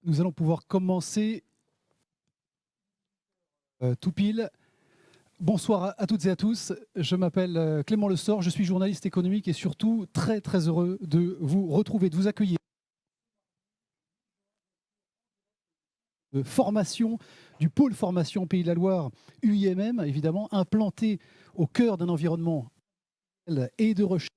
Nous allons pouvoir commencer tout pile. Bonsoir à toutes et à tous. Je m'appelle Clément Lessort, je suis journaliste économique et surtout très très heureux de vous retrouver, de vous accueillir. De formation, du pôle formation Pays de la Loire, UIMM, évidemment, implanté au cœur d'un environnement et de recherche.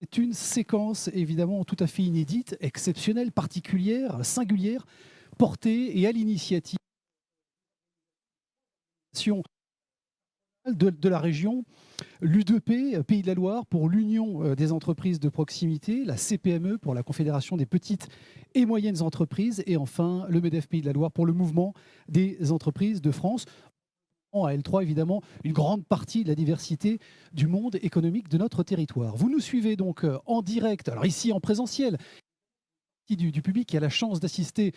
C'est une séquence évidemment tout à fait inédite, exceptionnelle, particulière, singulière, portée et à l'initiative de la région, l'U2P, Pays de la Loire, pour l'Union des entreprises de proximité, la CPME pour la Confédération des petites et moyennes entreprises, et enfin le MEDEF Pays de la Loire pour le mouvement des entreprises de France. À L3, évidemment, une grande partie de la diversité du monde économique de notre territoire. Vous nous suivez donc en direct, alors ici en présentiel, du public qui a la chance d'assister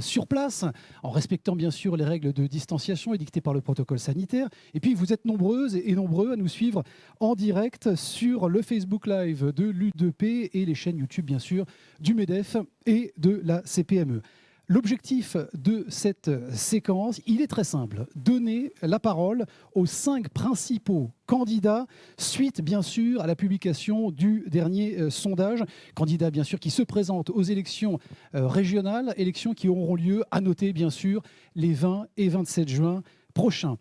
sur place, en respectant bien sûr les règles de distanciation édictées par le protocole sanitaire. Et puis vous êtes nombreuses et nombreux à nous suivre en direct sur le Facebook Live de l'U2P et les chaînes YouTube bien sûr du MEDEF et de la CPME. L'objectif de cette séquence, il est très simple, donner la parole aux 5 principaux candidats, suite bien sûr à la publication du dernier sondage, candidats bien sûr qui se présentent aux élections régionales, élections qui auront lieu, à noter bien sûr, les 20 et 27 juin prochains.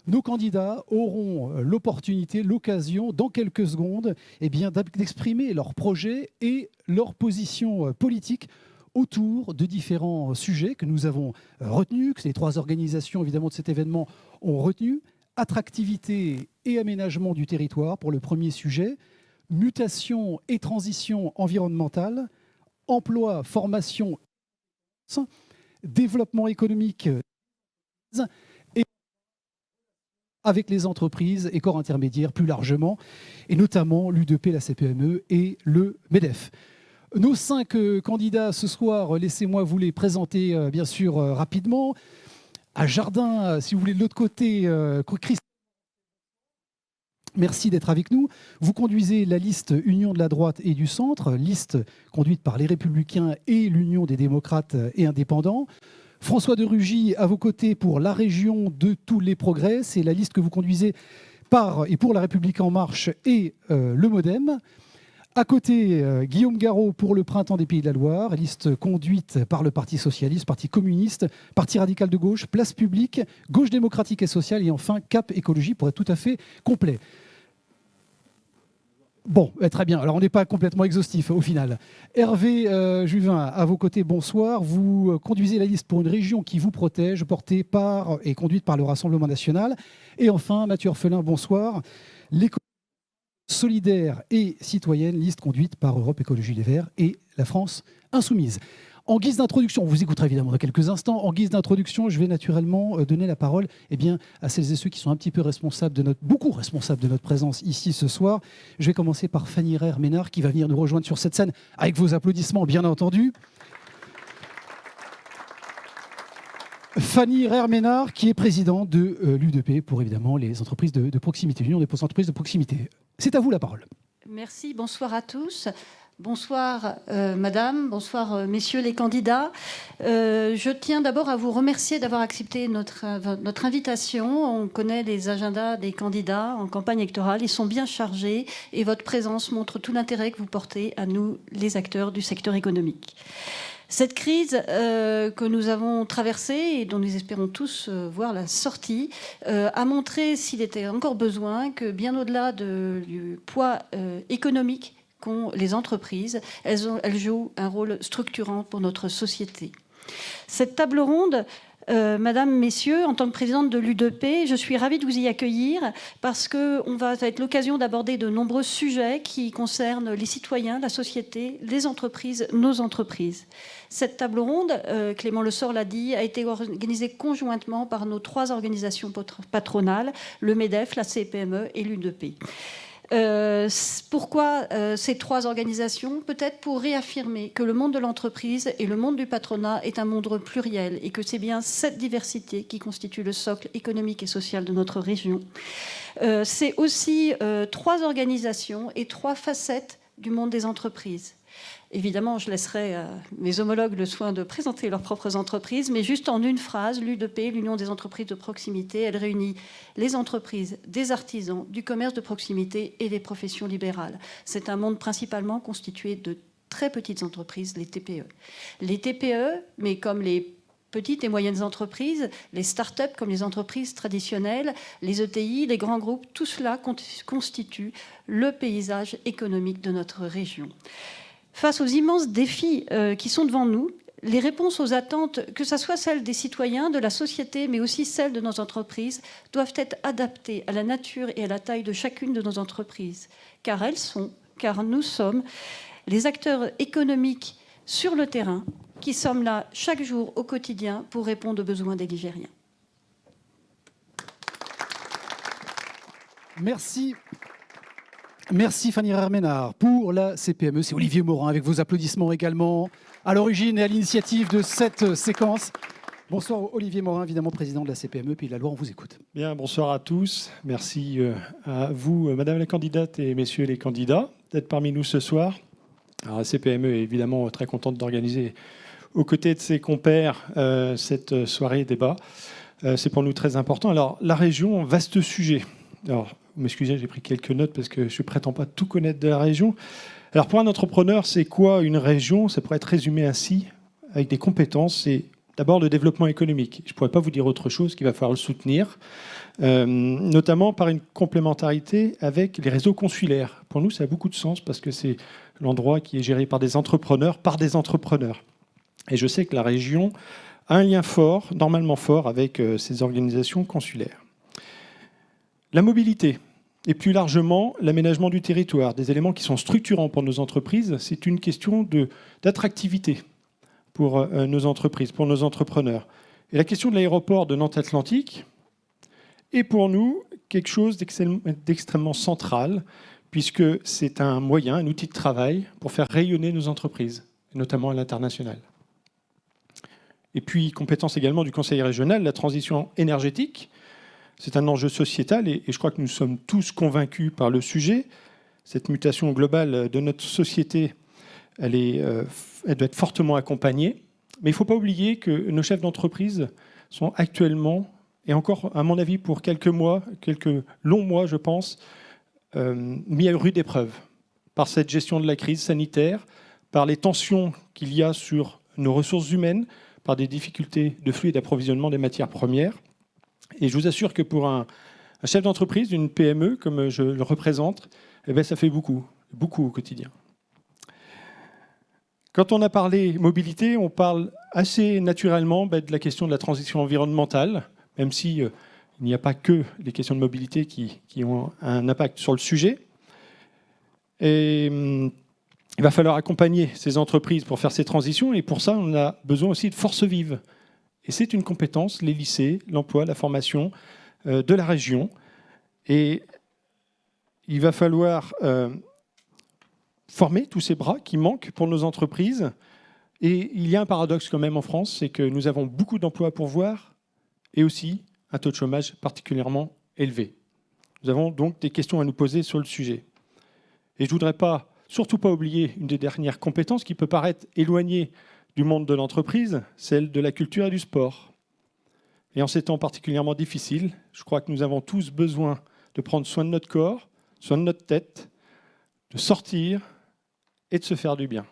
Nos candidats auront l'opportunité, l'occasion, dans quelques secondes, d'exprimer leurs projets et leur position politique autour de différents sujets que nous avons retenus, que les 3 organisations évidemment de cet événement ont retenu. Attractivité et aménagement du territoire pour le premier sujet, mutation et transition environnementale, emploi, formation, développement économique et avec les entreprises et corps intermédiaires plus largement, et notamment l'U2P, la CPME et le MEDEF. Nos 5 candidats ce soir, laissez-moi vous les présenter bien sûr rapidement. À Jardin, si vous voulez, de l'autre côté, Christophe, merci d'être avec nous. Vous conduisez la liste Union de la droite et du centre, liste conduite par les Républicains et l'Union des démocrates et indépendants. François de Rugy, à vos côtés pour la région de tous les progrès, c'est la liste que vous conduisez par et pour la République en marche et le MoDem. À côté, Guillaume Garot pour le Printemps des Pays de la Loire, liste conduite par le Parti Socialiste, Parti Communiste, Parti Radical de Gauche, Place Publique, Gauche démocratique et sociale et enfin Cap Écologie pour être tout à fait complet. Bon, très bien. Alors, on n'est pas complètement exhaustif au final. Hervé Juvin, à vos côtés, bonsoir. Vous conduisez la liste pour une région qui vous protège, portée par et conduite par le Rassemblement national. Et enfin, Mathieu Orphelin, bonsoir. L'économie solidaire et citoyenne, liste conduite par Europe Écologie Les Verts et la France Insoumise. En guise d'introduction, on vous écoutera évidemment dans quelques instants. En guise d'introduction, je vais naturellement donner la parole à celles et ceux qui sont un petit peu responsables beaucoup responsables de notre présence ici ce soir. Je vais commencer par Fanny Reyre-Ménard qui va venir nous rejoindre sur cette scène avec vos applaudissements, bien entendu. Fanny Reyre-Ménard qui est présidente de l'U2P pour évidemment les entreprises de proximité, l'Union des entreprises de proximité. C'est à vous la parole. Merci, bonsoir à tous. Bonsoir madame, bonsoir messieurs les candidats. Je tiens d'abord à vous remercier d'avoir accepté notre invitation. On connaît les agendas des candidats en campagne électorale, ils sont bien chargés et votre présence montre tout l'intérêt que vous portez à nous, les acteurs du secteur économique. Cette crise que nous avons traversée et dont nous espérons tous voir la sortie a montré, s'il était encore besoin, que bien au-delà du poids économique qu'ont les entreprises, elles jouent un rôle structurant pour notre société. Cette table ronde, Madame, Messieurs, en tant que présidente de l'U2P, je suis ravie de vous y accueillir parce que ça va être l'occasion d'aborder de nombreux sujets qui concernent les citoyens, la société, les entreprises, nos entreprises. Cette table ronde, Clément Lessort l'a dit, a été organisée conjointement par nos 3 organisations patronales, le MEDEF, la CPME et l'U2P. Pourquoi ces 3 organisations? Peut-être pour réaffirmer que le monde de l'entreprise et le monde du patronat est un monde pluriel et que c'est bien cette diversité qui constitue le socle économique et social de notre région. C'est aussi 3 organisations et 3 facettes du monde des entreprises. Évidemment, je laisserai à mes homologues le soin de présenter leurs propres entreprises, mais juste en une phrase, l'UDP, l'Union des entreprises de proximité, elle réunit les entreprises, des artisans, du commerce de proximité et les professions libérales. C'est un monde principalement constitué de très petites entreprises, les TPE. Les TPE, mais comme les petites et moyennes entreprises, les start-up comme les entreprises traditionnelles, les ETI, les grands groupes, tout cela constitue le paysage économique de notre région. Face aux immenses défis qui sont devant nous, les réponses aux attentes, que ce soit celles des citoyens, de la société, mais aussi celles de nos entreprises, doivent être adaptées à la nature et à la taille de chacune de nos entreprises. Car nous sommes les acteurs économiques sur le terrain qui sommes là chaque jour au quotidien pour répondre aux besoins des Ligériens. Merci. Merci Fanny Rerménard pour la CPME. C'est Olivier Morin avec vos applaudissements également à l'origine et à l'initiative de cette séquence. Bonsoir Olivier Morin, évidemment président de la CPME Pays de la Loire, on vous écoute. Bien, bonsoir à tous. Merci à vous, Madame la candidate et Messieurs les candidats, d'être parmi nous ce soir. Alors, la CPME est évidemment très contente d'organiser aux côtés de ses compères cette soirée débat. C'est pour nous très important. Alors, la région, vaste sujet. Alors, vous m'excusez, j'ai pris quelques notes parce que je ne prétends pas tout connaître de la région. Alors, pour un entrepreneur, c'est quoi une région? Ça pourrait être résumé ainsi, avec des compétences. C'est d'abord le développement économique. Je ne pourrais pas vous dire autre chose, qu'il va falloir le soutenir, notamment par une complémentarité avec les réseaux consulaires. Pour nous, ça a beaucoup de sens parce que c'est l'endroit qui est géré par des entrepreneurs. Et je sais que la région a un lien fort, normalement fort, avec ces organisations consulaires. La mobilité et plus largement l'aménagement du territoire, des éléments qui sont structurants pour nos entreprises, c'est une question d'attractivité pour nos entreprises, pour nos entrepreneurs. Et la question de l'aéroport de Nantes-Atlantique est pour nous quelque chose d'extrêmement central, puisque c'est un moyen, un outil de travail pour faire rayonner nos entreprises, notamment à l'international. Et puis, compétence également du Conseil régional, la transition énergétique. C'est un enjeu sociétal et je crois que nous sommes tous convaincus par le sujet. Cette mutation globale de notre société, elle doit être fortement accompagnée. Mais il ne faut pas oublier que nos chefs d'entreprise sont actuellement, et encore à mon avis pour quelques mois, quelques longs mois je pense, mis à rude épreuve par cette gestion de la crise sanitaire, par les tensions qu'il y a sur nos ressources humaines, par des difficultés de flux et d'approvisionnement des matières premières. Et je vous assure que pour un chef d'entreprise, d'une PME, comme je le représente, eh bien, ça fait beaucoup au quotidien. Quand on a parlé mobilité, on parle assez naturellement de la question de la transition environnementale, même si il n'y a pas que les questions de mobilité qui ont un impact sur le sujet. Et il va falloir accompagner ces entreprises pour faire ces transitions, et pour ça, on a besoin aussi de forces vives. Et c'est une compétence, les lycées, l'emploi, la formation de la région. Et il va falloir former tous ces bras qui manquent pour nos entreprises. Et il y a un paradoxe quand même en France, c'est que nous avons beaucoup d'emplois à pourvoir et aussi un taux de chômage particulièrement élevé. Nous avons donc des questions à nous poser sur le sujet. Et je ne voudrais surtout pas oublier une des dernières compétences qui peut paraître éloignée du monde de l'entreprise, celle de la culture et du sport. Et en ces temps particulièrement difficiles, je crois que nous avons tous besoin de prendre soin de notre corps, soin de notre tête, de sortir et de se faire du bien.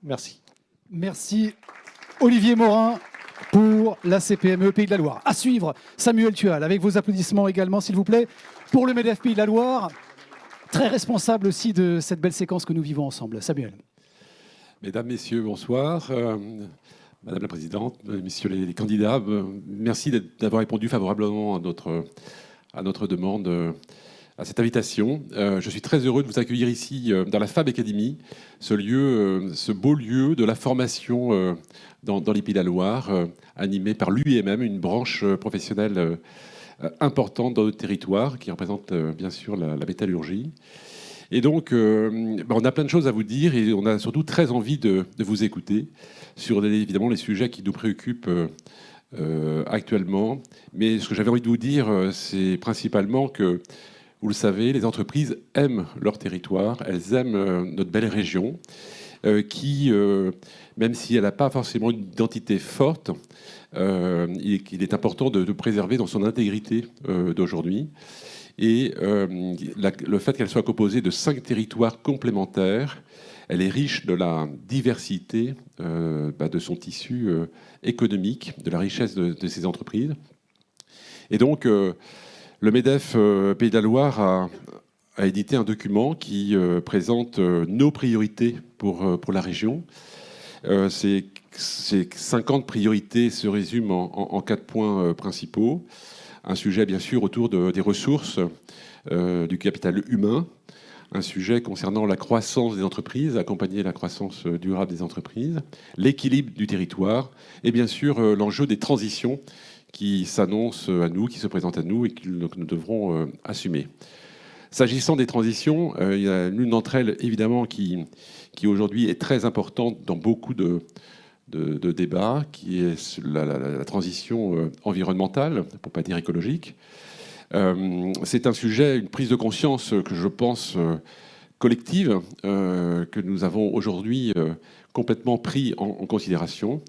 Merci. Merci Olivier Morin pour la CPME Pays de la Loire. À suivre, Samuel Tual, avec vos applaudissements également, s'il vous plaît, pour le MEDEF Pays de la Loire, très responsable aussi de cette belle séquence que nous vivons ensemble. Samuel. Mesdames, Messieurs, bonsoir. Madame la Présidente, Messieurs les candidats, merci d'avoir répondu favorablement à notre demande, à cette invitation. Je suis très heureux de vous accueillir ici dans la Fab Academy, ce beau lieu de la formation dans les Pays de la Loire, animé par l'UIMM, une branche professionnelle importante dans notre territoire qui représente bien sûr la métallurgie. Et donc, on a plein de choses à vous dire et on a surtout très envie de vous écouter sur évidemment les sujets qui nous préoccupent actuellement. Mais ce que j'avais envie de vous dire, c'est principalement que Vous le savez, les entreprises aiment leur territoire, elles aiment notre belle région, qui, même si elle n'a pas forcément une identité forte, il est important de préserver dans son intégrité d'aujourd'hui. Et le fait qu'elle soit composée de 5 territoires complémentaires, elle est riche de la diversité de son tissu économique, de la richesse de ses entreprises. Et donc, le MEDEF Pays de la Loire a édité un document qui présente nos priorités pour la région. Ces 50 priorités se résument en 4 points principaux. Un sujet, bien sûr, autour des ressources, du capital humain. Un sujet concernant la croissance des entreprises, accompagner la croissance durable des entreprises. L'équilibre du territoire. Et bien sûr, l'enjeu des transitions qui s'annoncent à nous, qui se présentent à nous et que nous devrons assumer. S'agissant des transitions, il y a l'une d'entre elles, évidemment, qui aujourd'hui est très importante dans beaucoup de débats, qui est la transition environnementale, pour ne pas dire écologique. C'est un sujet, une prise de conscience que je pense collective, que nous avons aujourd'hui complètement pris en considération.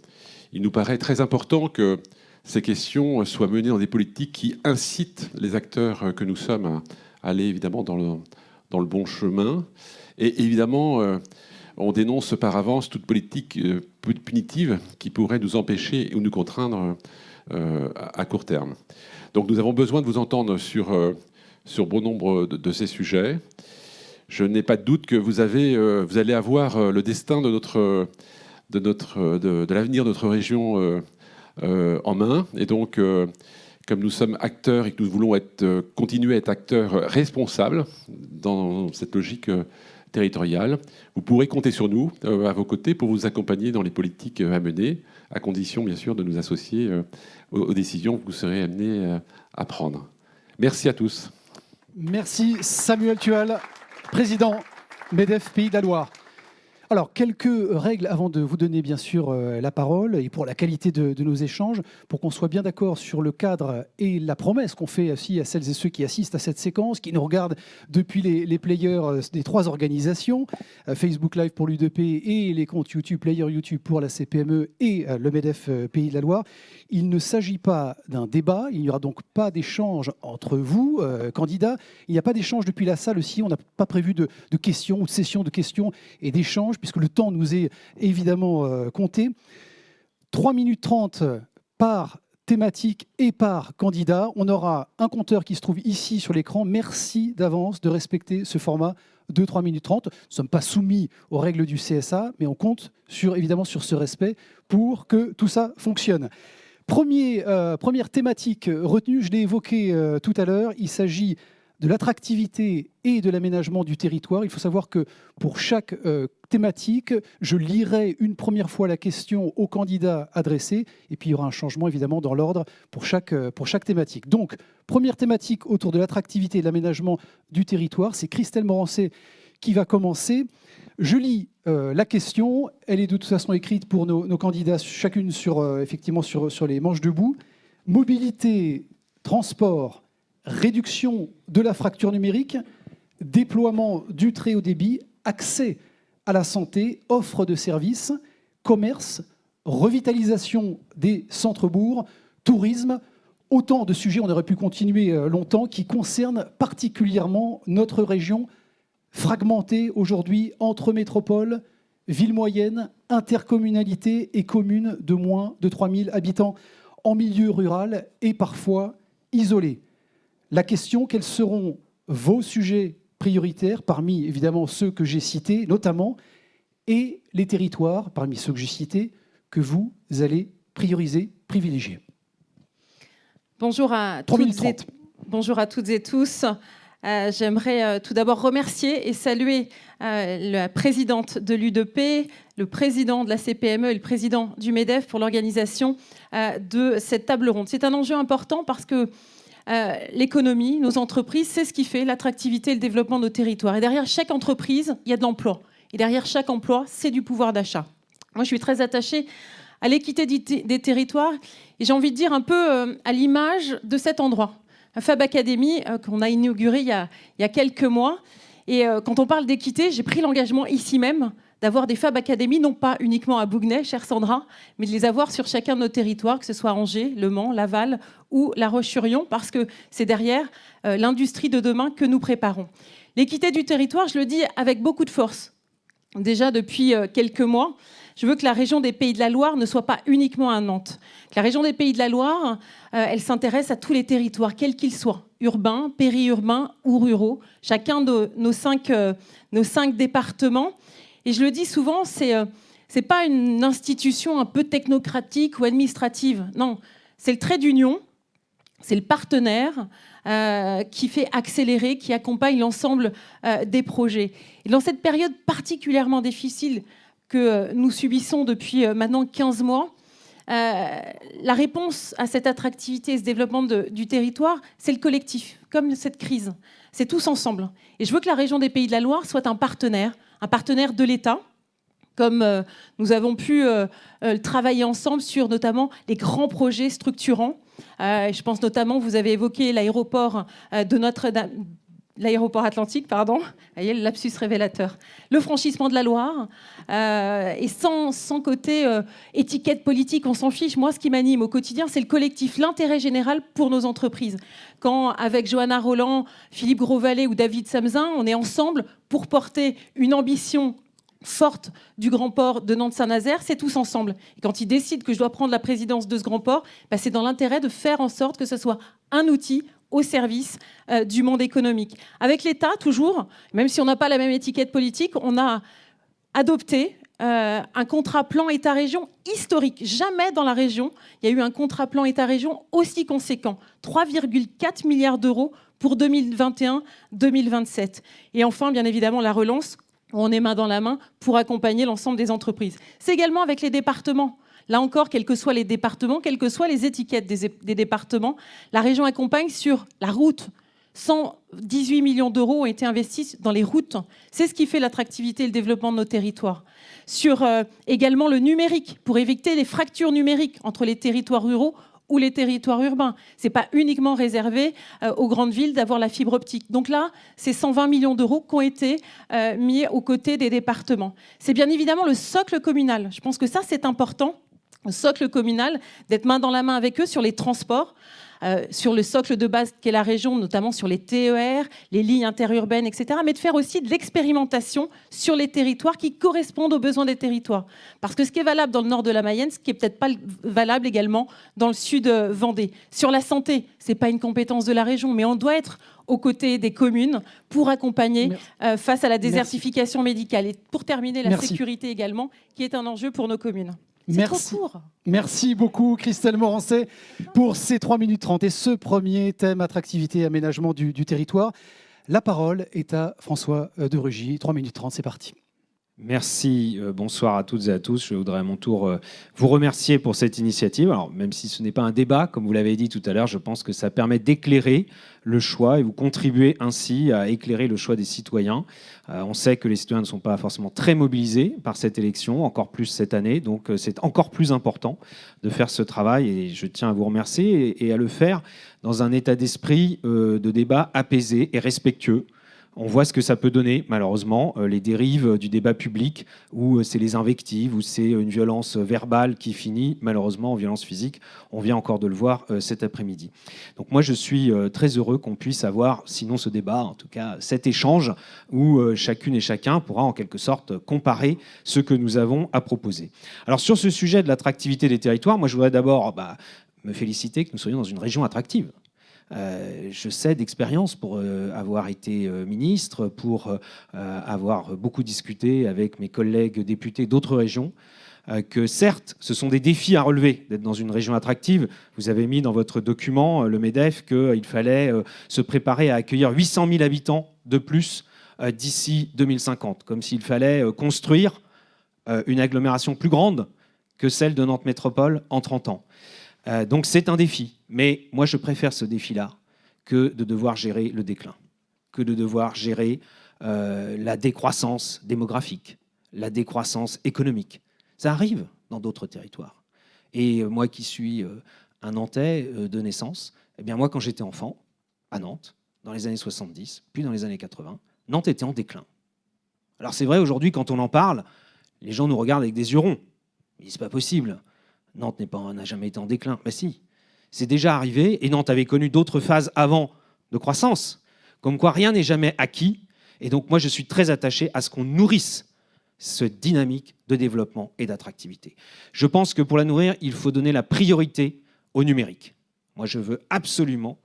Il nous paraît très important que ces questions soient menées dans des politiques qui incitent les acteurs que nous sommes à aller évidemment dans le bon chemin. Et évidemment, on dénonce par avance toute politique punitive qui pourrait nous empêcher ou nous contraindre à court terme. Donc nous avons besoin de vous entendre sur bon nombre de ces sujets. Je n'ai pas de doute que vous allez avoir le destin de l'avenir de notre région en main. Et donc, comme nous sommes acteurs et que nous voulons continuer à être acteurs responsables dans cette logique territoriale, vous pourrez compter sur nous, à vos côtés, pour vous accompagner dans les politiques à mener, à condition, bien sûr, de nous associer aux décisions que vous serez amenés à prendre. Merci à tous. Merci Samuel Tual, président MEDEF Pays de la Loire. Alors, quelques règles avant de vous donner bien sûr la parole et pour la qualité de nos échanges, pour qu'on soit bien d'accord sur le cadre et la promesse qu'on fait aussi à celles et ceux qui assistent à cette séquence, qui nous regardent depuis les players des 3 organisations, Facebook Live pour l'U2P et les comptes YouTube, player YouTube pour la CPME et le MEDEF Pays de la Loire. Il ne s'agit pas d'un débat, il n'y aura donc pas d'échange entre vous, candidats. Il n'y a pas d'échange depuis la salle aussi, on n'a pas prévu de questions ou de session de questions et d'échanges, puisque le temps nous est évidemment compté. 3 minutes 30 par thématique et par candidat. On aura un compteur qui se trouve ici sur l'écran. Merci d'avance de respecter ce format de 3 minutes 30. Nous ne sommes pas soumis aux règles du CSA, mais on compte évidemment sur ce respect pour que tout ça fonctionne. Première thématique retenue, je l'ai évoqué tout à l'heure, il s'agit de l'attractivité et de l'aménagement du territoire. Il faut savoir que pour chaque thématique, je lirai une première fois la question au candidat adressé, et puis il y aura un changement évidemment dans l'ordre pour chaque thématique. Donc, première thématique autour de l'attractivité et de l'aménagement du territoire, c'est Christelle Morancé qui va commencer. Je lis la question, elle est de toute façon écrite pour nos candidats, chacune effectivement sur les manches debout. Mobilité, transport, réduction de la fracture numérique, déploiement du très haut débit, accès à la santé, offre de services, commerce, revitalisation des centres-bourgs, tourisme, autant de sujets, on aurait pu continuer longtemps, qui concernent particulièrement notre région fragmentée aujourd'hui entre métropoles, villes moyennes, intercommunalités et communes de moins de 3000 habitants en milieu rural et parfois isolés. La question, quels seront vos sujets prioritaires parmi évidemment ceux que j'ai cités notamment et les territoires parmi ceux que j'ai cités que vous allez prioriser, privilégier. Bonjour à toutes et tous. J'aimerais tout d'abord remercier et saluer la présidente de l'U2P, le président de la CPME et le président du MEDEF pour l'organisation de cette table ronde. C'est un enjeu important parce que l'économie, nos entreprises, c'est ce qui fait l'attractivité et le développement de nos territoires. Et derrière chaque entreprise, il y a de l'emploi. Et derrière chaque emploi, c'est du pouvoir d'achat. Moi, je suis très attachée à l'équité des territoires et j'ai envie de dire un peu à l'image de cet endroit. Fab Academy qu'on a inauguré il y a quelques mois. Et quand on parle d'équité, j'ai pris l'engagement ici même d'avoir des Fab Academy, non pas uniquement à Bougnay, chère Sandra, mais de les avoir sur chacun de nos territoires, que ce soit Angers, Le Mans, Laval ou La Roche-sur-Yon, parce que c'est derrière l'industrie de demain que nous préparons. L'équité du territoire, je le dis avec beaucoup de force. Déjà depuis quelques mois, je veux que la région des Pays de la Loire ne soit pas uniquement à Nantes. Que la région des Pays de la Loire, elle s'intéresse à tous les territoires, quels qu'ils soient, urbains, périurbains ou ruraux, chacun de nos cinq départements. Et je le dis souvent, c'est pas une institution un peu technocratique ou administrative. Non, c'est le trait d'union, c'est le partenaire qui fait accélérer, qui accompagne l'ensemble des projets. Et dans cette période particulièrement difficile que nous subissons depuis maintenant 15 mois, la réponse à cette attractivité et ce développement du territoire, c'est le collectif, comme cette crise. C'est tous ensemble. Et je veux que la région des Pays de la Loire soit un partenaire de l'État, comme nous avons pu travailler ensemble sur notamment les grands projets structurants. Je pense notamment, vous avez évoqué l'aéroport de Notre-Dame, l'aéroport Atlantique, pardon, voyez, le lapsus révélateur, le franchissement de la Loire, et sans côté étiquette politique, on s'en fiche. Moi, ce qui m'anime au quotidien, c'est le collectif, l'intérêt général pour nos entreprises. Quand, avec Johanna Roland, Philippe Grosvalet ou David Samzin, on est ensemble pour porter une ambition forte du grand port de Nantes-Saint-Nazaire, c'est tous ensemble. Et quand ils décident que je dois prendre la présidence de ce grand port, c'est dans l'intérêt de faire en sorte que ce soit un outil au service du monde économique. Avec l'État, toujours, même si on n'a pas la même étiquette politique, on a adopté un contrat plan État-région historique. Jamais dans la région, il y a eu un contrat plan État-région aussi conséquent. 3,4 milliards d'euros pour 2021-2027. Et enfin, bien évidemment, la relance, où on est main dans la main pour accompagner l'ensemble des entreprises. C'est également avec les départements. Là encore, quels que soient les départements, quelles que soient les étiquettes des départements, la région accompagne sur la route. 118 millions d'euros ont été investis dans les routes. C'est ce qui fait l'attractivité et le développement de nos territoires. Sur également le numérique, pour éviter les fractures numériques entre les territoires ruraux ou les territoires urbains. Ce n'est pas uniquement réservé aux grandes villes d'avoir la fibre optique. Donc là, c'est 120 millions d'euros qui ont été mis aux côtés des départements. C'est bien évidemment le socle communal. Je pense que ça, c'est important. Le socle communal, d'être main dans la main avec eux sur les transports, sur le socle de base qu'est la région, notamment sur les TER, les lignes interurbaines, etc., mais de faire aussi de l'expérimentation sur les territoires qui correspondent aux besoins des territoires. Parce que ce qui est valable dans le nord de la Mayenne, ce qui n'est peut-être pas valable également dans le sud Vendée. Sur la santé, ce n'est pas une compétence de la région, mais on doit être aux côtés des communes pour accompagner face à la désertification médicale. Et pour terminer, la sécurité également, qui est un enjeu pour nos communes. Merci. Merci beaucoup Christelle Morancet pour ces 3 minutes 30 et ce premier thème attractivité et aménagement du territoire. La parole est à François de Rugy. 3 minutes 30, c'est parti. Merci, bonsoir à toutes et à tous. Je voudrais à mon tour vous remercier pour cette initiative. Alors, même si ce n'est pas un débat, comme vous l'avez dit tout à l'heure, je pense que ça permet d'éclairer le choix et vous contribuez ainsi à éclairer le choix des citoyens. On sait que les citoyens ne sont pas forcément très mobilisés par cette élection, encore plus cette année, donc c'est encore plus important de faire ce travail et je tiens à vous remercier et à le faire dans un état d'esprit de débat apaisé et respectueux. On voit ce que ça peut donner, malheureusement, les dérives du débat public, où c'est les invectives, où c'est une violence verbale qui finit, malheureusement, en violence physique. On vient encore de le voir cet après-midi. Donc moi, je suis très heureux qu'on puisse avoir, sinon ce débat, en tout cas cet échange, où chacune et chacun pourra en quelque sorte comparer ce que nous avons à proposer. Alors sur ce sujet de l'attractivité des territoires, moi je voudrais d'abord me féliciter que nous soyons dans une région attractive. Je sais d'expérience pour avoir été ministre, pour avoir beaucoup discuté avec mes collègues députés d'autres régions, que certes, ce sont des défis à relever d'être dans une région attractive. Vous avez mis dans votre document, le MEDEF, qu'il fallait se préparer à accueillir 800 000 habitants de plus d'ici 2050, comme s'il fallait construire une agglomération plus grande que celle de Nantes Métropole en 30 ans. Donc c'est un défi, mais moi je préfère ce défi-là que de devoir gérer le déclin, que de devoir gérer la décroissance démographique, la décroissance économique. Ça arrive dans d'autres territoires. Et moi qui suis un Nantais de naissance, eh bien moi quand j'étais enfant, à Nantes, dans les années 70, puis dans les années 80, Nantes était en déclin. Alors c'est vrai, aujourd'hui, quand on en parle, les gens nous regardent avec des yeux ronds. Ils disent, c'est pas possible. Nantes n'a jamais été en déclin. Ben si, c'est déjà arrivé, et Nantes avait connu d'autres phases avant de croissance. Comme quoi, rien n'est jamais acquis. Et donc, moi, je suis très attaché à ce qu'on nourrisse ce dynamique de développement et d'attractivité. Je pense que pour la nourrir, il faut donner la priorité au numérique. Moi, je veux absolument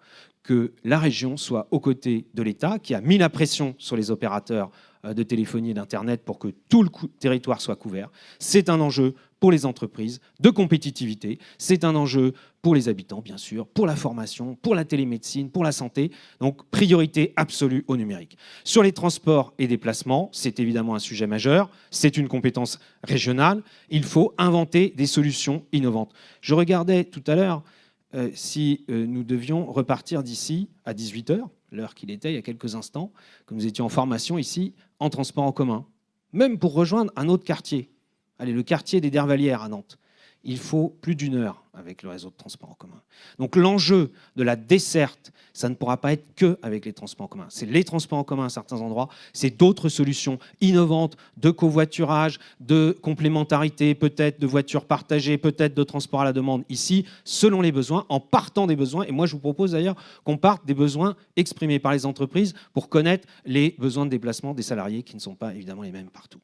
que la région soit aux côtés de l'État, qui a mis la pression sur les opérateurs de téléphonie et d'Internet pour que tout le territoire soit couvert. C'est un enjeu pour les entreprises de compétitivité, c'est un enjeu pour les habitants, bien sûr, pour la formation, pour la télémédecine, pour la santé. Donc, priorité absolue au numérique. Sur les transports et déplacements, c'est évidemment un sujet majeur, c'est une compétence régionale. Il faut inventer des solutions innovantes. Je regardais tout à l'heure si nous devions repartir d'ici à 18h, l'heure qu'il était il y a quelques instants, que nous étions en formation ici, en transport en commun, même pour rejoindre un autre quartier. Allez, le quartier des Dervalières à Nantes. Il faut plus d'une heure avec le réseau de transport en commun. Donc l'enjeu de la desserte, ça ne pourra pas être que avec les transports en commun. C'est les transports en commun à certains endroits, c'est d'autres solutions innovantes de covoiturage, de complémentarité, peut-être de voitures partagées, peut-être de transport à la demande ici, selon les besoins, en partant des besoins. Et moi, je vous propose d'ailleurs qu'on parte des besoins exprimés par les entreprises pour connaître les besoins de déplacement des salariés qui ne sont pas évidemment les mêmes partout.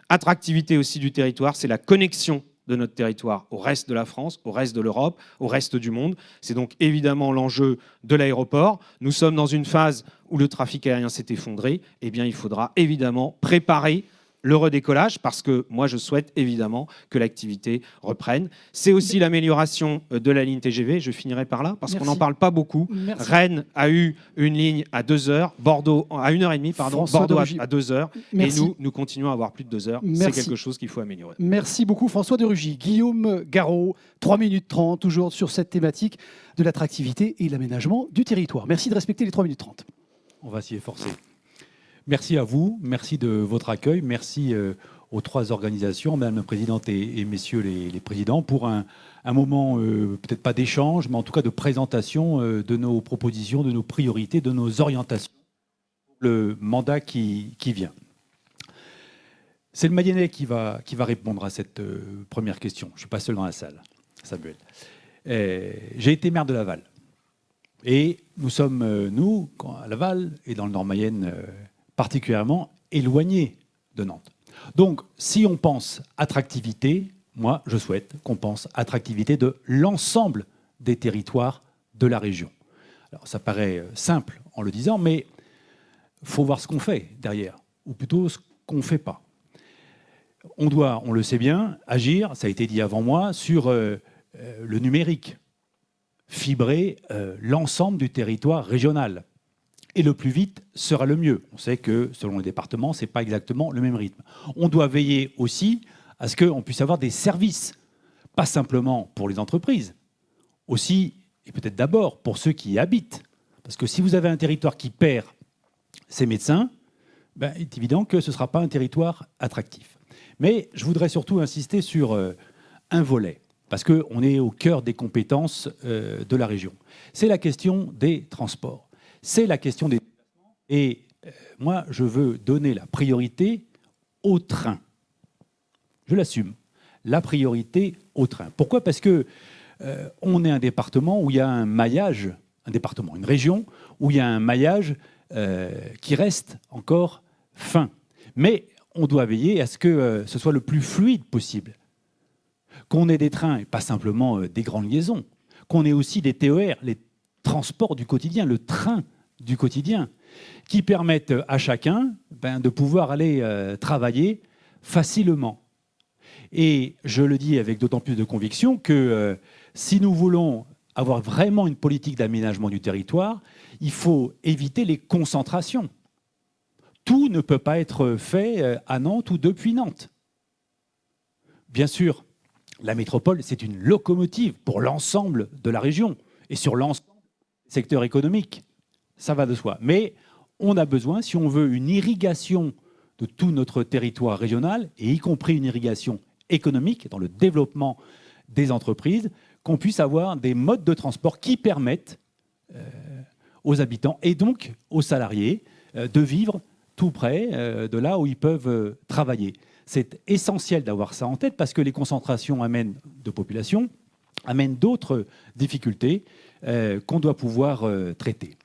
Attractivité aussi du territoire, c'est la connexion de notre territoire au reste de la France, au reste de l'Europe, au reste du monde. C'est donc évidemment l'enjeu de l'aéroport. Nous sommes dans une phase où le trafic aérien s'est effondré. Eh bien, il faudra évidemment préparer le redécollage, parce que moi, je souhaite évidemment que l'activité reprenne. C'est aussi l'amélioration de la ligne TGV. Je finirai par là, parce qu'on n'en parle pas beaucoup. Merci. Rennes a eu une ligne à 2 heures, Bordeaux à 1h30, pardon, Bordeaux à 2 heures. Merci. Et nous continuons à avoir plus de 2 heures. C'est quelque chose qu'il faut améliorer. Merci beaucoup François de Rugy. Guillaume Garot, 3 minutes 30, toujours sur cette thématique de l'attractivité et l'aménagement du territoire. Merci de respecter les 3 minutes 30. On va s'y efforcer. Merci à vous, merci de votre accueil, merci aux 3 organisations, Madame la Présidente et Messieurs les Présidents, pour un moment peut-être pas d'échange, mais en tout cas de présentation de nos propositions, de nos priorités, de nos orientations pour le mandat qui vient. C'est le Mayennais qui va répondre à cette première question. Je ne suis pas seul dans la salle, Samuel. J'ai été maire de Laval. Et nous sommes, nous, à Laval et dans le Nord-Mayenne, particulièrement éloignés de Nantes. Donc, si on pense attractivité, moi, je souhaite qu'on pense attractivité de l'ensemble des territoires de la région. Alors, ça paraît simple en le disant, mais il faut voir ce qu'on fait derrière, ou plutôt ce qu'on ne fait pas. On doit, on le sait bien, agir, ça a été dit avant moi, sur le numérique, fibrer l'ensemble du territoire régional. Et le plus vite sera le mieux. On sait que selon les départements, ce n'est pas exactement le même rythme. On doit veiller aussi à ce qu'on puisse avoir des services, pas simplement pour les entreprises, aussi, et peut-être d'abord, pour ceux qui y habitent. Parce que si vous avez un territoire qui perd ses médecins, ben, il est évident que ce ne sera pas un territoire attractif. Mais je voudrais surtout insister sur un volet, parce qu'on est au cœur des compétences de la région. C'est la question des transports. C'est la question des déplacements. Et moi, je veux donner la priorité au train. Je l'assume. La priorité au train. Pourquoi ? Parce que on est un département où il y a un maillage, un département, une région, où il y a un maillage qui reste encore fin. Mais on doit veiller à ce que ce soit le plus fluide possible. Qu'on ait des trains, et pas simplement des grandes liaisons. Qu'on ait aussi des TER, les transports du quotidien, le train du quotidien, qui permettent à chacun de pouvoir aller travailler facilement. Et je le dis avec d'autant plus de conviction que si nous voulons avoir vraiment une politique d'aménagement du territoire, il faut éviter les concentrations. Tout ne peut pas être fait à Nantes ou depuis Nantes. Bien sûr, la métropole, c'est une locomotive pour l'ensemble de la région et sur l'ensemble du secteur économique. Ça va de soi. Mais on a besoin, si on veut une irrigation de tout notre territoire régional, et y compris une irrigation économique dans le développement des entreprises, qu'on puisse avoir des modes de transport qui permettent aux habitants et donc aux salariés de vivre tout près de là où ils peuvent travailler. C'est essentiel d'avoir ça en tête parce que les concentrations de population amènent d'autres difficultés qu'on doit pouvoir traiter.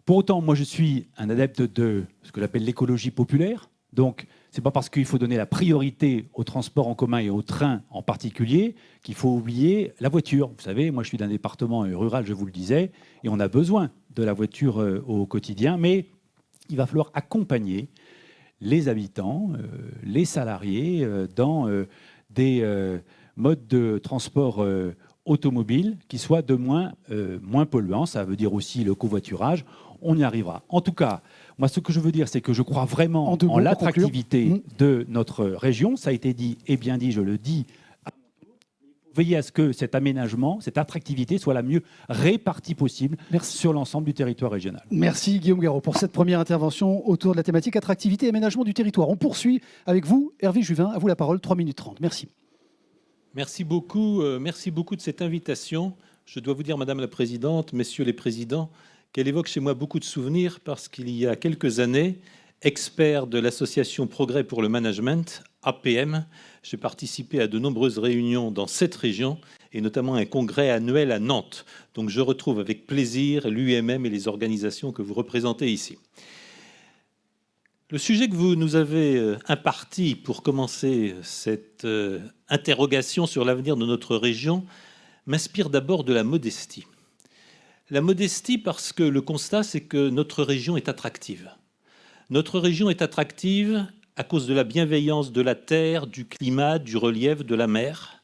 Pour autant, moi je suis un adepte de ce que j'appelle l'écologie populaire. Donc, ce n'est pas parce qu'il faut donner la priorité au transport en commun et au train en particulier qu'il faut oublier la voiture. Vous savez, moi je suis d'un département rural, je vous le disais, et on a besoin de la voiture au quotidien, mais il va falloir accompagner les habitants, les salariés dans des modes de transport automobile qui soient de moins polluants. Ça veut dire aussi le covoiturage. On y arrivera. En tout cas, moi, ce que je veux dire, c'est que je crois vraiment en l'attractivité de notre région. Ça a été dit et bien dit, je le dis. Veiller à ce que cet aménagement, cette attractivité soit la mieux répartie possible sur l'ensemble du territoire régional. Merci Guillaume Garot pour cette première intervention autour de la thématique attractivité et aménagement du territoire. On poursuit avec vous, Hervé Juvin. À vous la parole, 3 minutes 30. Merci. Merci beaucoup de cette invitation. Je dois vous dire, Madame la Présidente, Messieurs les Présidents, qu'elle évoque chez moi beaucoup de souvenirs parce qu'il y a quelques années, expert de l'association Progrès pour le Management, APM, j'ai participé à de nombreuses réunions dans cette région et notamment un congrès annuel à Nantes. Donc je retrouve avec plaisir l'UMM et les organisations que vous représentez ici. Le sujet que vous nous avez imparti pour commencer cette interrogation sur l'avenir de notre région m'inspire d'abord de la modestie. La modestie parce que le constat, c'est que notre région est attractive. Notre région est attractive à cause de la bienveillance de la terre, du climat, du relief, de la mer.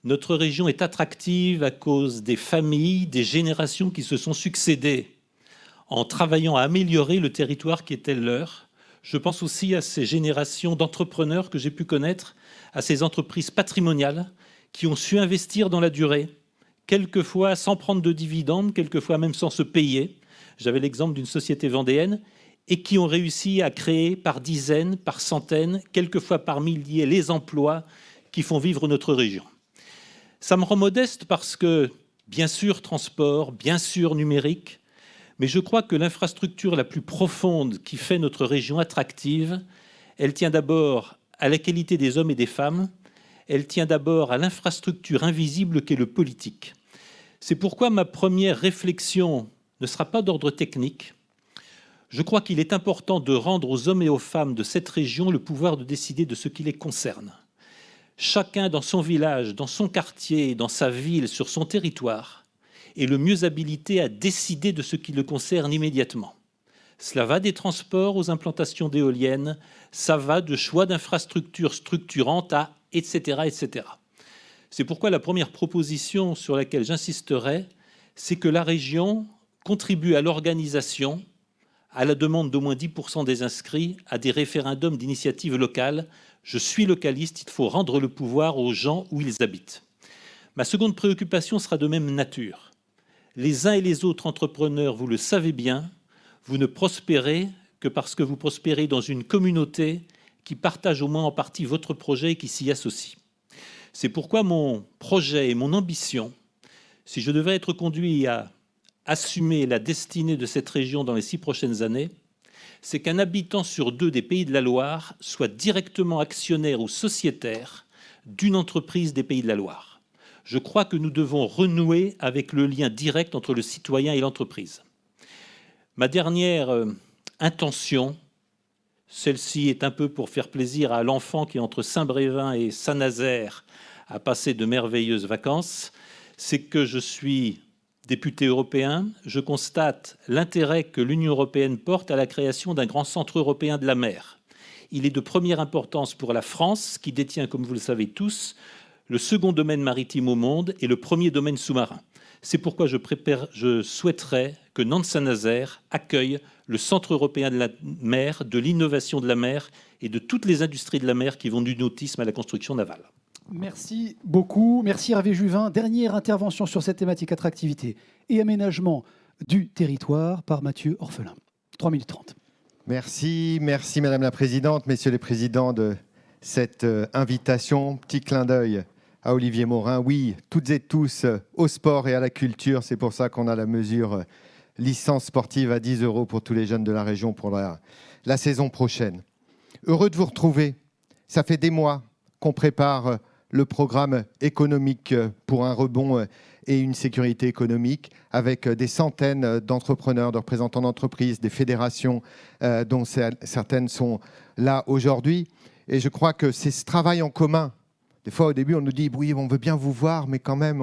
Notre région est attractive à cause des familles, des générations qui se sont succédées en travaillant à améliorer le territoire qui était le leur. Je pense aussi à ces générations d'entrepreneurs que j'ai pu connaître, à ces entreprises patrimoniales qui ont su investir dans la durée, quelquefois sans prendre de dividendes, quelquefois même sans se payer. J'avais l'exemple d'une société vendéenne et qui ont réussi à créer par dizaines, par centaines, quelquefois par milliers les emplois qui font vivre notre région. Ça me rend modeste parce que, bien sûr, transport, bien sûr, numérique, mais je crois que l'infrastructure la plus profonde qui fait notre région attractive, elle tient d'abord à la qualité des hommes et des femmes, elle tient d'abord à l'infrastructure invisible qu'est le politique. C'est pourquoi ma première réflexion ne sera pas d'ordre technique. Je crois qu'il est important de rendre aux hommes et aux femmes de cette région le pouvoir de décider de ce qui les concerne. Chacun dans son village, dans son quartier, dans sa ville, sur son territoire, est le mieux habilité à décider de ce qui le concerne immédiatement. Cela va des transports aux implantations d'éoliennes, ça va de choix d'infrastructures structurantes à etc., etc. C'est pourquoi la première proposition sur laquelle j'insisterai, c'est que la région contribue à l'organisation, à la demande d'au moins 10% des inscrits, à des référendums d'initiative locale. Je suis localiste, il faut rendre le pouvoir aux gens où ils habitent. Ma seconde préoccupation sera de même nature. Les uns et les autres entrepreneurs, vous le savez bien, vous ne prospérez que parce que vous prospérez dans une communauté qui partage au moins en partie votre projet et qui s'y associe. C'est pourquoi mon projet et mon ambition, si je devais être conduit à assumer la destinée de cette région dans les 6 prochaines années, c'est qu'un habitant sur 2 des Pays de la Loire soit directement actionnaire ou sociétaire d'une entreprise des Pays de la Loire. Je crois que nous devons renouer avec le lien direct entre le citoyen et l'entreprise. Ma dernière intention, celle-ci est un peu pour faire plaisir à l'enfant qui, entre Saint-Brévin et Saint-Nazaire, a passé de merveilleuses vacances, c'est que je suis député européen, je constate l'intérêt que l'Union européenne porte à la création d'un grand centre européen de la mer. Il est de première importance pour la France, qui détient, comme vous le savez tous, le second domaine maritime au monde et le premier domaine sous-marin. C'est pourquoi je souhaiterais que Nantes-Saint-Nazaire accueille le Centre européen de la mer, de l'innovation de la mer et de toutes les industries de la mer qui vont du nautisme à la construction navale. Merci beaucoup. Merci Hervé Juvin. Dernière intervention sur cette thématique attractivité et aménagement du territoire par Mathieu Orphelin. 3 minutes 30. Merci Madame la Présidente, Messieurs les Présidents de cette invitation. Petit clin d'œil à Olivier Morin. Oui, toutes et tous au sport et à la culture. C'est pour ça qu'on a la mesure licence sportive à 10 € pour tous les jeunes de la région pour la saison prochaine. Heureux de vous retrouver. Ça fait des mois qu'on prépare le programme économique pour un rebond et une sécurité économique avec des centaines d'entrepreneurs, de représentants d'entreprises, des fédérations dont certaines sont là aujourd'hui. Et je crois que c'est ce travail en commun. Des fois, au début, on nous dit « oui, on veut bien vous voir, mais quand même,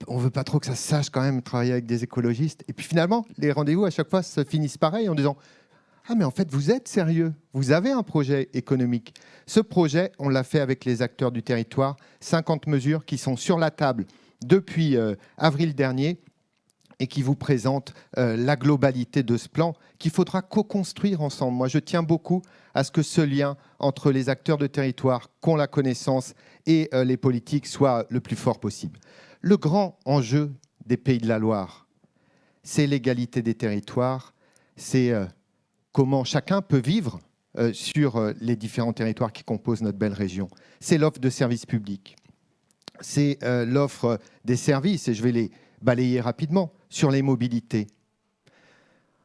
on veut pas trop que ça se sache quand même, travailler avec des écologistes. » Et puis finalement, les rendez-vous, à chaque fois, se finissent pareil en disant « ah, mais en fait, vous êtes sérieux, vous avez un projet économique. » Ce projet, on l'a fait avec les acteurs du territoire, 50 mesures qui sont sur la table depuis avril dernier et qui vous présentent la globalité de ce plan qu'il faudra co-construire ensemble. Moi, je tiens beaucoup à ce que ce lien entre les acteurs de territoire, qui ont la connaissance, et les politiques soit le plus fort possible. Le grand enjeu des Pays de la Loire, c'est l'égalité des territoires, c'est comment chacun peut vivre sur les différents territoires qui composent notre belle région. C'est l'offre de services publics, c'est l'offre des services, et je vais les balayer rapidement, sur les mobilités.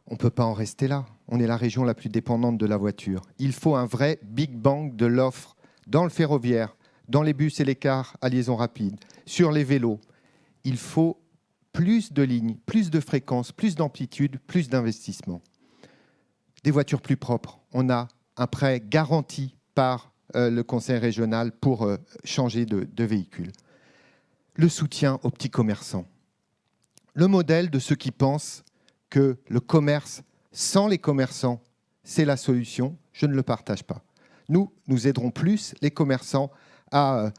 On ne peut pas en rester là. On est la région la plus dépendante de la voiture. Il faut un vrai Big Bang de l'offre dans le ferroviaire, dans les bus et les cars à liaison rapide, sur les vélos. Il faut plus de lignes, plus de fréquences, plus d'amplitude, plus d'investissement. Des voitures plus propres. On a un prêt garanti par le conseil régional pour changer de véhicule. Le soutien aux petits commerçants. Le modèle de ceux qui pensent que le commerce sans les commerçants, c'est la solution, je ne le partage pas. Nous aiderons plus les commerçants à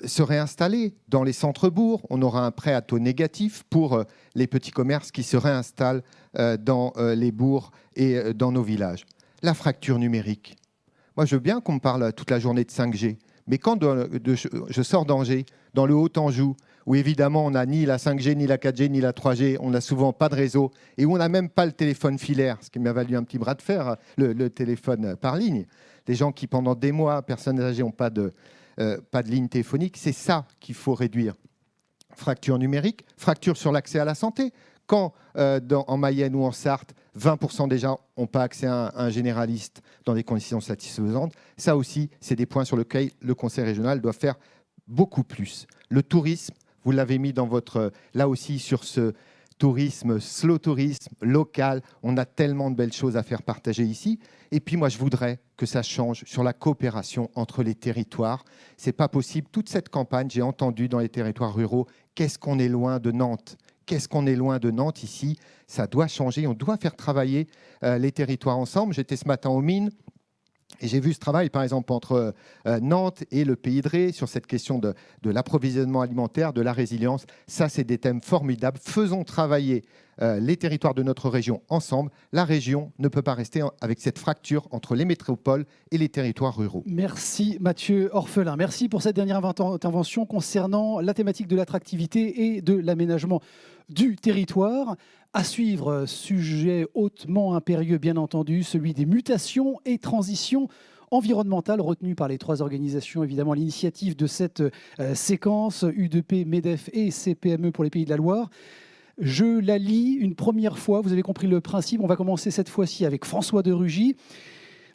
se réinstaller dans les centres-bourgs. On aura un prêt à taux négatif pour les petits commerces qui se réinstallent dans les bourgs et dans nos villages. La fracture numérique. Moi, je veux bien qu'on me parle toute la journée de 5G, mais quand je sors d'Angers, dans le Haut-Anjou, où évidemment on n'a ni la 5G, ni la 4G, ni la 3G, on n'a souvent pas de réseau, et où on n'a même pas le téléphone filaire, ce qui m'a valu un petit bras de fer, le téléphone par ligne. Les gens qui, pendant des mois, personnes âgées, n'ont pas de ligne téléphonique, c'est ça qu'il faut réduire. Fracture numérique, fracture sur l'accès à la santé. Quand en Mayenne ou en Sarthe, 20% des gens n'ont pas accès à un généraliste dans des conditions satisfaisantes, ça aussi, c'est des points sur lesquels le conseil régional doit faire beaucoup plus. Le tourisme, vous l'avez mis dans votre... Là aussi, sur ce tourisme, slow tourisme, local, on a tellement de belles choses à faire partager ici. Et puis moi, je voudrais que ça change sur la coopération entre les territoires. Ce n'est pas possible. Toute cette campagne, j'ai entendu dans les territoires ruraux, qu'est-ce qu'on est loin de Nantes ? Qu'est-ce qu'on est loin de Nantes ici ? Ça doit changer. On doit faire travailler les territoires ensemble. J'étais ce matin aux mines. Et j'ai vu ce travail, par exemple, entre Nantes et le Pays de Ré sur cette question de l'approvisionnement alimentaire, de la résilience. Ça, c'est des thèmes formidables. Faisons travailler les territoires de notre région ensemble. La région ne peut pas rester avec cette fracture entre les métropoles et les territoires ruraux. Merci Mathieu Orphelin. Merci pour cette dernière intervention concernant la thématique de l'attractivité et de l'aménagement du territoire. À suivre, sujet hautement impérieux, bien entendu, celui des mutations et transitions environnementales retenues par les trois organisations, évidemment, à l'initiative de cette séquence U2P, MEDEF et CPME pour les Pays de la Loire. Je la lis une première fois, vous avez compris le principe. On va commencer cette fois-ci avec François de Rugy.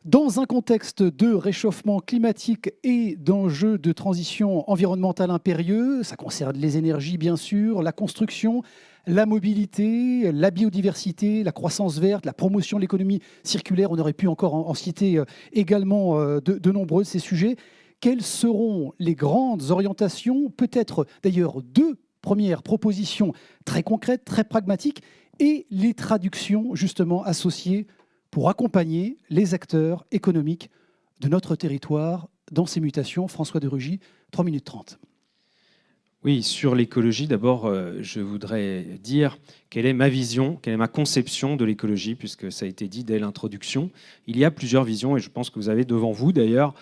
Dans un contexte de réchauffement climatique et d'enjeux de transition environnementale impérieux, ça concerne les énergies bien sûr, la construction, la mobilité, la biodiversité, la croissance verte, la promotion de l'économie circulaire, on aurait pu encore en citer également de nombreux ces sujets. Quelles seront les grandes orientations, peut-être d'ailleurs deux premières propositions très concrètes, très pragmatiques, et les traductions justement associées pour accompagner les acteurs économiques de notre territoire dans ces mutations. François de Rugy, 3 minutes 30. Oui, sur l'écologie, d'abord, je voudrais dire quelle est ma vision, quelle est ma conception de l'écologie, puisque ça a été dit dès l'introduction. Il y a plusieurs visions, et je pense que vous avez devant vous, d'ailleurs,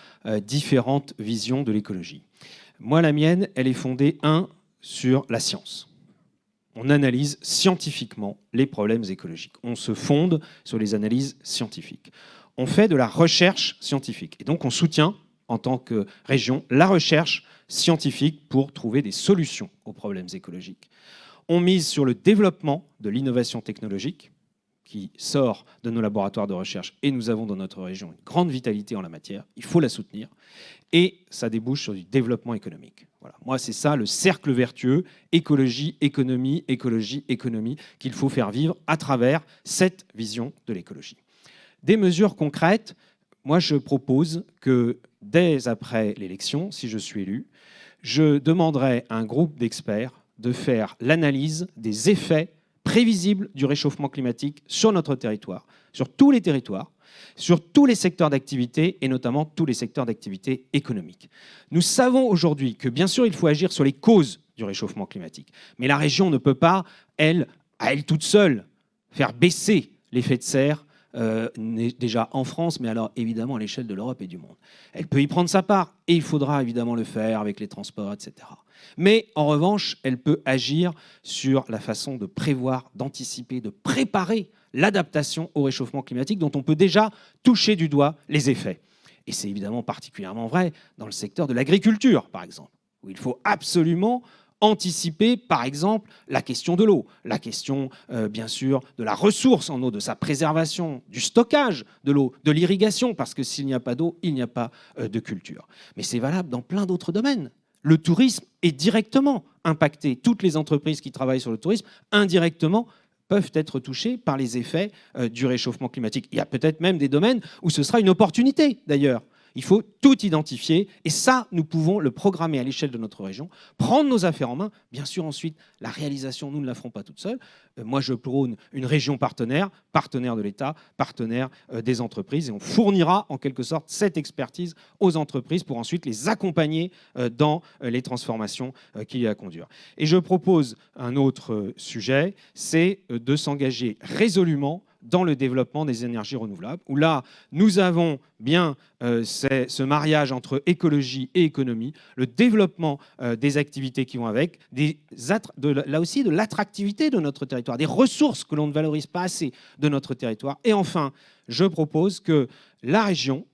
différentes visions de l'écologie. Moi, la mienne, elle est fondée, sur la science. On analyse scientifiquement les problèmes écologiques. On se fonde sur les analyses scientifiques. On fait de la recherche scientifique. Et donc, on soutient, en tant que région, la recherche scientifique pour trouver des solutions aux problèmes écologiques. On mise sur le développement de l'innovation technologique qui sort de nos laboratoires de recherche, et nous avons dans notre région une grande vitalité en la matière. Il faut la soutenir. Et ça débouche sur du développement économique. Voilà. Moi, c'est ça le cercle vertueux, écologie, économie, écologie, économie, qu'il faut faire vivre à travers cette vision de l'écologie. Des mesures concrètes, moi je propose que dès après l'élection, si je suis élu, je demanderai à un groupe d'experts de faire l'analyse des effets prévisibles du réchauffement climatique sur notre territoire, sur tous les territoires, sur tous les secteurs d'activité et notamment tous les secteurs d'activité économique. Nous savons aujourd'hui que bien sûr il faut agir sur les causes du réchauffement climatique, mais la région ne peut pas, elle, à elle toute seule, faire baisser l'effet de serre déjà en France, mais alors évidemment à l'échelle de l'Europe et du monde. Elle peut y prendre sa part et il faudra évidemment le faire avec les transports, etc. Mais en revanche, elle peut agir sur la façon de prévoir, d'anticiper, de préparer l'adaptation au réchauffement climatique dont on peut déjà toucher du doigt les effets. Et c'est évidemment particulièrement vrai dans le secteur de l'agriculture, par exemple, où il faut absolument anticiper, par exemple, la question de l'eau, la question, bien sûr, de la ressource en eau, de sa préservation, du stockage de l'eau, de l'irrigation, parce que s'il n'y a pas d'eau, il n'y a pas de culture. Mais c'est valable dans plein d'autres domaines. Le tourisme est directement impacté. Toutes les entreprises qui travaillent sur le tourisme, indirectement, peuvent être touchées par les effets du réchauffement climatique. Il y a peut-être même des domaines où ce sera une opportunité, d'ailleurs. Il faut tout identifier et ça, nous pouvons le programmer à l'échelle de notre région, prendre nos affaires en main. Bien sûr, ensuite, la réalisation, nous ne la ferons pas toute seule. Moi, je prône une région partenaire, partenaire de l'État, partenaire des entreprises et on fournira en quelque sorte cette expertise aux entreprises pour ensuite les accompagner dans les transformations qu'il y a à conduire. Et je propose un autre sujet, c'est de s'engager résolument dans le développement des énergies renouvelables, où là, nous avons bien ce mariage entre écologie et économie, le développement des activités qui vont avec, là aussi de l'attractivité de notre territoire, des ressources que l'on ne valorise pas assez de notre territoire. Et enfin, je propose que la région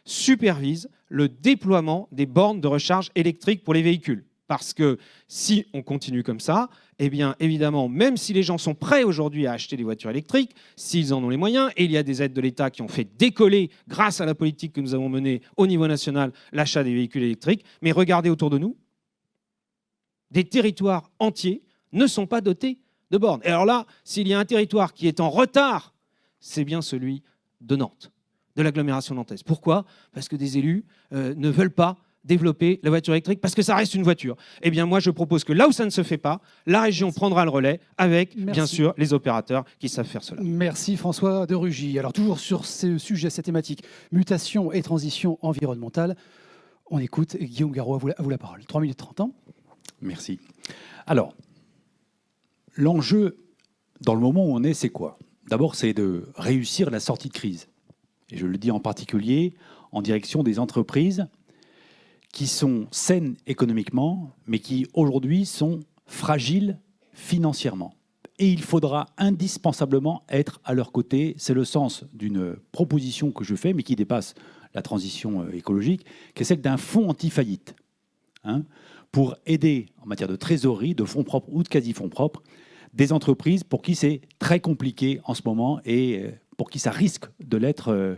supervise le déploiement des bornes de recharge électrique pour les véhicules. Parce que si on continue comme ça, eh bien, évidemment, même si les gens sont prêts aujourd'hui à acheter des voitures électriques, s'ils en ont les moyens, et il y a des aides de l'État qui ont fait décoller, grâce à la politique que nous avons menée au niveau national, l'achat des véhicules électriques, mais regardez autour de nous, des territoires entiers ne sont pas dotés de bornes. Et alors là, s'il y a un territoire qui est en retard, c'est bien celui de Nantes, de l'agglomération nantaise. Pourquoi ? Parce que des élus ne veulent pas développer la voiture électrique parce que ça reste une voiture. Eh bien, moi, je propose que là où ça ne se fait pas, la région prendra le relais avec, bien sûr, les opérateurs qui savent faire cela. Merci François de Rugy. Alors, toujours sur ce sujet, cette thématique, mutation et transition environnementale, on écoute Guillaume Garot, à vous la parole. 3 minutes 30 ans. Merci. Alors, l'enjeu, dans le moment où on est, c'est quoi ? D'abord, c'est de réussir la sortie de crise. Et je le dis en particulier en direction des entreprises qui sont saines économiquement, mais qui aujourd'hui sont fragiles financièrement. Et il faudra indispensablement être à leur côté. C'est le sens d'une proposition que je fais, mais qui dépasse la transition écologique, qui est celle d'un fonds anti-faillite, pour aider en matière de trésorerie, de fonds propres ou de quasi-fonds propres, des entreprises pour qui c'est très compliqué en ce moment et pour qui ça risque de l'être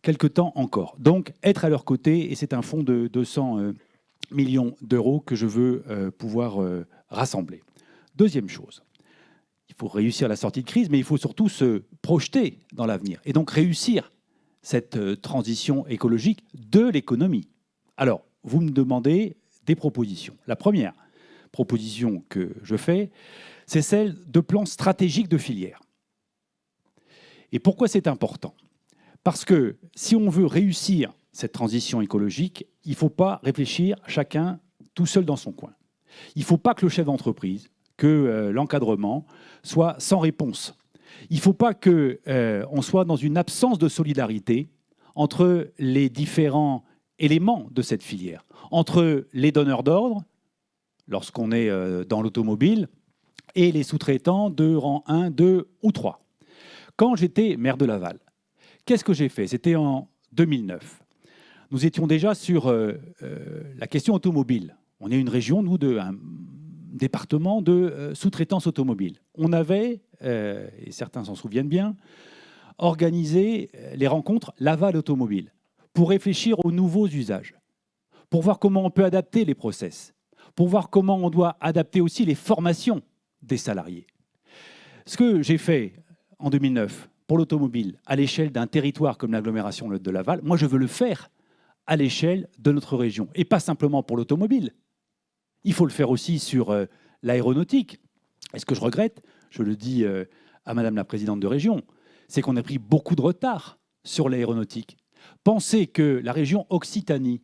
quelque temps encore. Donc, être à leur côté, et c'est un fonds de 200 millions d'euros que je veux pouvoir rassembler. Deuxième chose, il faut réussir la sortie de crise, mais il faut surtout se projeter dans l'avenir et donc réussir cette transition écologique de l'économie. Alors, vous me demandez des propositions. La première proposition que je fais, c'est celle de plans stratégiques de filière. Et pourquoi c'est important ? Parce que si on veut réussir cette transition écologique, il ne faut pas réfléchir chacun tout seul dans son coin. Il ne faut pas que le chef d'entreprise, que l'encadrement soit sans réponse. Il ne faut pas qu'on soit dans une absence de solidarité entre les différents éléments de cette filière, entre les donneurs d'ordre, lorsqu'on est dans l'automobile, et les sous-traitants de rang 1, 2 ou 3. Quand j'étais maire de Laval, qu'est-ce que j'ai fait ? C'était en 2009. Nous étions déjà sur la question automobile. On est une région, nous, de département de sous-traitance automobile. On avait, et certains s'en souviennent bien, organisé les rencontres Laval Automobile pour réfléchir aux nouveaux usages, pour voir comment on peut adapter les process, pour voir comment on doit adapter aussi les formations des salariés. Ce que j'ai fait en 2009 pour l'automobile à l'échelle d'un territoire comme l'agglomération de Laval, moi je veux le faire à l'échelle de notre région. Et pas simplement pour l'automobile. Il faut le faire aussi sur l'aéronautique. Et ce que je regrette, je le dis à Madame la Présidente de région, c'est qu'on a pris beaucoup de retard sur l'aéronautique. Pensez que la région Occitanie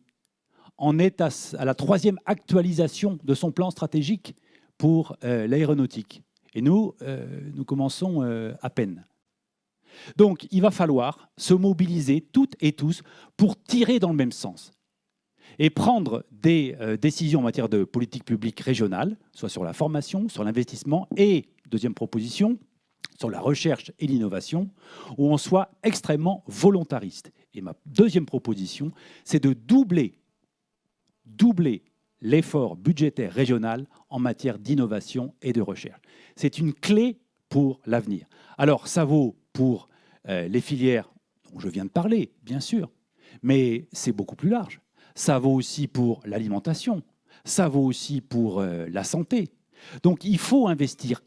en est à la 3e actualisation de son plan stratégique pour l'aéronautique. Et nous commençons à peine. Donc, il va falloir se mobiliser toutes et tous pour tirer dans le même sens et prendre des décisions en matière de politique publique régionale, soit sur la formation, sur l'investissement et, deuxième proposition, sur la recherche et l'innovation, où on soit extrêmement volontariste. Et ma deuxième proposition, c'est de doubler l'effort budgétaire régional en matière d'innovation et de recherche. C'est une clé pour l'avenir. Alors, ça vaut pour les filières dont je viens de parler, bien sûr, mais c'est beaucoup plus large. Ça vaut aussi pour l'alimentation, ça vaut aussi pour la santé. Donc, il faut investir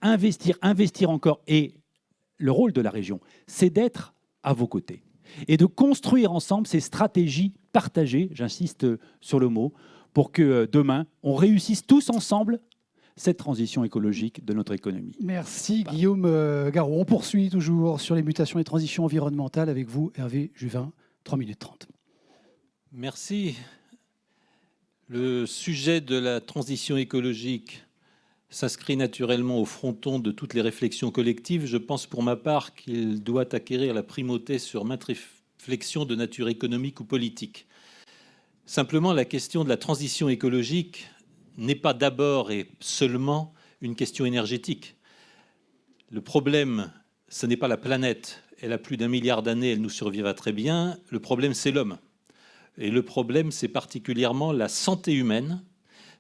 encore. Et le rôle de la région, c'est d'être à vos côtés et de construire ensemble ces stratégies partagées, j'insiste sur le mot, pour que demain, on réussisse tous ensemble cette transition écologique de notre économie. Merci Guillaume Garot. On poursuit toujours sur les mutations et transitions environnementales avec vous, Hervé Juvin, 3 minutes 30. Merci. Le sujet de la transition écologique s'inscrit naturellement au fronton de toutes les réflexions collectives. Je pense pour ma part qu'il doit acquérir la primauté sur maintes réflexions de nature économique ou politique. Simplement, la question de la transition écologique n'est pas d'abord et seulement une question énergétique. Le problème, ce n'est pas la planète. Elle a plus d'1 milliard d'années, elle nous survivra très bien. Le problème, c'est l'homme. Et le problème, c'est particulièrement la santé humaine,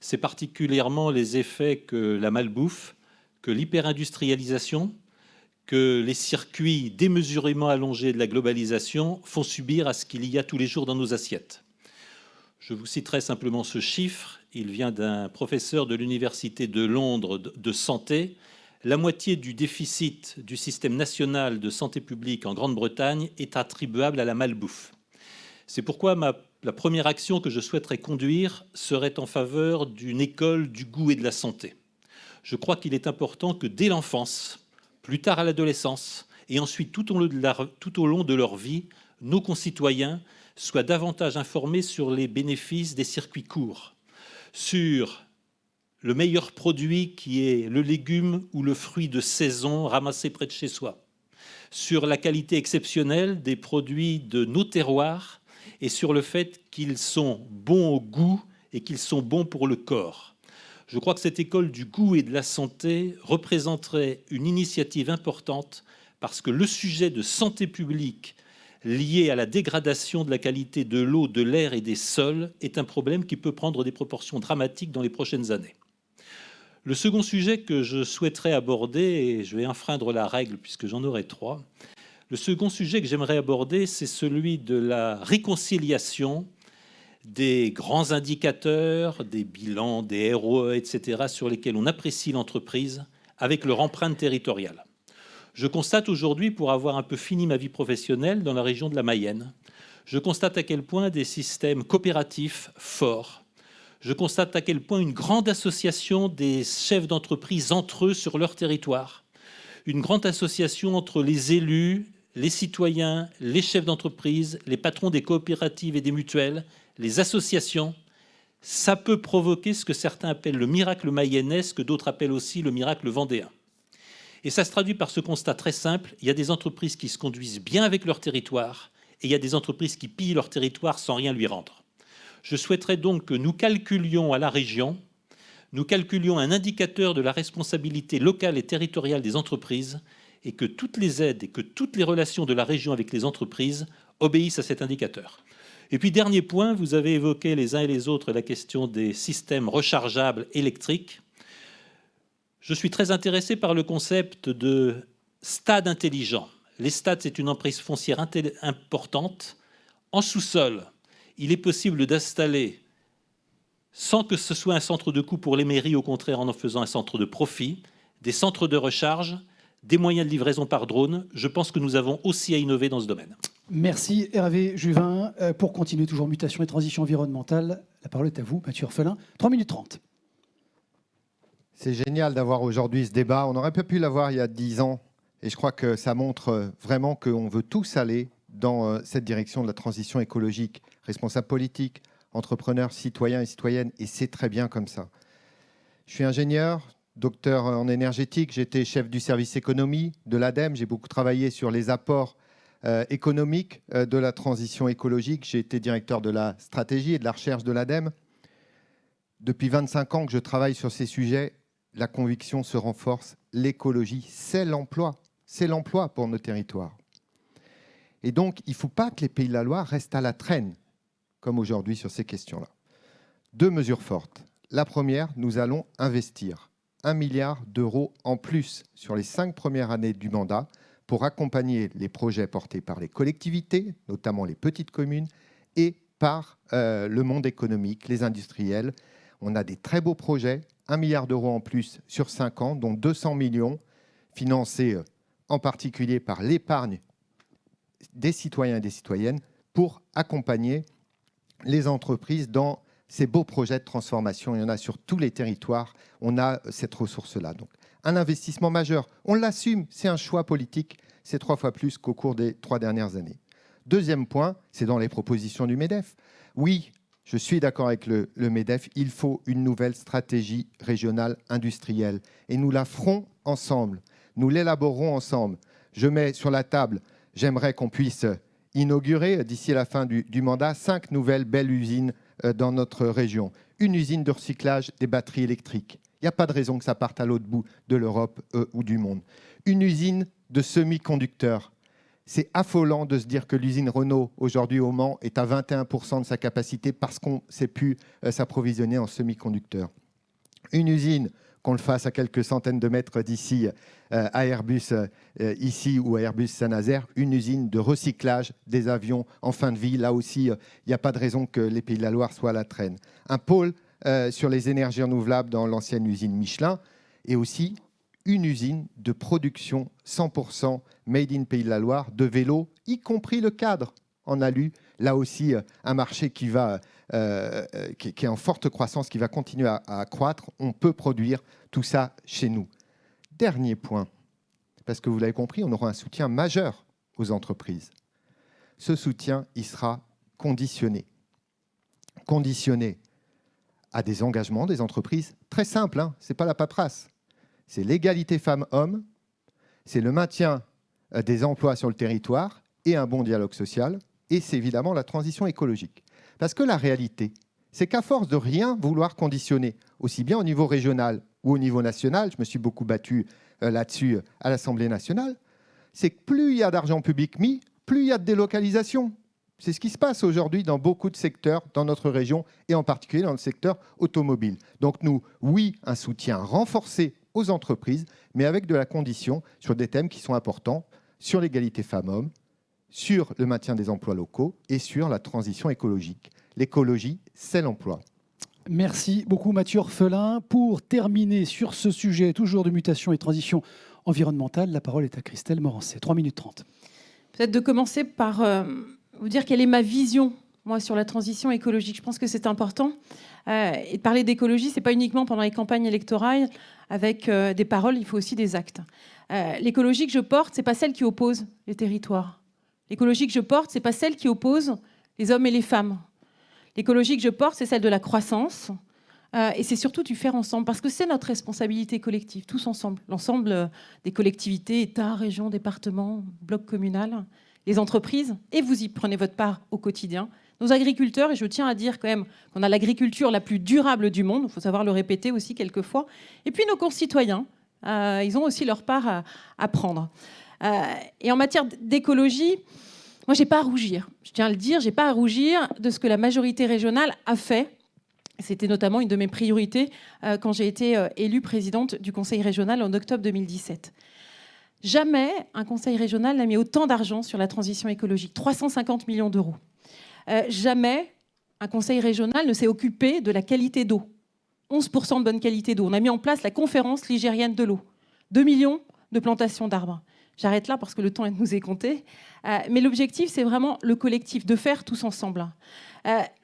c'est particulièrement les effets que la malbouffe, que l'hyper-industrialisation, que les circuits démesurément allongés de la globalisation font subir à ce qu'il y a tous les jours dans nos assiettes. Je vous citerai simplement ce chiffre. Il vient d'un professeur de l'Université de Londres de santé. La moitié du déficit du système national de santé publique en Grande-Bretagne est attribuable à la malbouffe. C'est pourquoi la première action que je souhaiterais conduire serait en faveur d'une école du goût et de la santé. Je crois qu'il est important que dès l'enfance, plus tard à l'adolescence, et ensuite tout au long de leur vie, nos concitoyens soient davantage informés sur les bénéfices des circuits courts, sur le meilleur produit qui est le légume ou le fruit de saison ramassé près de chez soi, sur la qualité exceptionnelle des produits de nos terroirs et sur le fait qu'ils sont bons au goût et qu'ils sont bons pour le corps. Je crois que cette école du goût et de la santé représenterait une initiative importante parce que le sujet de santé publique lié à la dégradation de la qualité de l'eau, de l'air et des sols est un problème qui peut prendre des proportions dramatiques dans les prochaines années. Le second sujet que je souhaiterais aborder, et je vais enfreindre la règle puisque j'en aurai 3, le second sujet que j'aimerais aborder, c'est celui de la réconciliation des grands indicateurs, des bilans, des ROE, etc., sur lesquels on apprécie l'entreprise avec leur empreinte territoriale. Je constate aujourd'hui, pour avoir un peu fini ma vie professionnelle dans la région de la Mayenne, je constate à quel point des systèmes coopératifs forts, je constate à quel point une grande association des chefs d'entreprise entre eux sur leur territoire, une grande association entre les élus, les citoyens, les chefs d'entreprise, les patrons des coopératives et des mutuelles, les associations, ça peut provoquer ce que certains appellent le miracle mayennais, ce que d'autres appellent aussi le miracle vendéen. Et ça se traduit par ce constat très simple, il y a des entreprises qui se conduisent bien avec leur territoire et il y a des entreprises qui pillent leur territoire sans rien lui rendre. Je souhaiterais donc que nous calculions à la région, nous calculions un indicateur de la responsabilité locale et territoriale des entreprises et que toutes les aides et que toutes les relations de la région avec les entreprises obéissent à cet indicateur. Et puis, dernier point, vous avez évoqué les uns et les autres la question des systèmes rechargeables électriques. Je suis très intéressé par le concept de stade intelligent. Les stades, c'est une emprise foncière importante. En sous-sol, il est possible d'installer, sans que ce soit un centre de coût pour les mairies, au contraire en faisant un centre de profit, des centres de recharge, des moyens de livraison par drone. Je pense que nous avons aussi à innover dans ce domaine. Merci Hervé Juvin. Pour continuer toujours mutation et transition environnementale, la parole est à vous, Mathieu Orphelin. 3 minutes 30. C'est génial d'avoir aujourd'hui ce débat. On n'aurait pas pu l'avoir il y a 10 ans. Et je crois que ça montre vraiment qu'on veut tous aller dans cette direction de la transition écologique. Responsables politiques, entrepreneurs, citoyens et citoyennes. Et c'est très bien comme ça. Je suis ingénieur, docteur en énergétique. J'étais chef du service économie de l'ADEME. J'ai beaucoup travaillé sur les apports économiques de la transition écologique. J'ai été directeur de la stratégie et de la recherche de l'ADEME. Depuis 25 ans que je travaille sur ces sujets, la conviction se renforce. L'écologie, c'est l'emploi. C'est l'emploi pour nos territoires. Et donc, il ne faut pas que les Pays de la Loire restent à la traîne, comme aujourd'hui sur ces questions-là. 2 mesures fortes. La première, nous allons investir 1 milliard d'euros en plus sur les 5 premières années du mandat pour accompagner les projets portés par les collectivités, notamment les petites communes, et par le monde économique, les industriels. On a des très beaux projets, 1 milliard d'euros en plus sur 5 ans, dont 200 millions financés en particulier par l'épargne des citoyens et des citoyennes pour accompagner les entreprises dans ces beaux projets de transformation. Il y en a sur tous les territoires, on a cette ressource-là. Donc, un investissement majeur, on l'assume, c'est un choix politique, c'est 3 fois plus qu'au cours des 3 dernières années. Deuxième point, c'est dans les propositions du MEDEF. Oui, je suis d'accord avec le MEDEF, il faut une nouvelle stratégie régionale industrielle et nous la ferons ensemble, nous l'élaborerons ensemble. Je mets sur la table, j'aimerais qu'on puisse inaugurer d'ici la fin du mandat 5 nouvelles belles usines dans notre région. Une usine de recyclage des batteries électriques. Il n'y a pas de raison que ça parte à l'autre bout de l'Europe ou du monde. Une usine de semi-conducteurs. C'est affolant de se dire que l'usine Renault, aujourd'hui au Mans, est à 21% de sa capacité parce qu'on ne sait plus s'approvisionner en semi-conducteurs. Une usine, qu'on le fasse à quelques centaines de mètres d'ici, à Airbus ici ou à Airbus Saint-Nazaire, une usine de recyclage des avions en fin de vie. Là aussi, il n'y a pas de raison que les Pays de la Loire soient à la traîne. Un pôle sur les énergies renouvelables dans l'ancienne usine Michelin et aussi une usine de production 100% made in Pays de la Loire de vélos, y compris le cadre en alu. Là aussi, un marché qui est en forte croissance, qui va continuer à croître. On peut produire tout ça chez nous. Dernier point, parce que vous l'avez compris, on aura un soutien majeur aux entreprises. Ce soutien, il sera conditionné. Conditionné à des engagements des entreprises très simples, hein, ce n'est pas la paperasse. C'est l'égalité femmes-hommes, c'est le maintien des emplois sur le territoire et un bon dialogue social, et c'est évidemment la transition écologique. Parce que la réalité, c'est qu'à force de rien vouloir conditionner, aussi bien au niveau régional ou au niveau national, je me suis beaucoup battu là-dessus à l'Assemblée nationale, c'est que plus il y a d'argent public mis, plus il y a de délocalisation. C'est ce qui se passe aujourd'hui dans beaucoup de secteurs dans notre région et en particulier dans le secteur automobile. Donc nous, oui, un soutien renforcé aux entreprises, mais avec de la condition sur des thèmes qui sont importants, sur l'égalité femmes-hommes, sur le maintien des emplois locaux et sur la transition écologique. L'écologie, c'est l'emploi. Merci beaucoup Mathieu Orphelin. Pour terminer sur ce sujet, toujours de mutation et transition environnementale, la parole est à Christelle Morancet. 3 minutes 30. Peut-être de commencer par vous dire quelle est ma vision, moi, sur la transition écologique. Je pense que c'est important. Et de parler d'écologie, ce n'est pas uniquement pendant les campagnes électorales avec des paroles, il faut aussi des actes. L'écologie que je porte, ce n'est pas celle qui oppose les territoires. L'écologie que je porte, ce n'est pas celle qui oppose les hommes et les femmes. L'écologie que je porte, c'est celle de la croissance. Et c'est surtout du faire ensemble, parce que c'est notre responsabilité collective, tous ensemble. L'ensemble des collectivités, États, régions, départements, blocs communaux, les entreprises, et vous y prenez votre part au quotidien. Nos agriculteurs, et je tiens à dire quand même qu'on a l'agriculture la plus durable du monde, il faut savoir le répéter aussi quelquefois, et puis nos concitoyens, ils ont aussi leur part à prendre. Et en matière d'écologie, moi, je n'ai pas à rougir. Je tiens à le dire, je n'ai pas à rougir de ce que la majorité régionale a fait C'était notamment une de mes priorités quand j'ai été élue présidente du Conseil régional en octobre 2017. Jamais un conseil régional n'a mis autant d'argent sur la transition écologique, 350 millions d'euros. Jamais un conseil régional ne s'est occupé de la qualité d'eau, 11% de bonne qualité d'eau. On a mis en place la conférence ligérienne de l'eau, 2 millions de plantations d'arbres. J'arrête là parce que le temps nous est compté. Mais l'objectif, c'est vraiment le collectif, de faire tous ensemble.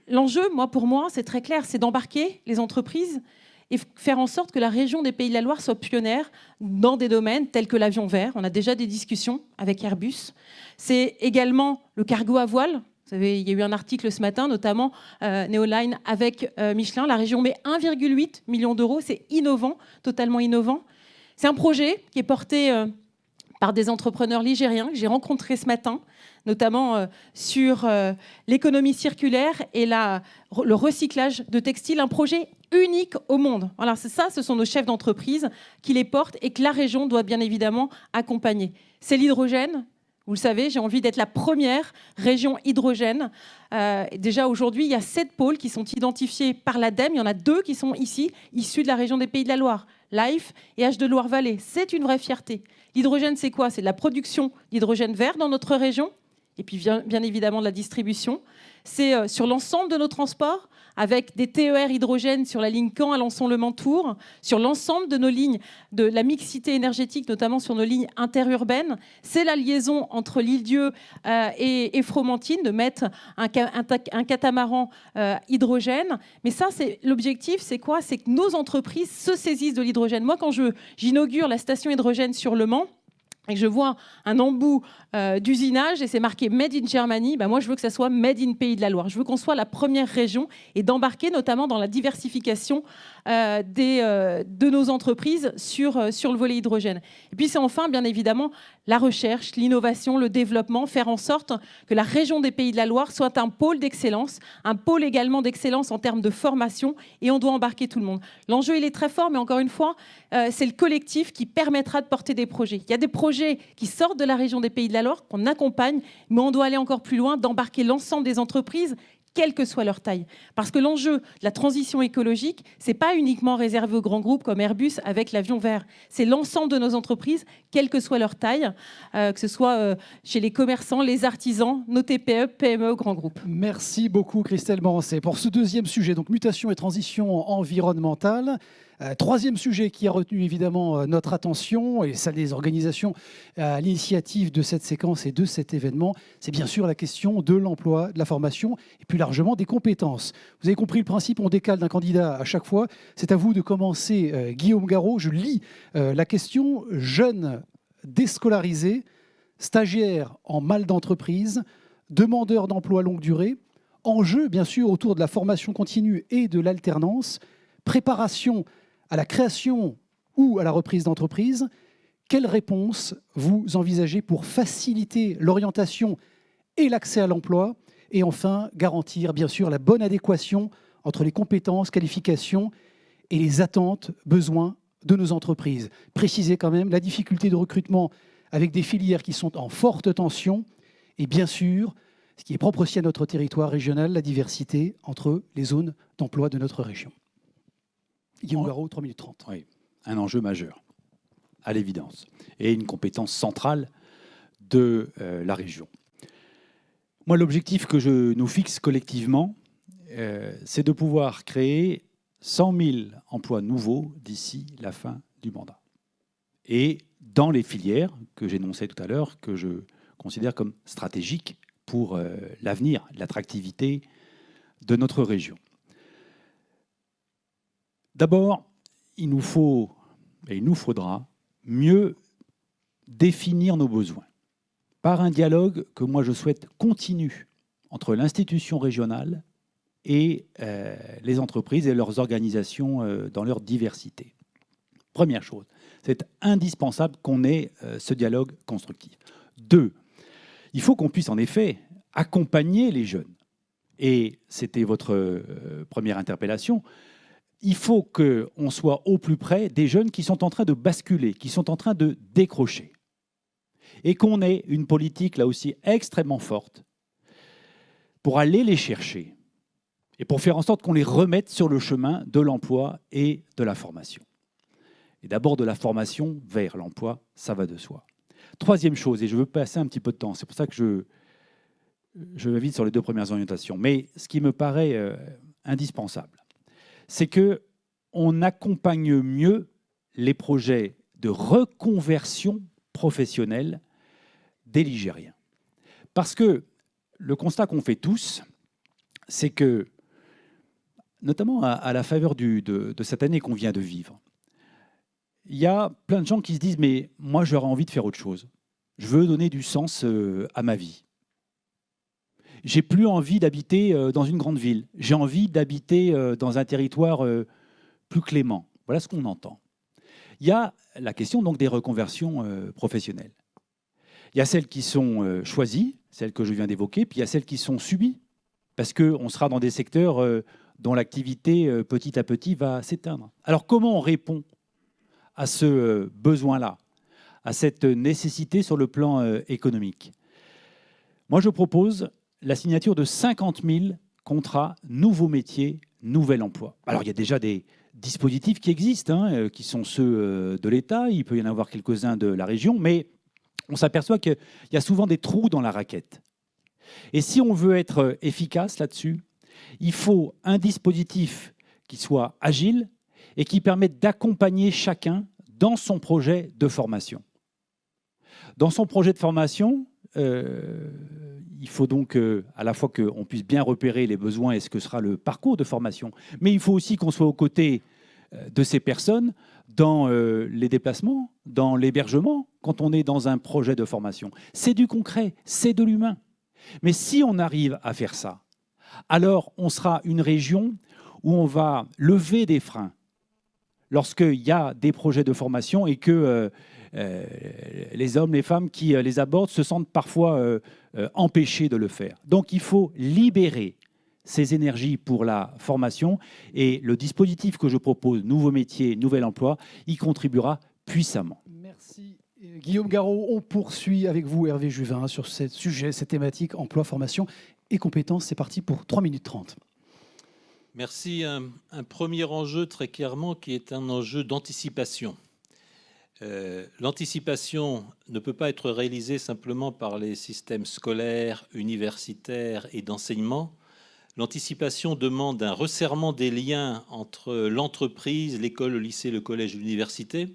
L'enjeu, pour moi, c'est très clair, c'est d'embarquer les entreprises et faire en sorte que la région des Pays de la Loire soit pionnière dans des domaines tels que l'avion vert. On a déjà des discussions avec Airbus. C'est également le cargo à voile. Vous savez, il y a eu un article ce matin, notamment Neoline avec Michelin. La région met 1,8 million d'euros. C'est innovant, totalement innovant. C'est un projet qui est porté par des entrepreneurs ligériens que j'ai rencontrés ce matin, notamment sur l'économie circulaire et le recyclage de textiles, un projet unique au monde. Voilà, c'est ça, ce sont nos chefs d'entreprise qui les portent et que la région doit bien évidemment accompagner. C'est l'hydrogène. Vous le savez, j'ai envie d'être la première région hydrogène. Déjà aujourd'hui, il y a 7 pôles qui sont identifiés par l'ADEME. Il y en a 2 qui sont ici, issus de la région des Pays de la Loire. Life et H de Loire-Vallée. C'est une vraie fierté. L'hydrogène, c'est quoi? C'est de la production d'hydrogène vert dans notre région. Et puis bien évidemment de la distribution. C'est sur l'ensemble de nos transports, avec des TER hydrogène sur la ligne Caen, Alençon-Le-Mans-Tours, sur l'ensemble de nos lignes de la mixité énergétique, notamment sur nos lignes interurbaines. C'est la liaison entre l'Île-Dieu et Fromentine, de mettre un catamaran hydrogène. Mais ça, l'objectif, c'est quoi? C'est que nos entreprises se saisissent de l'hydrogène. Moi, quand j'inaugure la station hydrogène sur Le Mans, et que je vois un embout d'usinage et c'est marqué Made in Germany, moi je veux que ça soit Made in Pays de la Loire. Je veux qu'on soit la première région et d'embarquer notamment dans la diversification de nos entreprises sur le volet hydrogène. Et puis c'est enfin bien évidemment la recherche, l'innovation, le développement, faire en sorte que la région des Pays de la Loire soit un pôle d'excellence, un pôle également d'excellence en termes de formation, et on doit embarquer tout le monde. L'enjeu il est très fort, mais encore une fois, c'est le collectif qui permettra de porter des projets. Il y a des projets qui sortent de la région des Pays de la Loire, qu'on accompagne, mais on doit aller encore plus loin, d'embarquer l'ensemble des entreprises, quelle que soit leur taille. Parce que l'enjeu de la transition écologique, ce n'est pas uniquement réservé aux grands groupes comme Airbus avec l'avion vert. C'est l'ensemble de nos entreprises, quelle que soit leur taille, que ce soit chez les commerçants, les artisans, nos TPE, PME, grands groupes. Merci beaucoup Christelle Morancet. Pour ce deuxième sujet, donc mutation et transition environnementale. Troisième sujet qui a retenu évidemment notre attention et celle des organisations à l'initiative de cette séquence et de cet événement, c'est bien sûr la question de l'emploi, de la formation et plus largement des compétences. Vous avez compris le principe, on décale d'un candidat à chaque fois. C'est à vous de commencer, Guillaume Garot. Je lis la question: jeunes déscolarisés, stagiaires en mal d'entreprise, demandeurs d'emploi longue durée, enjeux bien sûr autour de la formation continue et de l'alternance, préparation à la création ou à la reprise d'entreprise. Quelles réponses vous envisagez pour faciliter l'orientation et l'accès à l'emploi, et enfin garantir bien sûr la bonne adéquation entre les compétences, qualifications et les attentes, besoins de nos entreprises? Précisez quand même la difficulté de recrutement avec des filières qui sont en forte tension et bien sûr, ce qui est propre aussi à notre territoire régional, la diversité entre les zones d'emploi de notre région. Guillaume Garot, 3 minutes 30. Oui, un enjeu majeur, à l'évidence, et une compétence centrale de la région. Moi, l'objectif que je nous fixe collectivement, c'est de pouvoir créer 100 000 emplois nouveaux d'ici la fin du mandat. Et dans les filières que j'énonçais tout à l'heure, que je considère comme stratégiques pour l'avenir, l'attractivité de notre région. D'abord, il nous faut et il nous faudra mieux définir nos besoins par un dialogue que moi je souhaite continu entre l'institution régionale et les entreprises et leurs organisations dans leur diversité. Première chose, c'est indispensable qu'on ait ce dialogue constructif. 2, il faut qu'on puisse en effet accompagner les jeunes. Et c'était votre première interpellation. Il faut qu'on soit au plus près des jeunes qui sont en train de basculer, qui sont en train de décrocher. Et qu'on ait une politique, là aussi, extrêmement forte pour aller les chercher et pour faire en sorte qu'on les remette sur le chemin de l'emploi et de la formation. Et d'abord de la formation vers l'emploi, ça va de soi. Troisième chose, et je veux passer un petit peu de temps, c'est pour ça que je vais vite sur les 2 premières orientations, mais ce qui me paraît indispensable, c'est qu'on accompagne mieux les projets de reconversion professionnelle des Ligériens. Parce que le constat qu'on fait tous, c'est que, notamment à la faveur de cette année qu'on vient de vivre, il y a plein de gens qui se disent « mais moi j'aurais envie de faire autre chose. Je veux donner du sens à ma vie. J'ai plus envie d'habiter dans une grande ville. J'ai envie d'habiter dans un territoire plus clément. » Voilà ce qu'on entend. Il y a la question donc des reconversions professionnelles. Il y a celles qui sont choisies, celles que je viens d'évoquer, puis il y a celles qui sont subies, parce qu'on sera dans des secteurs dont l'activité petit à petit va s'éteindre. Alors comment on répond à ce besoin-là, à cette nécessité sur le plan économique? Moi, je propose la signature de 50 000 contrats nouveaux métiers, nouvel emploi. Alors, il y a déjà des dispositifs qui existent, qui sont ceux de l'État. Il peut y en avoir quelques-uns de la région, mais on s'aperçoit qu'il y a souvent des trous dans la raquette. Et si on veut être efficace là-dessus, il faut un dispositif qui soit agile et qui permette d'accompagner chacun dans son projet de formation. Dans son projet de formation, il faut donc à la fois qu'on puisse bien repérer les besoins et ce que sera le parcours de formation, mais il faut aussi qu'on soit aux côtés de ces personnes dans les déplacements, dans l'hébergement, quand on est dans un projet de formation. C'est du concret, c'est de l'humain. Mais si on arrive à faire ça, alors on sera une région où on va lever des freins lorsqu'il y a des projets de formation et que les hommes, les femmes qui les abordent se sentent parfois empêchés de le faire. Donc il faut libérer ces énergies pour la formation et le dispositif que je propose, Nouveaux métiers, Nouvel emploi, y contribuera puissamment. Merci. Guillaume Garot, on poursuit avec vous, Hervé Juvin, sur ce sujet, cette thématique emploi, formation et compétences. C'est parti pour 3 minutes 30. Merci. Un premier enjeu très clairement qui est un enjeu d'anticipation. L'anticipation ne peut pas être réalisée simplement par les systèmes scolaires, universitaires et d'enseignement. L'anticipation demande un resserrement des liens entre l'entreprise, l'école, le lycée, le collège, l'université.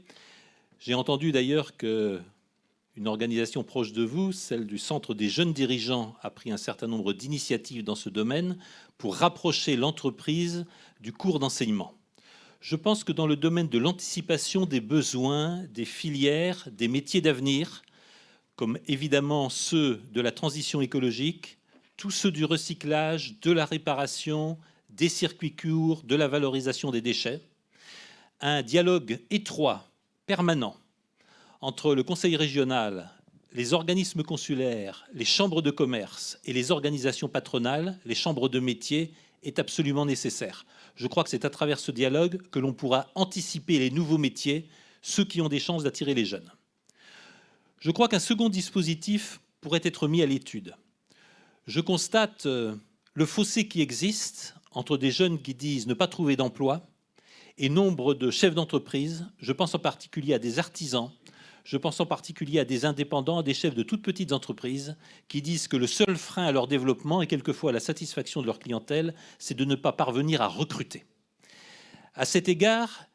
J'ai entendu d'ailleurs qu'une organisation proche de vous, celle du Centre des jeunes dirigeants, a pris un certain nombre d'initiatives dans ce domaine pour rapprocher l'entreprise du cours d'enseignement. Je pense que dans le domaine de l'anticipation des besoins, des filières, des métiers d'avenir, comme évidemment ceux de la transition écologique, tous ceux du recyclage, de la réparation, des circuits courts, de la valorisation des déchets, un dialogue étroit, permanent, entre le conseil régional, les organismes consulaires, les chambres de commerce et les organisations patronales, les chambres de métiers, est absolument nécessaire. Je crois que c'est à travers ce dialogue que l'on pourra anticiper les nouveaux métiers, ceux qui ont des chances d'attirer les jeunes. Je crois qu'un second dispositif pourrait être mis à l'étude. Je constate le fossé qui existe entre des jeunes qui disent ne pas trouver d'emploi et nombre de chefs d'entreprise. Je pense en particulier à des artisans, je pense en particulier à des indépendants, à des chefs de toutes petites entreprises qui disent que le seul frein à leur développement et quelquefois à la satisfaction de leur clientèle, c'est de ne pas parvenir à recruter. À cet égard,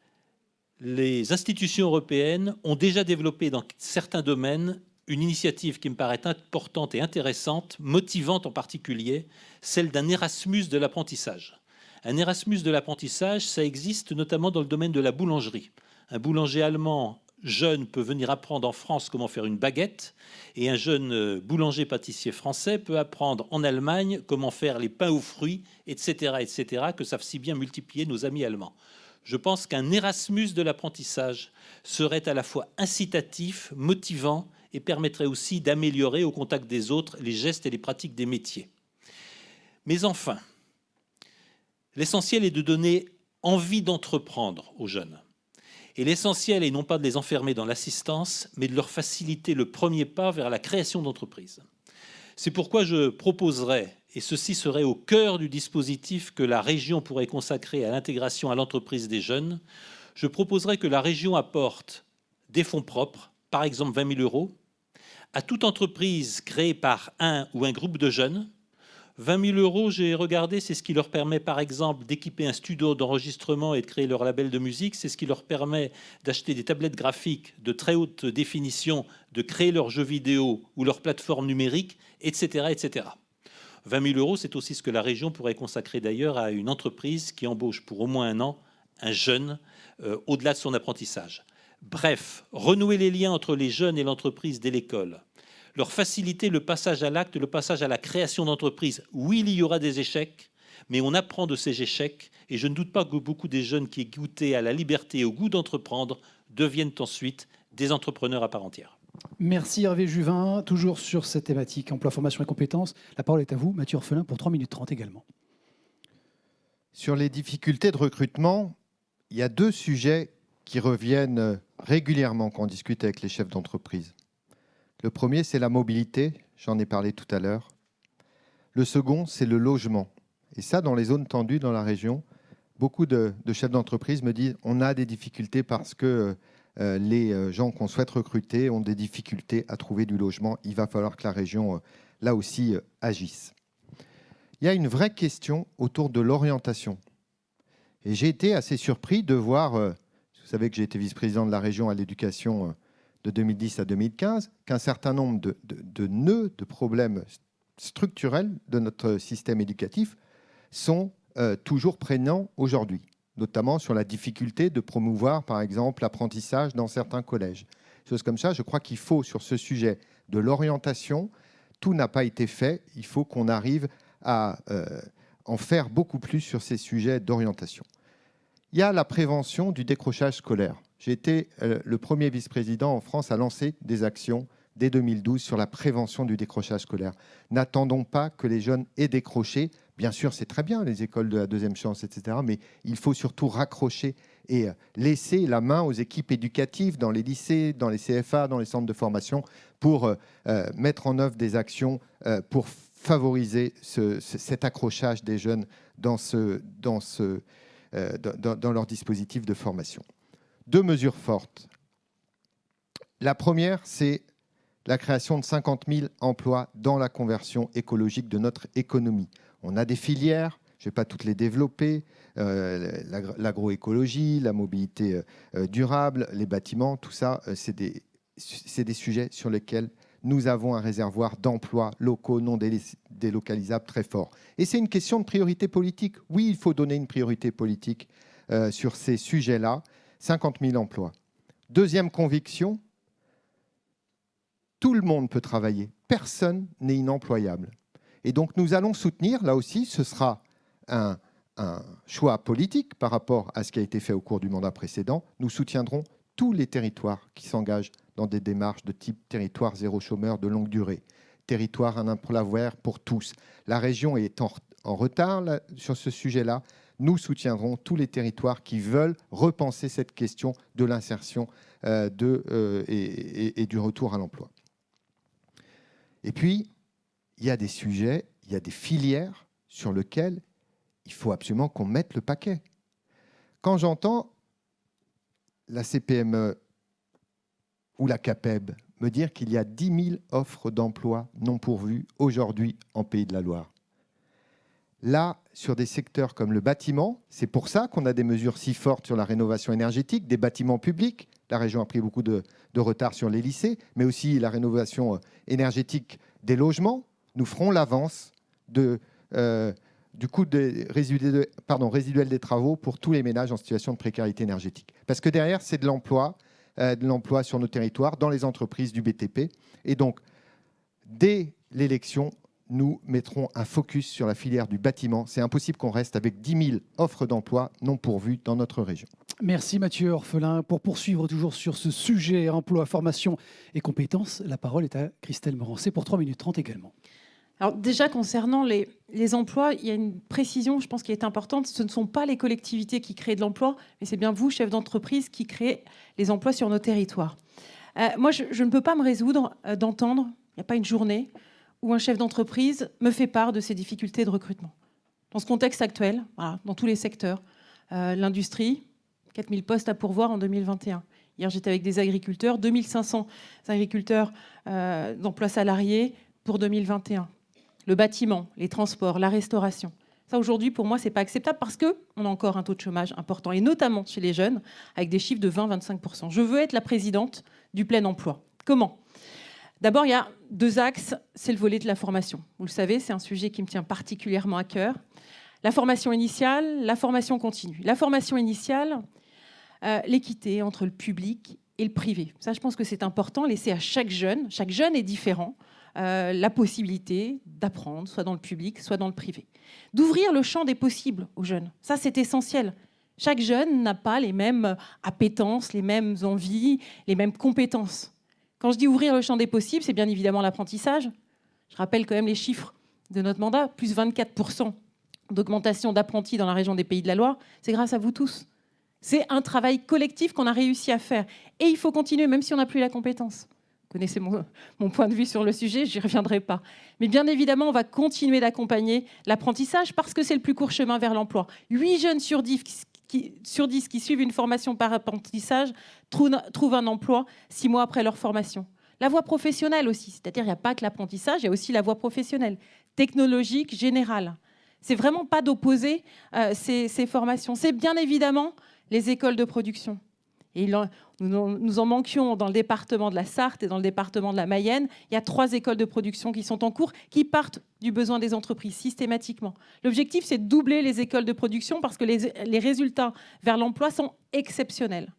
les institutions européennes ont déjà développé dans certains domaines une initiative qui me paraît importante et intéressante, motivante en particulier, celle d'un Erasmus de l'apprentissage. Un Erasmus de l'apprentissage, ça existe notamment dans le domaine de la boulangerie. Un boulanger allemand jeune peut venir apprendre en France comment faire une baguette et un jeune boulanger-pâtissier français peut apprendre en Allemagne comment faire les pains aux fruits, etc., que savent si bien multiplier nos amis allemands. Je pense qu'un Erasmus de l'apprentissage serait à la fois incitatif, motivant et permettrait aussi d'améliorer au contact des autres les gestes et les pratiques des métiers. Mais enfin, l'essentiel est de donner envie d'entreprendre aux jeunes. Et l'essentiel est non pas de les enfermer dans l'assistance, mais de leur faciliter le premier pas vers la création d'entreprises. C'est pourquoi je proposerai, et ceci serait au cœur du dispositif que la région pourrait consacrer à l'intégration à l'entreprise des jeunes, je proposerais que la région apporte des fonds propres, par exemple 20 000 euros, à toute entreprise créée par un ou un groupe de jeunes. 20 000 euros, j'ai regardé, c'est ce qui leur permet par exemple d'équiper un studio d'enregistrement et de créer leur label de musique. C'est ce qui leur permet d'acheter des tablettes graphiques de très haute définition, de créer leurs jeux vidéo ou leur plateforme numérique, etc., etc. 20 000 euros, c'est aussi ce que la région pourrait consacrer d'ailleurs à une entreprise qui embauche pour au moins un an un jeune au-delà de son apprentissage. Bref, renouer les liens entre les jeunes et l'entreprise dès l'école, leur faciliter le passage à l'acte, le passage à la création d'entreprise. Oui, il y aura des échecs, mais on apprend de ces échecs et je ne doute pas que beaucoup des jeunes qui goûtaient à la liberté et au goût d'entreprendre deviennent ensuite des entrepreneurs à part entière. Merci Hervé Juvin, toujours sur cette thématique emploi, formation et compétences. La parole est à vous, Mathieu Orphelin, pour 3 minutes 30 également. Sur les difficultés de recrutement, il y a 2 sujets qui reviennent régulièrement quand on discute avec les chefs d'entreprise. Le premier, c'est la mobilité, j'en ai parlé tout à l'heure. Le second, c'est le logement. Et ça, dans les zones tendues dans la région, beaucoup de chefs d'entreprise me disent on a des difficultés parce que les gens qu'on souhaite recruter ont des difficultés à trouver du logement. Il va falloir que la région, là aussi, agisse. Il y a une vraie question autour de l'orientation. Et j'ai été assez surpris de voir, vous savez que j'ai été vice-président de la région à l'éducation de 2010 à 2015, qu'un certain nombre de nœuds, de problèmes structurels de notre système éducatif sont toujours prégnants aujourd'hui, notamment sur la difficulté de promouvoir, par exemple, l'apprentissage dans certains collèges. Choses comme ça, je crois qu'il faut, sur ce sujet de l'orientation, tout n'a pas été fait, il faut qu'on arrive à en faire beaucoup plus sur ces sujets d'orientation. Il y a la prévention du décrochage scolaire. J'ai été le premier vice-président en France à lancer des actions dès 2012 sur la prévention du décrochage scolaire. N'attendons pas que les jeunes aient décroché. Bien sûr, c'est très bien, les écoles de la deuxième chance, etc. Mais il faut surtout raccrocher et laisser la main aux équipes éducatives dans les lycées, dans les CFA, dans les centres de formation pour mettre en œuvre des actions pour favoriser cet accrochage des jeunes dans leur dispositif de formation. 2 mesures fortes. La première, c'est la création de 50 000 emplois dans la conversion écologique de notre économie. On a des filières, je ne vais pas toutes les développer, l'agroécologie, la mobilité durable, les bâtiments, tout ça, c'est des sujets sur lesquels nous avons un réservoir d'emplois locaux non délocalisables très fort. Et c'est une question de priorité politique. Oui, il faut donner une priorité politique sur ces sujets-là. 50 000 emplois. Deuxième conviction, tout le monde peut travailler. Personne n'est inemployable. Et donc nous allons soutenir, là aussi, ce sera un choix politique par rapport à ce qui a été fait au cours du mandat précédent. Nous soutiendrons tous les territoires qui s'engagent dans des démarches de type territoire zéro chômeur de longue durée, territoire un emploi vert pour tous. La région est en retard là, sur ce sujet-là. Nous soutiendrons tous les territoires qui veulent repenser cette question de l'insertion et du retour à l'emploi. Et puis, il y a des sujets, il y a des filières sur lesquelles il faut absolument qu'on mette le paquet. Quand j'entends la CPME ou la CAPEB me dire qu'il y a 10 000 offres d'emploi non pourvues aujourd'hui en Pays de la Loire, là, sur des secteurs comme le bâtiment, c'est pour ça qu'on a des mesures si fortes sur la rénovation énergétique des bâtiments publics. La région a pris beaucoup de retard sur les lycées, mais aussi la rénovation énergétique des logements. Nous ferons l'avance du coût résiduel des travaux pour tous les ménages en situation de précarité énergétique. Parce que derrière, c'est de l'emploi sur nos territoires, dans les entreprises du BTP. Et donc, dès l'élection, nous mettrons un focus sur la filière du bâtiment. C'est impossible qu'on reste avec 10 000 offres d'emploi non pourvues dans notre région. Merci Mathieu Orphelin. Pour poursuivre toujours sur ce sujet emploi, formation et compétences, la parole est à Christelle Morancé pour 3 minutes 30 également. Alors déjà, concernant les emplois, il y a une précision, je pense, qui est importante. Ce ne sont pas les collectivités qui créent de l'emploi, mais c'est bien vous, chefs d'entreprise, qui créez les emplois sur nos territoires. Moi, je ne peux pas me résoudre d'entendre, il n'y a pas une journée, où un chef d'entreprise me fait part de ses difficultés de recrutement. Dans ce contexte actuel, voilà, dans tous les secteurs, l'industrie, 4000 postes à pourvoir en 2021. Hier, j'étais avec des agriculteurs, 2500 agriculteurs d'emplois salariés pour 2021. Le bâtiment, les transports, la restauration. Ça, aujourd'hui, pour moi, ce n'est pas acceptable parce qu'on a encore un taux de chômage important, et notamment chez les jeunes, avec des chiffres de 20-25%. Je veux être la présidente du plein emploi. Comment ? D'abord, il y a 2 axes. C'est le volet de la formation. Vous le savez, c'est un sujet qui me tient particulièrement à cœur. La formation initiale, la formation continue. La formation initiale, l'équité entre le public et le privé. Ça, je pense que c'est important. Laisser à chaque jeune est différent, la possibilité d'apprendre, soit dans le public, soit dans le privé. D'ouvrir le champ des possibles aux jeunes. Ça, c'est essentiel. Chaque jeune n'a pas les mêmes appétences, les mêmes envies, les mêmes compétences. Quand je dis ouvrir le champ des possibles, c'est bien évidemment l'apprentissage. Je rappelle quand même les chiffres de notre mandat, plus 24% d'augmentation d'apprentis dans la région des Pays de la Loire. C'est grâce à vous tous. C'est un travail collectif qu'on a réussi à faire. Et il faut continuer, même si on n'a plus la compétence. Vous connaissez mon point de vue sur le sujet, je n'y reviendrai pas. Mais bien évidemment, on va continuer d'accompagner l'apprentissage parce que c'est le plus court chemin vers l'emploi. 8 jeunes sur 10 qui suivent une formation par apprentissage trouvent un emploi 6 mois après leur formation. La voie professionnelle aussi, c'est-à-dire il n'y a pas que l'apprentissage, il y a aussi la voie professionnelle, technologique, générale. C'est vraiment pas d'opposer ces formations. C'est bien évidemment les écoles de production. Et nous en manquions dans le département de la Sarthe et dans le département de la Mayenne. Il y a 3 écoles de production qui sont en cours, qui partent du besoin des entreprises systématiquement. L'objectif, c'est de doubler les écoles de production parce que les résultats vers l'emploi sont exceptionnels.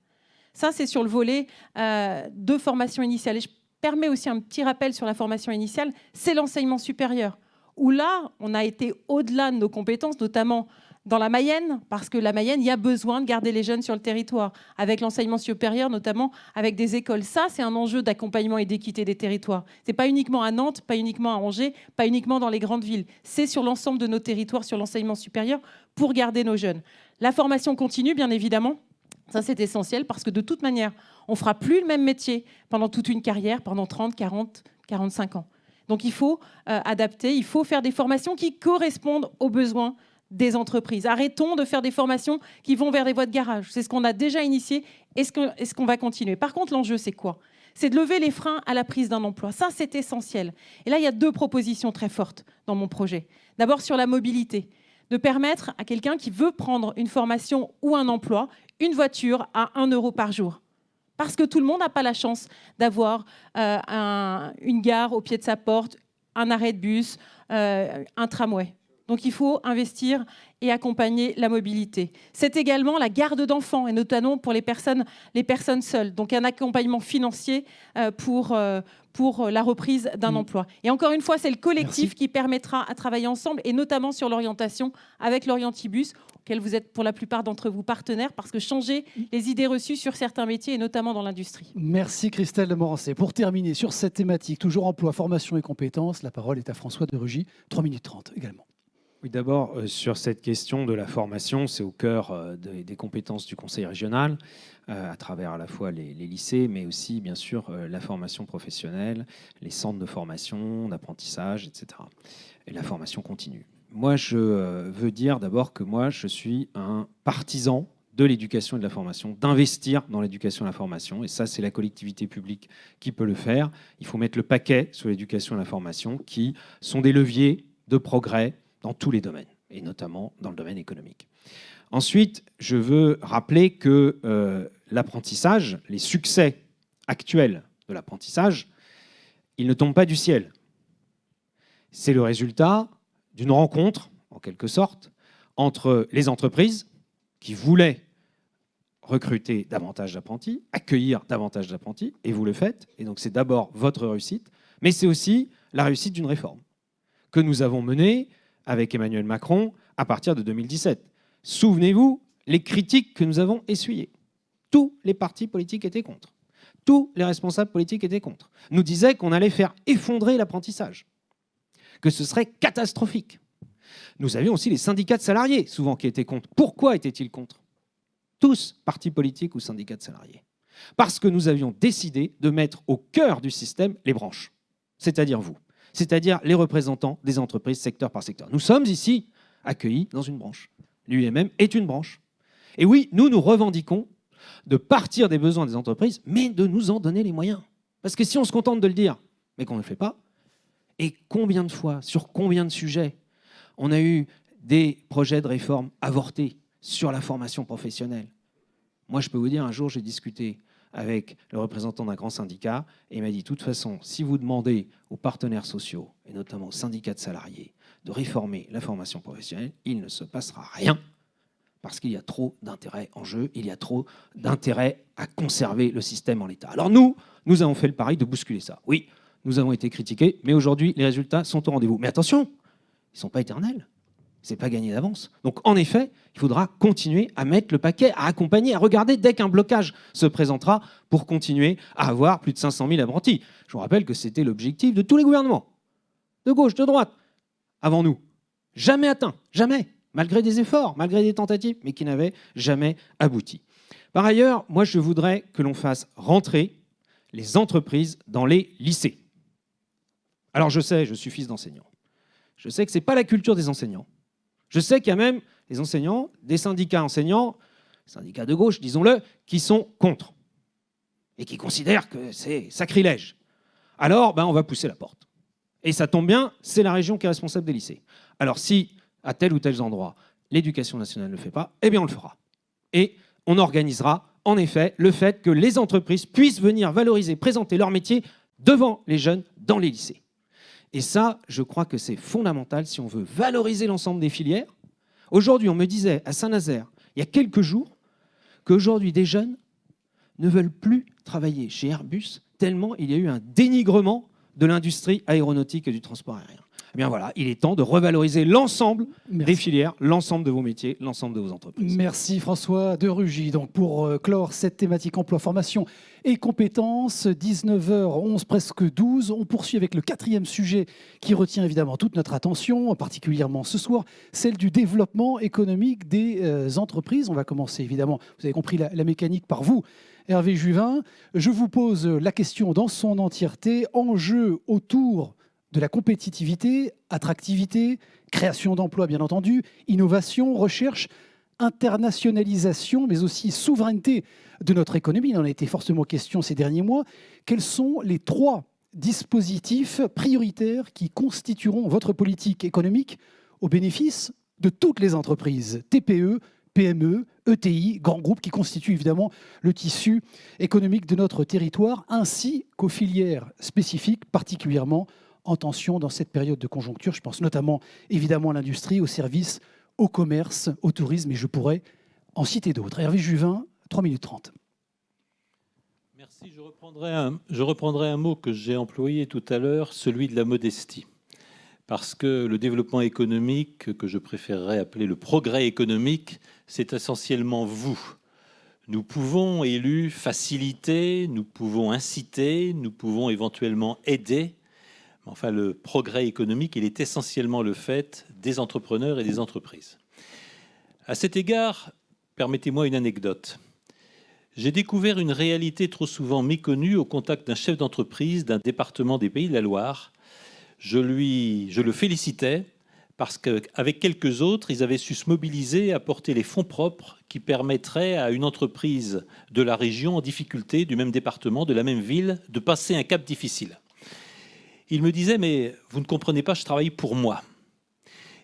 Ça, c'est sur le volet de formation initiale. Et je permets aussi un petit rappel sur la formation initiale, c'est l'enseignement supérieur, où là, on a été au-delà de nos compétences, notamment dans la Mayenne, parce que la Mayenne, il y a besoin de garder les jeunes sur le territoire, avec l'enseignement supérieur, notamment avec des écoles. Ça, c'est un enjeu d'accompagnement et d'équité des territoires. Ce n'est pas uniquement à Nantes, pas uniquement à Angers, pas uniquement dans les grandes villes. C'est sur l'ensemble de nos territoires, sur l'enseignement supérieur, pour garder nos jeunes. La formation continue, bien évidemment. Ça, c'est essentiel, parce que de toute manière, on ne fera plus le même métier pendant toute une carrière, pendant 30, 40, 45 ans. Donc, il faut adapter, il faut faire des formations qui correspondent aux besoins des entreprises. Arrêtons de faire des formations qui vont vers des voies de garage. C'est ce qu'on a déjà initié et ce qu'on va continuer. Par contre, l'enjeu, c'est quoi ? C'est de lever les freins à la prise d'un emploi. Ça, c'est essentiel. Et là, il y a 2 propositions très fortes dans mon projet. D'abord, sur la mobilité, de permettre à quelqu'un qui veut prendre une formation ou un emploi, une voiture à 1 € par jour. Parce que tout le monde n'a pas la chance d'avoir une gare au pied de sa porte, un arrêt de bus, un tramway. Donc il faut investir et accompagner la mobilité. C'est également la garde d'enfants, et notamment pour les personnes seules. Donc un accompagnement financier pour la reprise d'un emploi. Et encore une fois, c'est le collectif qui permettra à travailler ensemble, et notamment sur l'orientation avec l'Orientibus, auquel vous êtes pour la plupart d'entre vous partenaires, parce que changer les idées reçues sur certains métiers, et notamment dans l'industrie. Merci Christelle de Morancé. Pour terminer sur cette thématique, toujours emploi, formation et compétences, la parole est à François de Rugy, 3 minutes 30 également. Oui, d'abord, sur cette question de la formation, c'est au cœur des compétences du Conseil régional, à travers à la fois les lycées, mais aussi, bien sûr, la formation professionnelle, les centres de formation, d'apprentissage, etc. Et la formation continue. Moi, je veux dire d'abord que moi, je suis un partisan de l'éducation et de la formation, d'investir dans l'éducation et la formation. Et ça, c'est la collectivité publique qui peut le faire. Il faut mettre le paquet sur l'éducation et la formation, qui sont des leviers de progrès dans tous les domaines, et notamment dans le domaine économique. Ensuite, je veux rappeler que l'apprentissage, les succès actuels de l'apprentissage, ils ne tombent pas du ciel. C'est le résultat d'une rencontre, en quelque sorte, entre les entreprises qui voulaient recruter davantage d'apprentis, accueillir davantage d'apprentis, et vous le faites, et donc c'est d'abord votre réussite, mais c'est aussi la réussite d'une réforme que nous avons menée avec Emmanuel Macron à partir de 2017. Souvenez-vous, les critiques que nous avons essuyées. Tous les partis politiques étaient contre. Tous les responsables politiques étaient contre. Nous disaient qu'on allait faire effondrer l'apprentissage, que ce serait catastrophique. Nous avions aussi les syndicats de salariés, souvent, qui étaient contre. Pourquoi étaient-ils contre ? Tous, partis politiques ou syndicats de salariés. Parce que nous avions décidé de mettre au cœur du système les branches, c'est-à-dire vous. c'est-à-dire les représentants des entreprises secteur par secteur. Nous sommes ici accueillis dans une branche. L'UIMM est une branche. Et oui, nous revendiquons de partir des besoins des entreprises, mais de nous en donner les moyens. Parce que si on se contente de le dire, mais qu'on ne le fait pas, et combien de fois, sur combien de sujets, on a eu des projets de réforme avortés sur la formation professionnelle. Moi, je peux vous dire, un jour, j'ai discuté avec le représentant d'un grand syndicat et il m'a dit, de toute façon, si vous demandez aux partenaires sociaux, et notamment aux syndicats de salariés, de réformer la formation professionnelle, il ne se passera rien parce qu'il y a trop d'intérêt en jeu, il y a trop d'intérêt à conserver le système en l'état. Alors nous avons fait le pari de bousculer ça. Oui, nous avons été critiqués, mais aujourd'hui, les résultats sont au rendez-vous. Mais attention, ils ne sont pas éternels. Ce n'est pas gagné d'avance. Donc, en effet, il faudra continuer à mettre le paquet, à accompagner, à regarder dès qu'un blocage se présentera pour continuer à avoir plus de 500 000 apprentis. Je vous rappelle que c'était l'objectif de tous les gouvernements, de gauche, de droite, avant nous. Jamais atteint, jamais, malgré des efforts, malgré des tentatives, mais qui n'avaient jamais abouti. Par ailleurs, moi, je voudrais que l'on fasse rentrer les entreprises dans les lycées. Alors, je sais, je suis fils d'enseignant. Je sais que ce n'est pas la culture des enseignants. Je sais qu'il y a même des enseignants, des syndicats enseignants, syndicats de gauche, disons-le, qui sont contre et qui considèrent que c'est sacrilège. Alors, on va pousser la porte. Et ça tombe bien, c'est la région qui est responsable des lycées. Alors si, à tel ou tel endroit, l'éducation nationale ne le fait pas, eh bien on le fera. Et on organisera, en effet, le fait que les entreprises puissent venir valoriser, présenter leur métier devant les jeunes dans les lycées. Et ça, je crois que c'est fondamental si on veut valoriser l'ensemble des filières. Aujourd'hui, on me disait à Saint-Nazaire, il y a quelques jours, qu'aujourd'hui, des jeunes ne veulent plus travailler chez Airbus tellement il y a eu un dénigrement de l'industrie aéronautique et du transport aérien. Eh bien voilà, il est temps de revaloriser l'ensemble des filières, l'ensemble de vos métiers, l'ensemble de vos entreprises. Merci François de Rugy. Donc pour clore cette thématique emploi, formation et compétences, 19h11, presque 12, on poursuit avec le 4e sujet qui retient évidemment toute notre attention, particulièrement ce soir, celle du développement économique des entreprises. On va commencer évidemment, vous avez compris la mécanique par vous, Hervé Juvin. Je vous pose la question dans son entièreté, enjeu autour de la compétitivité, attractivité, création d'emplois bien entendu, innovation, recherche, internationalisation, mais aussi souveraineté de notre économie. Il en a été forcément question ces derniers mois. Quels sont les 3 dispositifs prioritaires qui constitueront votre politique économique au bénéfice de toutes les entreprises, TPE, PME, ETI, grands groupes qui constituent évidemment le tissu économique de notre territoire, ainsi qu'aux filières spécifiques particulièrement en tension dans cette période de conjoncture. Je pense notamment évidemment à l'industrie, aux services, au commerce, au tourisme, et je pourrais en citer d'autres. Hervé Juvin, 3 minutes 30. Merci. Je reprendrai un mot que j'ai employé tout à l'heure, celui de la modestie. Parce que le développement économique, que je préférerais appeler le progrès économique, c'est essentiellement vous. Nous pouvons, élus, faciliter, nous pouvons inciter, nous pouvons éventuellement aider. Enfin, le progrès économique, il est essentiellement le fait des entrepreneurs et des entreprises. À cet égard, permettez-moi une anecdote. J'ai découvert une réalité trop souvent méconnue au contact d'un chef d'entreprise d'un département des Pays de la Loire. Je le félicitais parce qu'avec quelques autres, ils avaient su se mobiliser et apporter les fonds propres qui permettraient à une entreprise de la région en difficulté, du même département, de la même ville, de passer un cap difficile. Il me disait, mais vous ne comprenez pas, je travaille pour moi.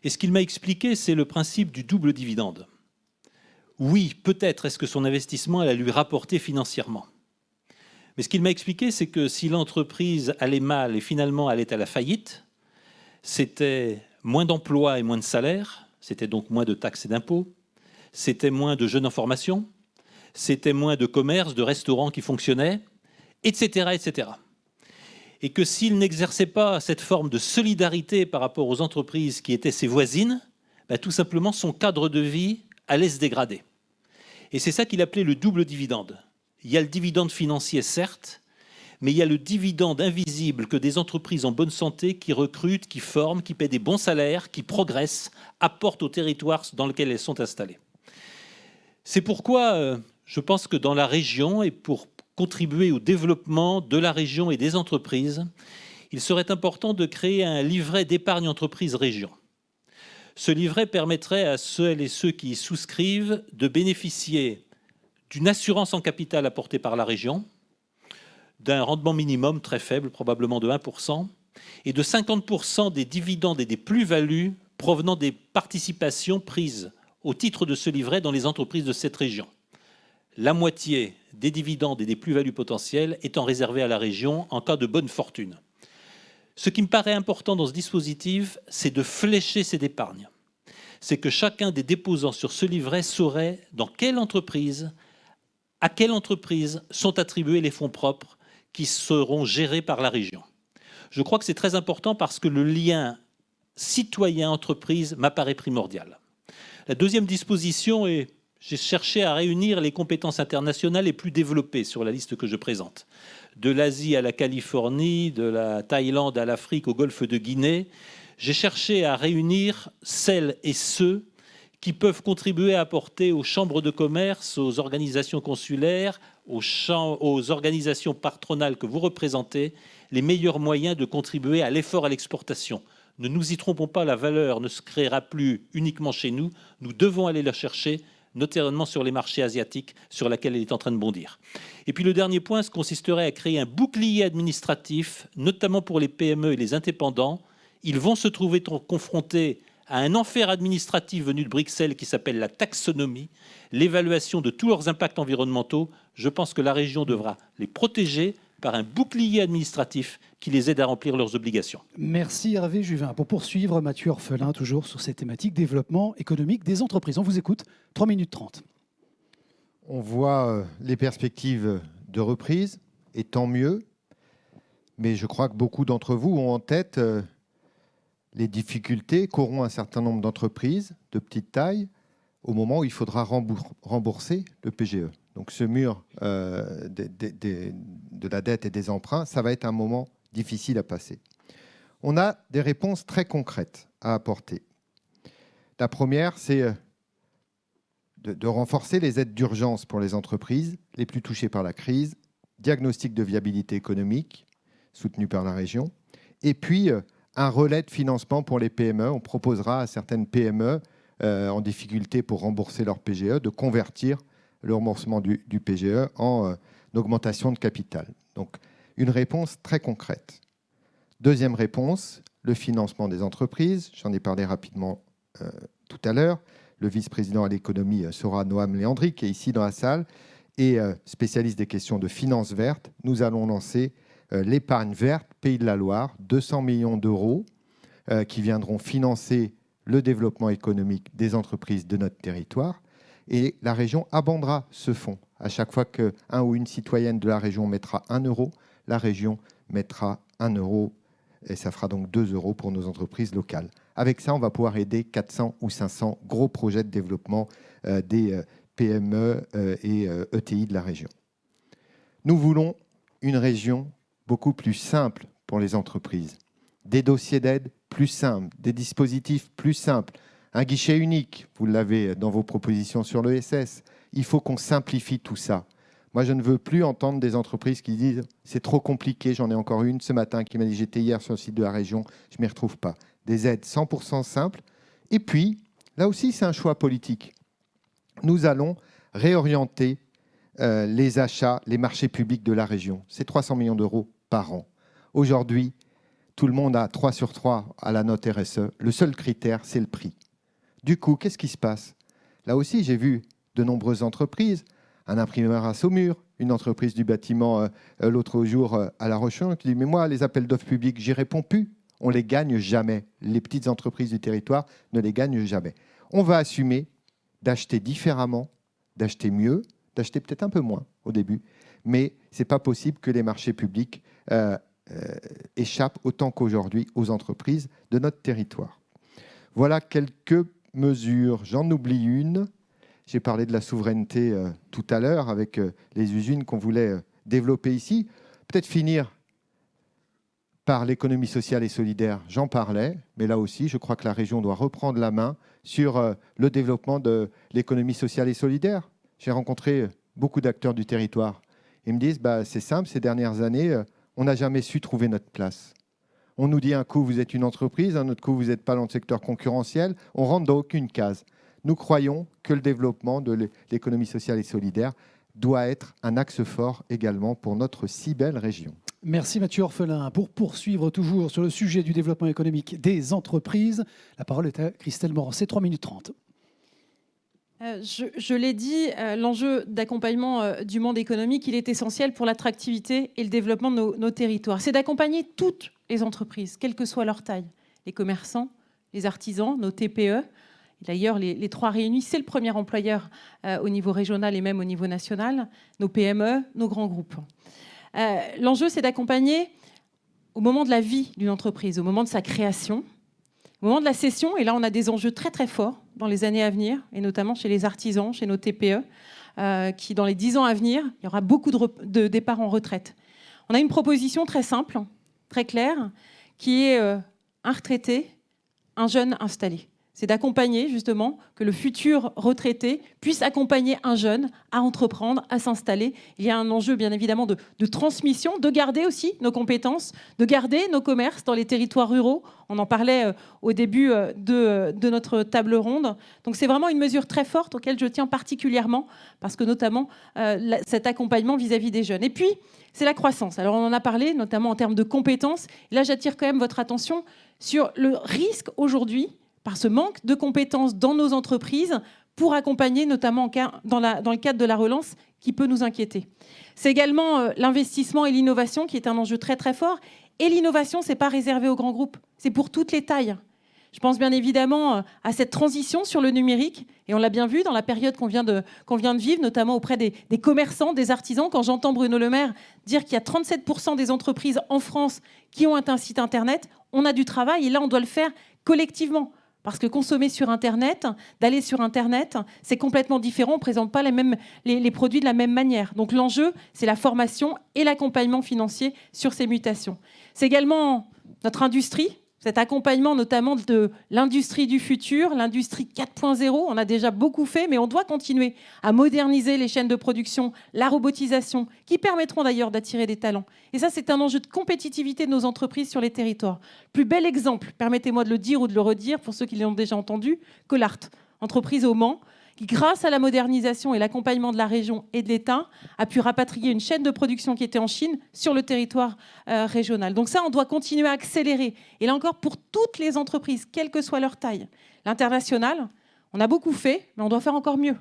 Et ce qu'il m'a expliqué, c'est le principe du double dividende. Oui, peut-être est-ce que son investissement allait lui rapporter financièrement. Mais ce qu'il m'a expliqué, c'est que si l'entreprise allait mal et finalement allait à la faillite, c'était moins d'emplois et moins de salaires, c'était donc moins de taxes et d'impôts, c'était moins de jeunes en formation, c'était moins de commerces, de restaurants qui fonctionnaient, etc., etc. Et que s'il n'exerçait pas cette forme de solidarité par rapport aux entreprises qui étaient ses voisines, tout simplement son cadre de vie allait se dégrader. Et c'est ça qu'il appelait le double dividende. Il y a le dividende financier, certes, mais il y a le dividende invisible que des entreprises en bonne santé qui recrutent, qui forment, qui paient des bons salaires, qui progressent, apportent au territoire dans lequel elles sont installées. C'est pourquoi je pense que dans la région, et pour contribuer au développement de la région et des entreprises, il serait important de créer un livret d'épargne entreprise région. Ce livret permettrait à celles et ceux qui y souscrivent de bénéficier d'une assurance en capital apportée par la région, d'un rendement minimum très faible, probablement de 1%, et de 50% des dividendes et des plus-values provenant des participations prises au titre de ce livret dans les entreprises de cette région. La moitié des dividendes et des plus-values potentielles étant réservée à la région en cas de bonne fortune. Ce qui me paraît important dans ce dispositif, c'est de flécher cette épargne. C'est que chacun des déposants sur ce livret saurait dans quelle entreprise, à quelle entreprise sont attribués les fonds propres qui seront gérés par la région. Je crois que c'est très important parce que le lien citoyen-entreprise m'apparaît primordial. La deuxième disposition est, j'ai cherché à réunir les compétences internationales les plus développées sur la liste que je présente. De l'Asie à la Californie, de la Thaïlande à l'Afrique, au golfe de Guinée. J'ai cherché à réunir celles et ceux qui peuvent contribuer à apporter aux chambres de commerce, aux organisations consulaires, aux organisations patronales que vous représentez, les meilleurs moyens de contribuer à l'effort à l'exportation. Ne nous y trompons pas, la valeur ne se créera plus uniquement chez nous. Nous devons aller la chercher, notamment sur les marchés asiatiques, sur lesquels elle est en train de bondir. Et puis le dernier point, ce consisterait à créer un bouclier administratif, notamment pour les PME et les indépendants. Ils vont se trouver confrontés à un enfer administratif venu de Bruxelles qui s'appelle la taxonomie, l'évaluation de tous leurs impacts environnementaux. Je pense que la région devra les protéger par un bouclier administratif qui les aide à remplir leurs obligations. Merci Hervé Juvin. Pour poursuivre, Mathieu Orphelin, toujours sur ces thématiques développement économique des entreprises. On vous écoute, 3 minutes 30. On voit les perspectives de reprise, et tant mieux. Mais je crois que beaucoup d'entre vous ont en tête les difficultés qu'auront un certain nombre d'entreprises de petite taille au moment où il faudra rembourser le PGE. Donc ce mur de la dette et des emprunts, ça va être un moment difficile à passer. On a des réponses très concrètes à apporter. La première, c'est de renforcer les aides d'urgence pour les entreprises les plus touchées par la crise, diagnostic de viabilité économique soutenu par la région, et puis un relais de financement pour les PME. On proposera à certaines PME en difficulté pour rembourser leur PGE de convertir le remboursement du PGE en augmentation de capital. Donc, une réponse très concrète. Deuxième réponse, le financement des entreprises. J'en ai parlé rapidement tout à l'heure. Le vice-président à l'économie sera Noam Léandri, qui est ici dans la salle, et spécialiste des questions de finances vertes. Nous allons lancer l'épargne verte Pays de la Loire, 200 millions d'euros qui viendront financer le développement économique des entreprises de notre territoire. Et la région abondera ce fonds. À chaque fois qu'un ou une citoyenne de la région mettra 1 euro, la région mettra 1 euro et ça fera donc 2 euros pour nos entreprises locales. Avec ça, on va pouvoir aider 400 ou 500 gros projets de développement des PME et ETI de la région. Nous voulons une région beaucoup plus simple pour les entreprises. Des dossiers d'aide plus simples, des dispositifs plus simples, un guichet unique, vous l'avez dans vos propositions sur l'ESS. Il faut qu'on simplifie tout ça. Moi, je ne veux plus entendre des entreprises qui disent « c'est trop compliqué ». J'en ai encore une ce matin qui m'a dit « j'étais hier sur le site de la région, je ne m'y retrouve pas ». Des aides 100% simples. Et puis, là aussi, c'est un choix politique. Nous allons réorienter les achats, les marchés publics de la région. C'est 300 millions d'euros par an. Aujourd'hui, tout le monde a 3 sur 3 à la note RSE. Le seul critère, c'est le prix. Du coup, qu'est-ce qui se passe? Là aussi, j'ai vu de nombreuses entreprises, un imprimeur à Saumur, une entreprise du bâtiment l'autre jour à La Roche-Chouans qui dit « mais moi, les appels d'offres publics, j'y réponds plus. On ne les gagne jamais. Les petites entreprises du territoire ne les gagnent jamais. » On va assumer d'acheter différemment, d'acheter mieux, d'acheter peut-être un peu moins au début, mais ce n'est pas possible que les marchés publics échappent autant qu'aujourd'hui aux entreprises de notre territoire. Voilà quelques mesures. J'en oublie une. J'ai parlé de la souveraineté tout à l'heure avec les usines qu'on voulait développer ici. Peut-être finir par l'économie sociale et solidaire, j'en parlais, mais là aussi, je crois que la région doit reprendre la main sur le développement de l'économie sociale et solidaire. J'ai rencontré beaucoup d'acteurs du territoire. Ils me disent, c'est simple, ces dernières années, on n'a jamais su trouver notre place. On nous dit un coup, vous êtes une entreprise, un autre coup, vous n'êtes pas dans le secteur concurrentiel. On rentre dans aucune case. Nous croyons que le développement de l'économie sociale et solidaire doit être un axe fort également pour notre si belle région. Merci Mathieu Orphelin. Pour poursuivre toujours sur le sujet du développement économique des entreprises, la parole est à Christelle Morancé, 3 minutes 30. Je l'ai dit, l'enjeu d'accompagnement du monde économique, il est essentiel pour l'attractivité et le développement de nos territoires. C'est d'accompagner toutes les entreprises, quelle que soit leur taille. Les commerçants, les artisans, nos TPE. D'ailleurs, les trois réunis, c'est le premier employeur au niveau régional et même au niveau national. Nos PME, nos grands groupes. L'enjeu, c'est d'accompagner au moment de la vie d'une entreprise, au moment de sa création, au moment de la cession. Et là, on a des enjeux très, très forts dans les années à venir, et notamment chez les artisans, chez nos TPE, qui, dans les 10 ans à venir, il y aura beaucoup de départs en retraite. On a une proposition très simple, très claire, qui est un retraité, un jeune installé. C'est d'accompagner justement que le futur retraité puisse accompagner un jeune à entreprendre, à s'installer. Il y a un enjeu bien évidemment de transmission, de garder aussi nos compétences, de garder nos commerces dans les territoires ruraux. On en parlait au début de notre table ronde. Donc c'est vraiment une mesure très forte auquel je tiens particulièrement parce que notamment cet accompagnement vis-à-vis des jeunes. Et puis c'est la croissance. Alors on en a parlé notamment en termes de compétences. Et là j'attire quand même votre attention sur le risque aujourd'hui par ce manque de compétences dans nos entreprises pour accompagner notamment dans le cadre de la relance qui peut nous inquiéter. C'est également l'investissement et l'innovation qui est un enjeu très très fort. Et l'innovation, ce n'est pas réservé aux grands groupes, c'est pour toutes les tailles. Je pense bien évidemment à cette transition sur le numérique, et on l'a bien vu dans la période qu'on vient de vivre, notamment auprès des commerçants, des artisans. Quand j'entends Bruno Le Maire dire qu'il y a 37% des entreprises en France qui ont un site Internet, on a du travail, et là on doit le faire collectivement. Parce que consommer sur Internet, d'aller sur Internet, c'est complètement différent. On ne présente pas les produits de la même manière. Donc l'enjeu, c'est la formation et l'accompagnement financier sur ces mutations. C'est également notre industrie, cet accompagnement notamment de l'industrie du futur, l'industrie 4.0. On a déjà beaucoup fait, mais on doit continuer à moderniser les chaînes de production, la robotisation, qui permettront d'ailleurs d'attirer des talents. Et ça, c'est un enjeu de compétitivité de nos entreprises sur les territoires. Plus bel exemple, permettez-moi de le dire ou de le redire pour ceux qui l'ont déjà entendu, Colart, entreprise au Mans, qui, grâce à la modernisation et l'accompagnement de la région et de l'État, a pu rapatrier une chaîne de production qui était en Chine sur le territoire régional. Donc ça, on doit continuer à accélérer. Et là encore, pour toutes les entreprises, quelle que soit leur taille. L'international, on a beaucoup fait, mais on doit faire encore mieux.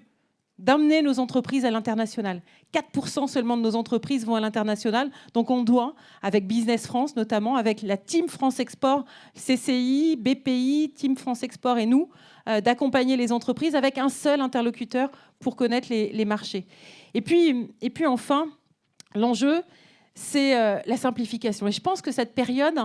D'amener nos entreprises à l'international. 4% seulement de nos entreprises vont à l'international. Donc on doit, avec Business France notamment, avec la Team France Export, CCI, BPI, Team France Export et nous, d'accompagner les entreprises avec un seul interlocuteur pour connaître les marchés. Et puis enfin, l'enjeu, c'est la simplification. Et je pense que cette période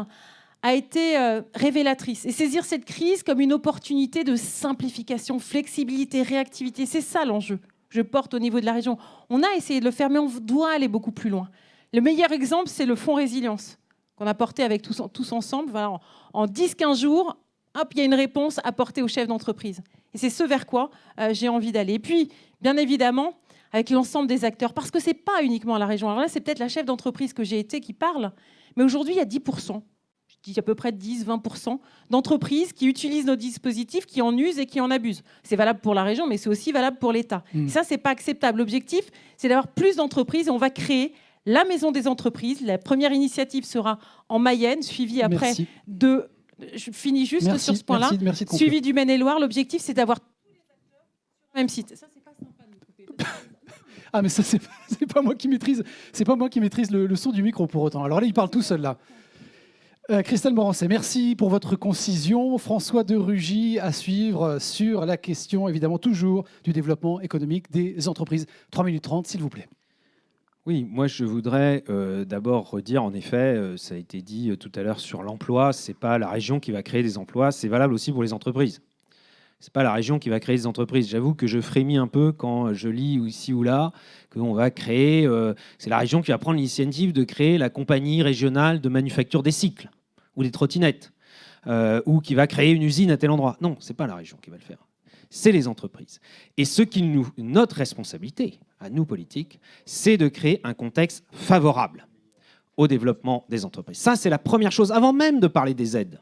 a été révélatrice. Et saisir cette crise comme une opportunité de simplification, flexibilité, réactivité, c'est ça l'enjeu. Je porte au niveau de la région. On a essayé de le faire, mais on doit aller beaucoup plus loin. Le meilleur exemple, c'est le fonds résilience qu'on a porté avec tous ensemble. Voilà, en 10-15 jours, hop, il y a une réponse apportée aux chefs d'entreprise. Et c'est ce vers quoi j'ai envie d'aller. Et puis, bien évidemment, avec l'ensemble des acteurs, parce que ce n'est pas uniquement la région. Alors là, c'est peut-être la chef d'entreprise que j'ai été qui parle, mais aujourd'hui, il y a 10%. Je dis à peu près 10-20% d'entreprises qui utilisent nos dispositifs, qui en usent et qui en abusent. C'est valable pour la région, mais c'est aussi valable pour l'État. Et ça, ce n'est pas acceptable. L'objectif, c'est d'avoir plus d'entreprises et on va créer la maison des entreprises. La première initiative sera en Mayenne, suivie après de... Je finis juste sur ce point-là. Merci suivi du Maine-et-Loire. L'objectif, c'est d'avoir tous les acteurs sur le même site. Ça, c'est pas sympa de couper. Ah, mais ça, c'est pas moi qui maîtrise. C'est pas moi qui maîtrise le son du micro pour autant. Alors là, il parle tout seul là. Christelle Morancé, merci pour votre concision. François de Rugy à suivre sur la question, évidemment, toujours du développement économique des entreprises. 3 minutes 30, s'il vous plaît. Oui, moi je voudrais d'abord redire, en effet, ça a été dit tout à l'heure sur l'emploi, ce n'est pas la région qui va créer des emplois, c'est valable aussi pour les entreprises. Ce n'est pas la région qui va créer des entreprises. J'avoue que je frémis un peu quand je lis ici ou là qu'on va créer, c'est la région qui va prendre l'initiative de créer la compagnie régionale de manufacture des cycles ou des trottinettes, ou qui va créer une usine à tel endroit. Non, ce n'est pas la région qui va le faire. C'est les entreprises. Et notre responsabilité, à nous politiques, c'est de créer un contexte favorable au développement des entreprises. Ça, c'est la première chose, avant même de parler des aides,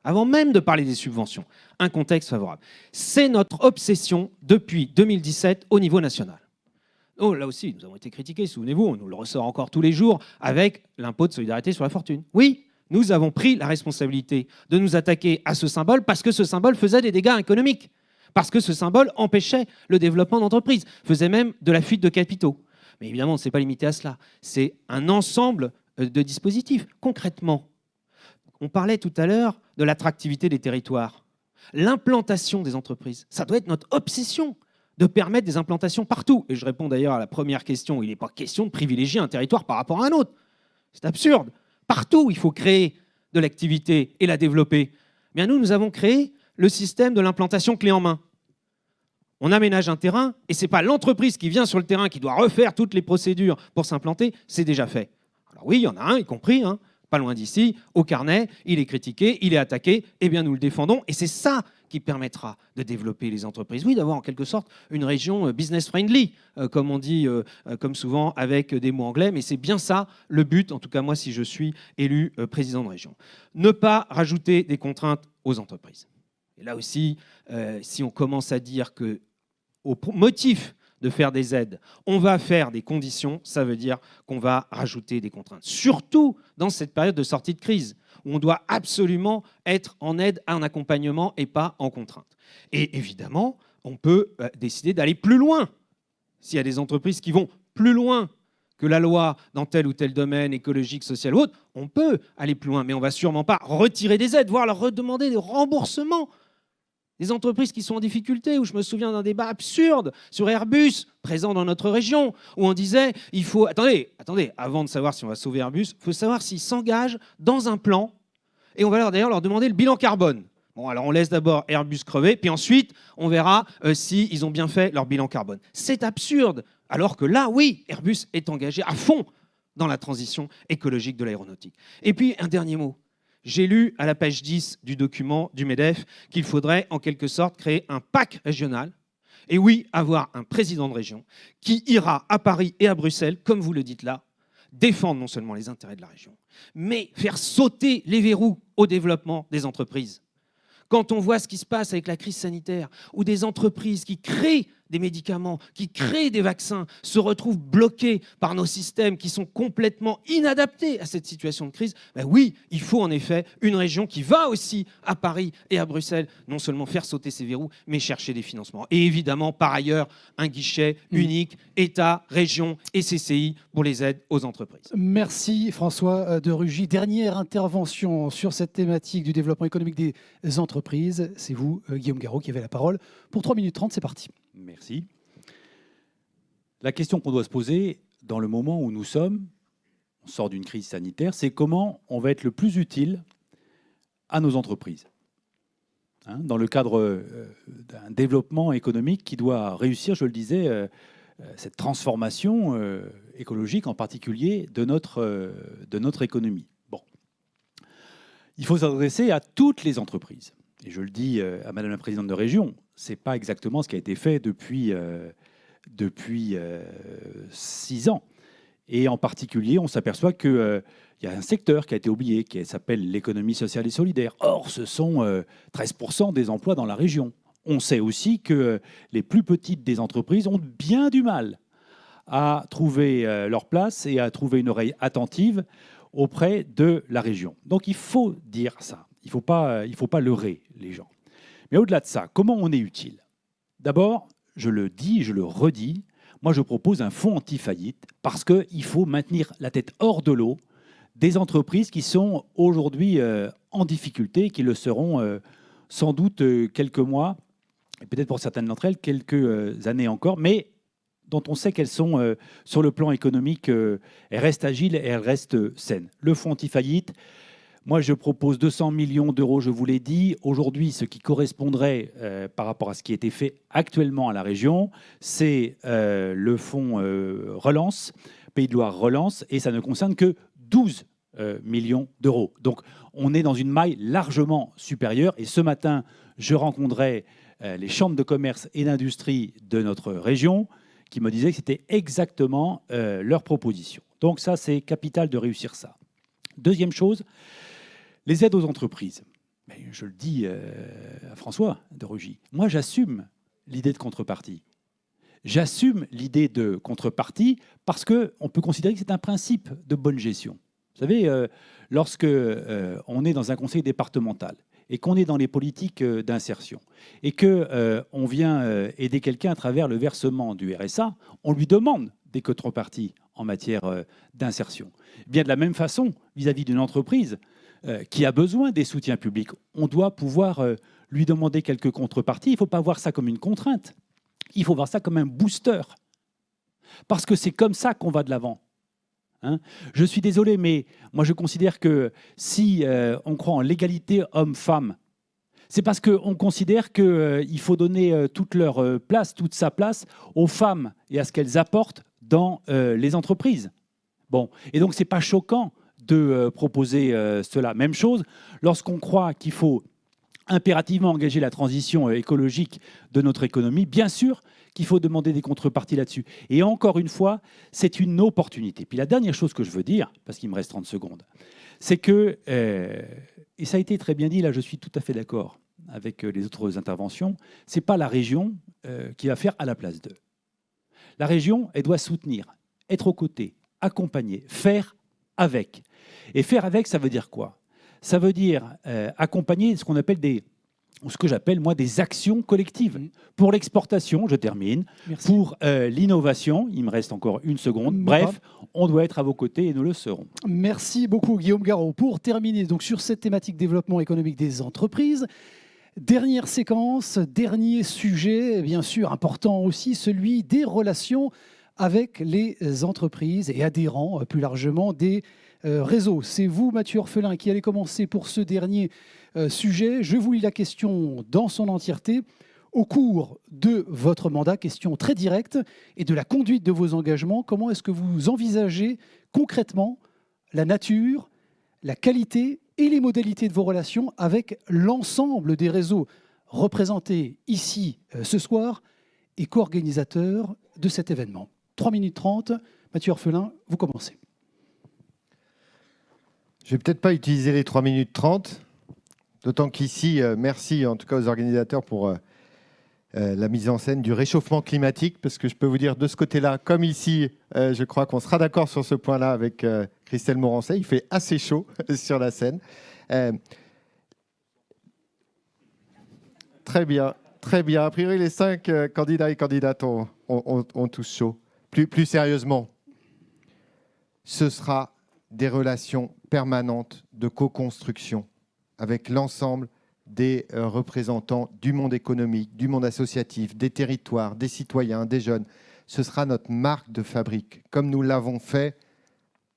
avant même de parler des subventions, un contexte favorable. C'est notre obsession depuis 2017 au niveau national. Oh, là aussi, nous avons été critiqués, souvenez-vous, on nous le ressort encore tous les jours avec l'impôt de solidarité sur la fortune. Oui, nous avons pris la responsabilité de nous attaquer à ce symbole parce que ce symbole faisait des dégâts économiques, parce que ce symbole empêchait le développement d'entreprises, faisait même de la fuite de capitaux. Mais évidemment, ce n'est pas limité à cela. C'est un ensemble de dispositifs. Concrètement, on parlait tout à l'heure de l'attractivité des territoires. L'implantation des entreprises, ça doit être notre obsession de permettre des implantations partout. Et je réponds d'ailleurs à la première question, où il n'est pas question de privilégier un territoire par rapport à un autre. C'est absurde. Partout, il faut créer de l'activité et la développer. Bien, nous avons créé le système de l'implantation clé en main. On aménage un terrain et ce n'est pas l'entreprise qui vient sur le terrain qui doit refaire toutes les procédures pour s'implanter, c'est déjà fait. Alors oui, il y en a un, y compris, pas loin d'ici, au Carnet, il est critiqué, il est attaqué, eh bien nous le défendons et c'est ça qui permettra de développer les entreprises. Oui, d'avoir en quelque sorte une région business-friendly, comme on dit, comme souvent avec des mots anglais, mais c'est bien ça le but, en tout cas moi si je suis élu président de région. Ne pas rajouter des contraintes aux entreprises. Et là aussi, si on commence à dire que au motif de faire des aides, on va faire des conditions, ça veut dire qu'on va rajouter des contraintes. Surtout dans cette période de sortie de crise, où on doit absolument être en aide, en accompagnement et pas en contrainte. Et évidemment, on peut décider d'aller plus loin. S'il y a des entreprises qui vont plus loin que la loi dans tel ou tel domaine écologique, social ou autre, on peut aller plus loin, mais on ne va sûrement pas retirer des aides, voire leur redemander des remboursements. Des entreprises qui sont en difficulté, où je me souviens d'un débat absurde sur Airbus, présent dans notre région, où on disait, il faut... Attendez, avant de savoir si on va sauver Airbus, il faut savoir s'ils s'engagent dans un plan, et on va d'ailleurs leur demander le bilan carbone. Bon, alors on laisse d'abord Airbus crever, puis ensuite, on verra s'ils ont bien fait leur bilan carbone. C'est absurde, alors que là, oui, Airbus est engagé à fond dans la transition écologique de l'aéronautique. Et puis, un dernier mot. J'ai lu à la page 10 du document du MEDEF qu'il faudrait en quelque sorte créer un PAC régional et oui, avoir un président de région qui ira à Paris et à Bruxelles, comme vous le dites là, défendre non seulement les intérêts de la région, mais faire sauter les verrous au développement des entreprises. Quand on voit ce qui se passe avec la crise sanitaire, où des entreprises qui créent des médicaments, qui créent des vaccins, se retrouvent bloquées par nos systèmes qui sont complètement inadaptés à cette situation de crise, ben oui, il faut en effet une région qui va aussi à Paris et à Bruxelles, non seulement faire sauter ces verrous, mais chercher des financements. Et évidemment, par ailleurs, un guichet unique, État, région et CCI pour les aides aux entreprises. Merci François de Rugy. Dernière intervention sur cette thématique du développement économique des entreprises. C'est vous, Guillaume Garot, qui avez la parole. Pour 3 minutes 30, c'est parti. Merci. La question qu'on doit se poser dans le moment où nous sommes, on sort d'une crise sanitaire, c'est comment on va être le plus utile à nos entreprises. Dans le cadre d'un développement économique qui doit réussir, je le disais, cette transformation écologique, en particulier de notre économie. Bon. Il faut s'adresser à toutes les entreprises. Et je le dis à Madame la Présidente de Région, ce n'est pas exactement ce qui a été fait depuis 6 ans. Et en particulier, on s'aperçoit qu'il y a un secteur qui a été oublié, qui s'appelle l'économie sociale et solidaire. Or, ce sont 13% des emplois dans la région. On sait aussi que les plus petites des entreprises ont bien du mal à trouver leur place et à trouver une oreille attentive auprès de la région. Donc, il faut dire ça. Il ne faut pas leurrer les gens. Mais au-delà de ça, comment on est utile? D'abord, je le dis, je le redis, moi je propose un fonds anti-faillite parce qu'il faut maintenir la tête hors de l'eau des entreprises qui sont aujourd'hui en difficulté, qui le seront sans doute quelques mois, et peut-être pour certaines d'entre elles quelques années encore, mais dont on sait qu'elles sont, sur le plan économique, elles restent agiles et elles restent saines. Le fonds anti-faillite, moi, je propose 200 millions d'euros, je vous l'ai dit. Aujourd'hui, ce qui correspondrait par rapport à ce qui a été fait actuellement à la région, c'est le fonds Relance, Pays de Loire Relance, et ça ne concerne que 12 millions d'euros. Donc, on est dans une maille largement supérieure. Et ce matin, je rencontrais les chambres de commerce et d'industrie de notre région qui me disaient que c'était exactement leur proposition. Donc ça, c'est capital de réussir ça. Deuxième chose, les aides aux entreprises. Mais je le dis à François de Rugy, moi j'assume l'idée de contrepartie. J'assume l'idée de contrepartie parce qu'on peut considérer que c'est un principe de bonne gestion. Vous savez, lorsque on est dans un conseil départemental et qu'on est dans les politiques d'insertion et qu'on vient aider quelqu'un à travers le versement du RSA, on lui demande des contreparties en matière d'insertion. Bien de la même façon, vis-à-vis d'une entreprise qui a besoin des soutiens publics, on doit pouvoir lui demander quelques contreparties. Il ne faut pas voir ça comme une contrainte. Il faut voir ça comme un booster. Parce que c'est comme ça qu'on va de l'avant. Hein, je suis désolé, mais moi je considère que si on croit en l'égalité homme-femme, c'est parce qu'on considère qu'il faut donner toute leur place, toute sa place aux femmes et à ce qu'elles apportent dans les entreprises. Bon, et donc c'est pas choquant de proposer cela. Même chose, lorsqu'on croit qu'il faut impérativement engager la transition écologique de notre économie, bien sûr qu'il faut demander des contreparties là-dessus. Et encore une fois, c'est une opportunité. Puis la dernière chose que je veux dire, parce qu'il me reste 30 secondes, c'est que, et ça a été très bien dit, là je suis tout à fait d'accord avec les autres interventions, ce n'est pas la région qui va faire à la place d'eux. La région, elle doit soutenir, être aux côtés, accompagner, faire avec. Et faire avec, ça veut dire quoi ? Ça veut dire accompagner ce qu'on appelle ce que j'appelle moi des actions collectives. Pour l'exportation, je termine. Merci. Pour l'innovation, il me reste encore une seconde. Bref, on doit être à vos côtés et nous le serons. Merci beaucoup Guillaume Garot. Pour terminer donc sur cette thématique développement économique des entreprises, dernière séquence, dernier sujet, bien sûr important aussi, celui des relations avec les entreprises et adhérents plus largement des réseaux. C'est vous, Mathieu Orphelin, qui allez commencer pour ce dernier sujet. Je vous lis la question dans son entièreté. Au cours de votre mandat, question très directe, et de la conduite de vos engagements, comment est-ce que vous envisagez concrètement la nature, la qualité et les modalités de vos relations avec l'ensemble des réseaux représentés ici ce soir et co-organisateurs de cet événement ? 3 minutes 30. Mathieu Orphelin, vous commencez. Je ne vais peut-être pas utiliser les 3 minutes 30, d'autant qu'ici, merci en tout cas aux organisateurs pour la mise en scène du réchauffement climatique, parce que je peux vous dire de ce côté-là, comme ici, je crois qu'on sera d'accord sur ce point-là avec Christelle Morancet, il fait assez chaud sur la scène. Très bien, très bien. A priori, les 5 candidats et candidates ont tous chaud. Plus sérieusement, ce sera des relations permanentes de co-construction avec l'ensemble des représentants du monde économique, du monde associatif, des territoires, des citoyens, des jeunes. Ce sera notre marque de fabrique, comme nous l'avons fait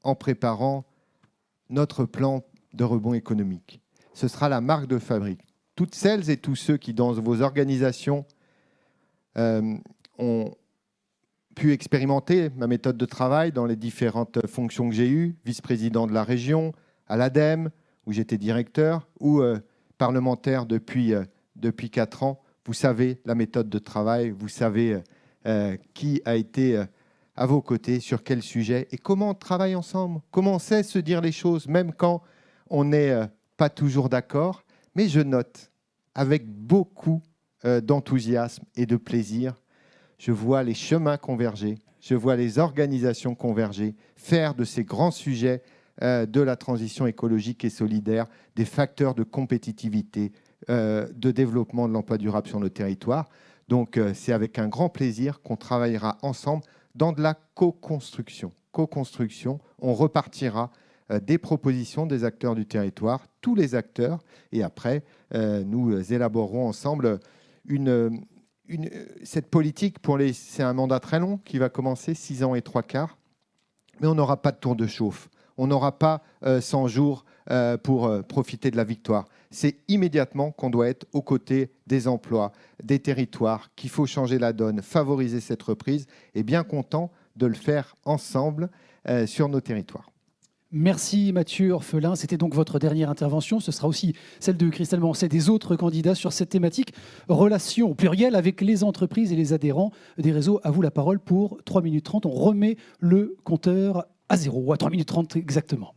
en préparant notre plan de rebond économique. Ce sera la marque de fabrique. Toutes celles et tous ceux qui, dans vos organisations, ont pu expérimenter ma méthode de travail dans les différentes fonctions que j'ai eues, vice-président de la région, à l'ADEME, où j'étais directeur, ou parlementaire depuis 4 ans. Vous savez la méthode de travail, vous savez qui a été à vos côtés, sur quel sujet, et comment on travaille ensemble, comment on sait se dire les choses, même quand on n'est pas toujours d'accord. Mais je note, avec beaucoup d'enthousiasme et de plaisir, je vois les chemins converger, je vois les organisations converger, faire de ces grands sujets de la transition écologique et solidaire des facteurs de compétitivité, de développement de l'emploi durable sur nos territoires. Donc, c'est avec un grand plaisir qu'on travaillera ensemble dans de la co-construction. Co-construction, on repartira des propositions des acteurs du territoire, tous les acteurs, et après, nous élaborerons ensemble cette politique. C'est un mandat très long qui va commencer, 6 ans et 3 quarts, mais on n'aura pas de tour de chauffe. On n'aura pas 100 jours pour profiter de la victoire. C'est immédiatement qu'on doit être aux côtés des emplois, des territoires, qu'il faut changer la donne, favoriser cette reprise, et bien content de le faire ensemble sur nos territoires. Merci Mathieu Orphelin. C'était donc votre dernière intervention. Ce sera aussi celle de Christelle Morancet et des autres candidats sur cette thématique. Relations au pluriel avec les entreprises et les adhérents des réseaux. À vous la parole pour 3 minutes 30. On remet le compteur à 0, ou à 3 minutes 30 exactement.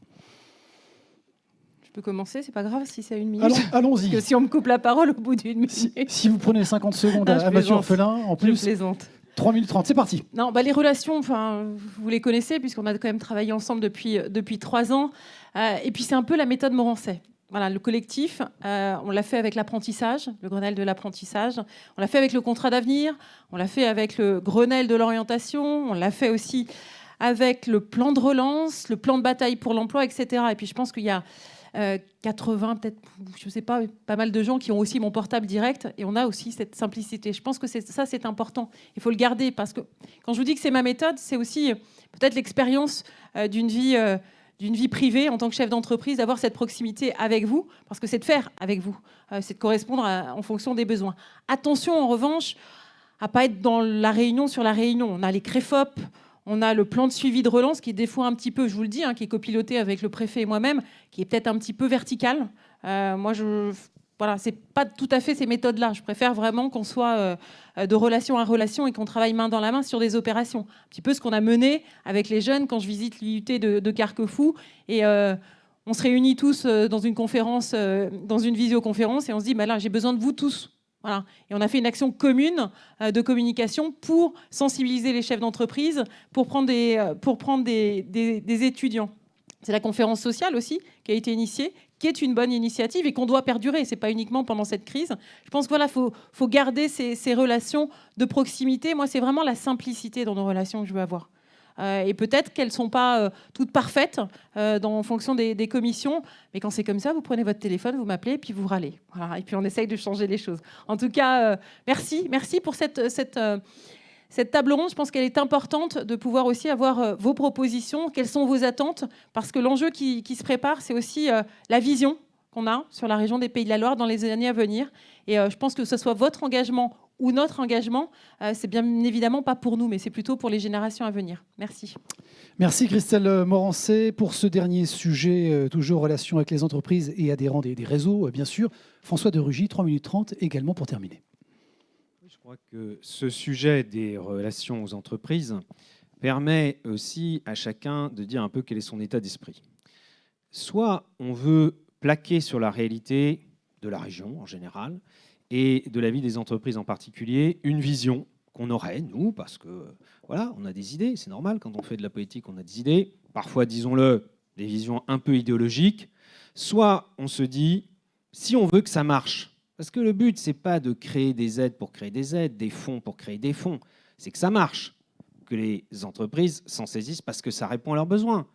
Je peux commencer, c'est pas grave si c'est 1 minute. Allons-y. Parce que si on me coupe la parole au bout d'1 minute. Si vous prenez 50 secondes Ah, à Mathieu Orphelin, en plus, je plaisante. 3 minutes 30, c'est parti. Non, les relations, vous les connaissez puisqu'on a quand même travaillé ensemble depuis 3 ans. Et puis c'est un peu la méthode Morancet. Voilà, le collectif, on l'a fait avec l'apprentissage, le Grenelle de l'apprentissage. On l'a fait avec le contrat d'avenir. On l'a fait avec le Grenelle de l'orientation. On l'a fait aussi avec le plan de relance, le plan de bataille pour l'emploi, etc. Et puis je pense qu'il y a 80, peut-être, je sais pas mal de gens qui ont aussi mon portable direct, et on a aussi cette simplicité. Je pense que ça, c'est important. Il faut le garder, parce que quand je vous dis que c'est ma méthode, c'est aussi peut-être l'expérience d'une vie privée en tant que chef d'entreprise, d'avoir cette proximité avec vous, parce que c'est de faire avec vous, c'est de correspondre en fonction des besoins. Attention, en revanche, à pas être dans la réunion sur la réunion. On a les CREFOP, on a le plan de suivi de relance qui est des fois un petit peu, je vous le dis, qui est copiloté avec le préfet et moi-même, qui est peut-être un petit peu vertical. Voilà, c'est pas tout à fait ces méthodes-là. Je préfère vraiment qu'on soit de relation à relation et qu'on travaille main dans la main sur des opérations. Un petit peu ce qu'on a mené avec les jeunes quand je visite l'IUT de Carquefou. Et on se réunit tous dans une conférence, dans une visioconférence, et on se dit, là, j'ai besoin de vous tous. Voilà. Et on a fait une action commune de communication pour sensibiliser les chefs d'entreprise, pour prendre des étudiants. C'est la conférence sociale aussi qui a été initiée, qui est une bonne initiative et qu'on doit perdurer. Ce n'est pas uniquement pendant cette crise. Je pense qu'il faut garder ces relations de proximité. Moi, c'est vraiment la simplicité dans nos relations que je veux avoir. Et peut-être qu'elles ne sont pas toutes parfaites en fonction des commissions. Mais quand c'est comme ça, vous prenez votre téléphone, vous m'appelez et puis vous râlez. Voilà, et puis on essaye de changer les choses. En tout cas, merci pour cette table ronde. Je pense qu'elle est importante de pouvoir aussi avoir vos propositions. Quelles sont vos attentes? Parce que l'enjeu qui se prépare, c'est aussi la vision qu'on a sur la région des Pays de la Loire dans les années à venir. Et je pense que ce soit votre engagement ou notre engagement, c'est bien évidemment pas pour nous, mais c'est plutôt pour les générations à venir. Merci. Merci Christelle Morancet. Pour ce dernier sujet, toujours relation avec les entreprises et adhérents des réseaux, bien sûr. François de Rugy, 3 minutes 30 également pour terminer. Je crois que ce sujet des relations aux entreprises permet aussi à chacun de dire un peu quel est son état d'esprit. Soit on veut plaquer sur la réalité de la région en général, et de la vie des entreprises en particulier, une vision qu'on aurait, nous, parce que voilà, on a des idées, c'est normal, quand on fait de la politique, on a des idées, parfois, disons-le, des visions un peu idéologiques, soit on se dit, si on veut que ça marche, parce que le but, c'est pas de créer des aides pour créer des aides, des fonds pour créer des fonds, c'est que ça marche, que les entreprises s'en saisissent parce que ça répond à leurs besoins.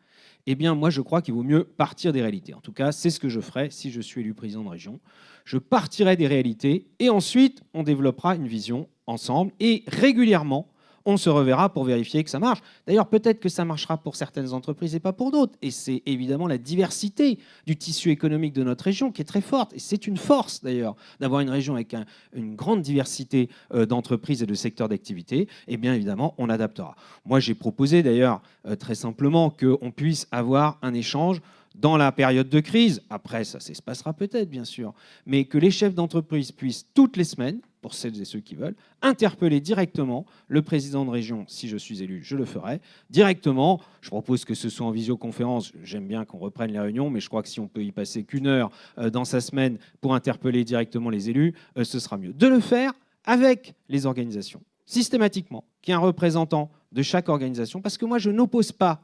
Eh bien, moi, je crois qu'il vaut mieux partir des réalités. En tout cas, c'est ce que je ferai si je suis élu président de région. Je partirai des réalités et ensuite, on développera une vision ensemble et régulièrement, on se reverra pour vérifier que ça marche. D'ailleurs, peut-être que ça marchera pour certaines entreprises et pas pour d'autres. Et c'est évidemment la diversité du tissu économique de notre région qui est très forte. Et c'est une force, d'ailleurs, d'avoir une région avec une grande diversité d'entreprises et de secteurs d'activité. Et bien évidemment, on adaptera. Moi, j'ai proposé, d'ailleurs, très simplement, qu'on puisse avoir un échange dans la période de crise. Après, ça se passera peut-être, bien sûr. Mais que les chefs d'entreprise puissent, toutes les semaines, pour celles et ceux qui veulent, interpeller directement le président de région. Si je suis élu, je le ferai directement. Je propose que ce soit en visioconférence. J'aime bien qu'on reprenne les réunions, mais je crois que si on peut y passer qu'1 heure dans sa semaine pour interpeller directement les élus, ce sera mieux. De le faire avec les organisations, systématiquement, qu'il y ait un représentant de chaque organisation, parce que moi, je n'oppose pas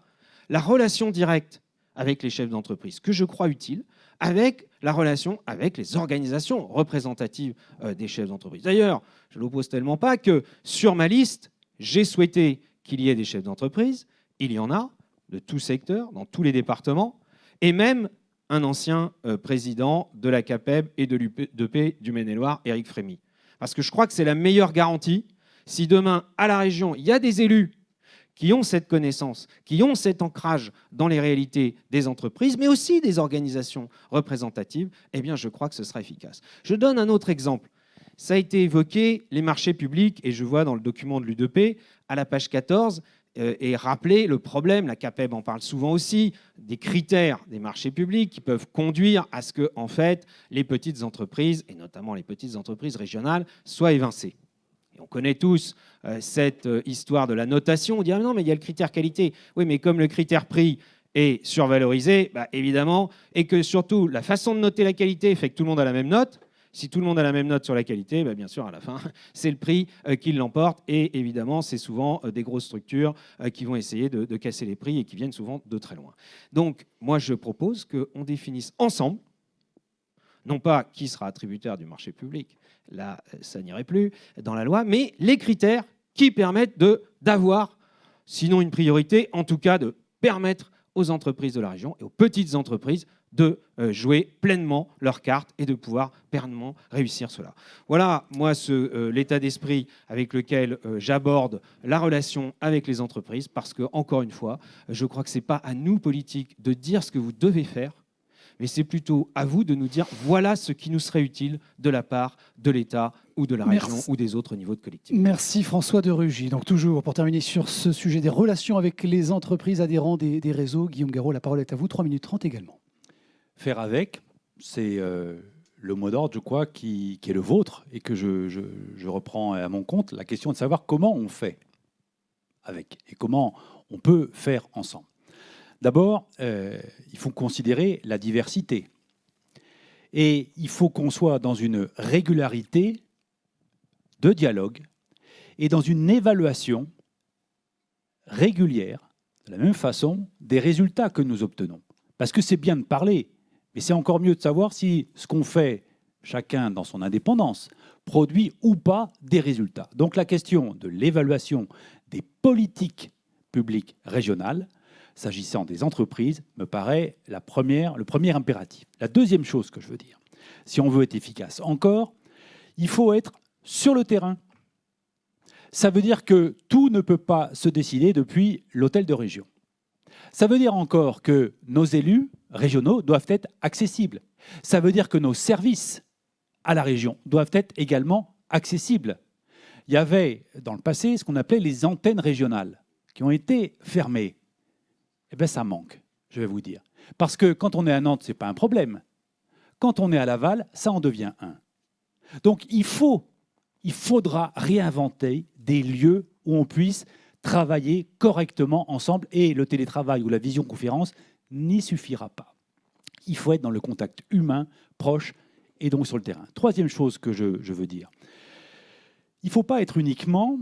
la relation directe avec les chefs d'entreprise, que je crois utile, avec la relation avec les organisations représentatives des chefs d'entreprise. D'ailleurs, je ne l'oppose tellement pas que sur ma liste, j'ai souhaité qu'il y ait des chefs d'entreprise. Il y en a, de tout secteur, dans tous les départements, et même un ancien président de la CAPEB et de l'UDP du Maine-et-Loire, Éric Frémy. Parce que je crois que c'est la meilleure garantie. Si demain, à la région, il y a des élus qui ont cette connaissance, qui ont cet ancrage dans les réalités des entreprises, mais aussi des organisations représentatives, eh bien, je crois que ce sera efficace. Je donne un autre exemple. Ça a été évoqué, les marchés publics, et je vois dans le document de l'UDP, à la page 14, et rappeler le problème, la CAPEB en parle souvent aussi, des critères des marchés publics qui peuvent conduire à ce que, en fait, les petites entreprises, et notamment les petites entreprises régionales, soient évincées. Et on connaît tous cette histoire de la notation. On dit « Ah non, mais il y a le critère qualité ». Oui, mais comme le critère prix est survalorisé, bah, évidemment, et que surtout, la façon de noter la qualité fait que tout le monde a la même note. Si tout le monde a la même note sur la qualité, bah bien sûr, à la fin, c'est le prix qui l'emporte. Et évidemment, c'est souvent des grosses structures qui vont essayer de casser les prix et qui viennent souvent de très loin. Donc, moi, je propose qu'on définisse ensemble, non pas qui sera attributaire du marché public, là, ça n'irait plus dans la loi, mais les critères qui permettent d'avoir, sinon une priorité, en tout cas de permettre aux entreprises de la région et aux petites entreprises de jouer pleinement leur carte et de pouvoir pleinement réussir cela. Voilà, moi, l'état d'esprit avec lequel j'aborde la relation avec les entreprises, parce que, encore une fois, je crois que ce n'est pas à nous, politiques, de dire ce que vous devez faire, mais c'est plutôt à vous de nous dire voilà ce qui nous serait utile de la part de l'État ou de la région ou des autres niveaux de collectivité. Merci François de Rugy. Donc toujours, pour terminer sur ce sujet des relations avec les entreprises adhérents des réseaux, Guillaume Garot, la parole est à vous, 3 minutes 30 également. Faire avec, c'est le mot d'ordre, je crois, qui est le vôtre et que je reprends à mon compte, la question de savoir comment on fait avec et comment on peut faire ensemble. D'abord, il faut considérer la diversité. Et il faut qu'on soit dans une régularité de dialogue et dans une évaluation régulière, de la même façon, des résultats que nous obtenons. Parce que c'est bien de parler, mais c'est encore mieux de savoir si ce qu'on fait, chacun dans son indépendance, produit ou pas des résultats. Donc la question de l'évaluation des politiques publiques régionales, s'agissant des entreprises, me paraît le premier impératif. La deuxième chose que je veux dire, si on veut être efficace encore, il faut être sur le terrain. Ça veut dire que tout ne peut pas se décider depuis l'hôtel de région. Ça veut dire encore que nos élus régionaux doivent être accessibles. Ça veut dire que nos services à la région doivent être également accessibles. Il y avait dans le passé ce qu'on appelait les antennes régionales qui ont été fermées. Eh bien, ça manque, je vais vous dire. Parce que quand on est à Nantes, ce n'est pas un problème. Quand on est à Laval, ça en devient un. Donc, il faudra réinventer des lieux où on puisse travailler correctement ensemble. Et le télétravail ou la visioconférence n'y suffira pas. Il faut être dans le contact humain, proche, et donc sur le terrain. Troisième chose que je veux dire. Il ne faut pas être uniquement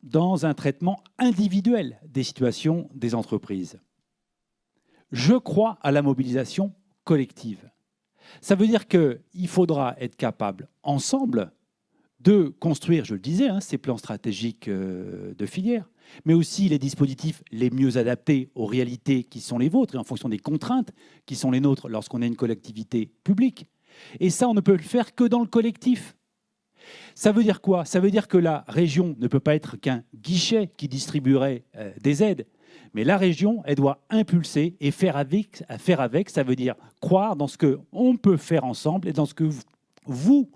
dans un traitement individuel des situations des entreprises. Je crois à la mobilisation collective. Ça veut dire qu'il faudra être capable, ensemble, de construire, je le disais, ces plans stratégiques de filière, mais aussi les dispositifs les mieux adaptés aux réalités qui sont les vôtres et en fonction des contraintes qui sont les nôtres lorsqu'on est une collectivité publique. Et ça, on ne peut le faire que dans le collectif. Ça veut dire quoi? Ça veut dire que la région ne peut pas être qu'un guichet qui distribuerait des aides. Mais la région, elle doit impulser et faire avec. Ça veut dire croire dans ce qu'on peut faire ensemble et dans ce que vous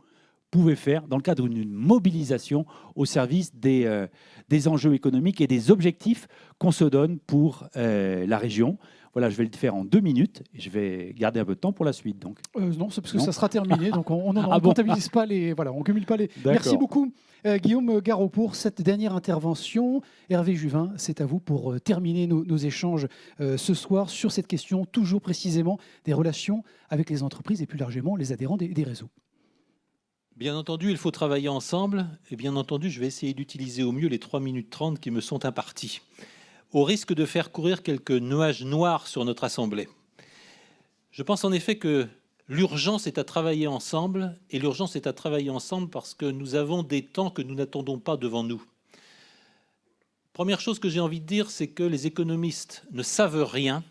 pouvez faire dans le cadre d'une mobilisation au service des enjeux économiques et des objectifs qu'on se donne pour la région. Voilà, je vais le faire en 2 minutes et je vais garder un peu de temps pour la suite. Donc. Non, c'est parce que ça sera terminé, donc on ne comptabilise pas les... Voilà, on cumule pas les... Merci beaucoup Guillaume Garot pour cette dernière intervention. Hervé Juvin, c'est à vous pour terminer nos échanges ce soir sur cette question toujours précisément des relations avec les entreprises et plus largement les adhérents des réseaux. Bien entendu, il faut travailler ensemble et bien entendu, je vais essayer d'utiliser au mieux les 3 minutes 30 qui me sont imparties, au risque de faire courir quelques nuages noirs sur notre Assemblée. Je pense en effet que l'urgence est à travailler ensemble, et l'urgence est à travailler ensemble parce que nous avons des temps que nous n'attendons pas devant nous. Première chose que j'ai envie de dire, c'est que les économistes ne savent rien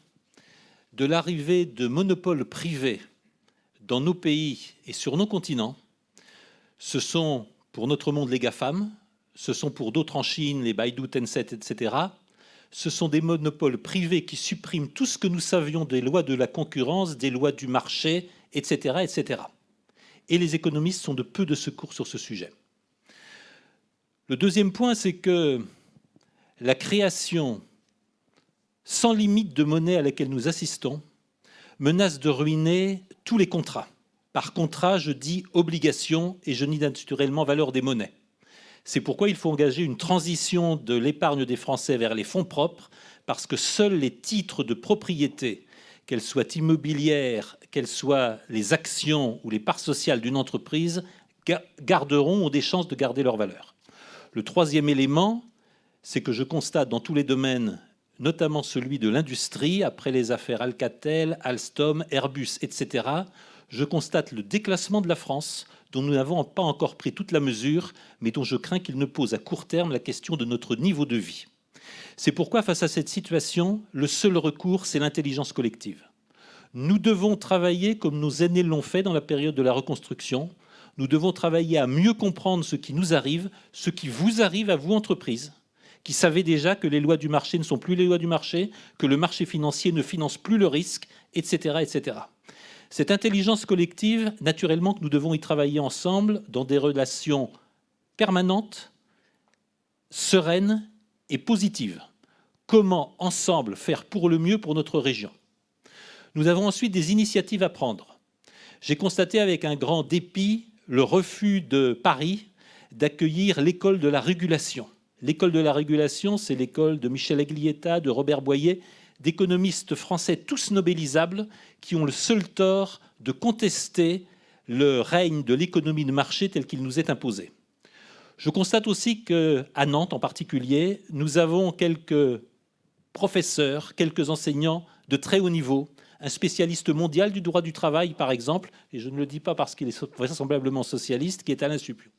de l'arrivée de monopoles privés dans nos pays et sur nos continents. Ce sont pour notre monde les GAFAM, ce sont pour d'autres en Chine, les Baidu, Tencent, etc. Ce sont des monopoles privés qui suppriment tout ce que nous savions des lois de la concurrence, des lois du marché, etc., etc. Et les économistes sont de peu de secours sur ce sujet. Le deuxième point, c'est que la création sans limite de monnaie à laquelle nous assistons menace de ruiner tous les contrats. Par contrat, je dis obligation et je nie naturellement valeur des monnaies. C'est pourquoi il faut engager une transition de l'épargne des Français vers les fonds propres, parce que seuls les titres de propriété, qu'elles soient immobilières, qu'elles soient les actions ou les parts sociales d'une entreprise, ont des chances de garder leur valeur. Le troisième élément, c'est que je constate dans tous les domaines, notamment celui de l'industrie, après les affaires Alcatel, Alstom, Airbus, etc., je constate le déclassement de la France, dont nous n'avons pas encore pris toute la mesure, mais dont je crains qu'il ne pose à court terme la question de notre niveau de vie. C'est pourquoi, face à cette situation, le seul recours, c'est l'intelligence collective. Nous devons travailler comme nos aînés l'ont fait dans la période de la reconstruction. Nous devons travailler à mieux comprendre ce qui nous arrive, ce qui vous arrive à vous, entreprises, qui savez déjà que les lois du marché ne sont plus les lois du marché, que le marché financier ne finance plus le risque, etc., etc. Cette intelligence collective, naturellement que nous devons y travailler ensemble dans des relations permanentes, sereines et positives. Comment ensemble faire pour le mieux pour notre région? Nous avons ensuite des initiatives à prendre. J'ai constaté avec un grand dépit le refus de Paris d'accueillir l'école de la régulation. L'école de la régulation, c'est l'école de Michel Aglietta, de Robert Boyer, d'économistes français tous nobélisables qui ont le seul tort de contester le règne de l'économie de marché tel qu'il nous est imposé. Je constate aussi qu'à Nantes en particulier, nous avons quelques professeurs, quelques enseignants de très haut niveau, un spécialiste mondial du droit du travail par exemple, et je ne le dis pas parce qu'il est vraisemblablement socialiste, qui est Alain Supiot.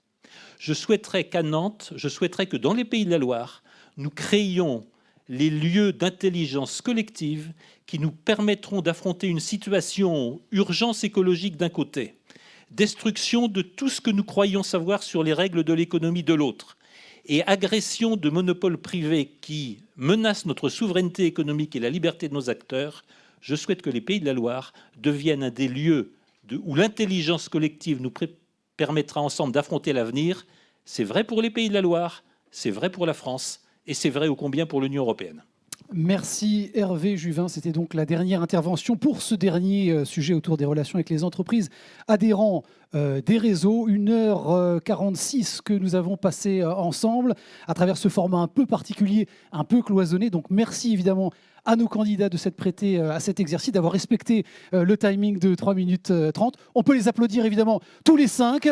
Je souhaiterais qu'à Nantes, que dans les Pays de la Loire, nous créions les lieux d'intelligence collective qui nous permettront d'affronter une situation urgence écologique d'un côté, destruction de tout ce que nous croyons savoir sur les règles de l'économie de l'autre, et agression de monopoles privés qui menacent notre souveraineté économique et la liberté de nos acteurs. Je souhaite que les Pays de la Loire deviennent un des lieux où l'intelligence collective nous permettra ensemble d'affronter l'avenir. C'est vrai pour les Pays de la Loire, c'est vrai pour la France, et c'est vrai ô combien pour l'Union européenne. Merci Hervé Juvin. C'était donc la dernière intervention pour ce dernier sujet autour des relations avec les entreprises adhérents des réseaux. 1h46 que nous avons passé ensemble à travers ce format un peu particulier, un peu cloisonné. Donc merci évidemment à nos candidats de s'être prêtés à cet exercice, d'avoir respecté le timing de 3 minutes 30. On peut les applaudir évidemment tous les 5.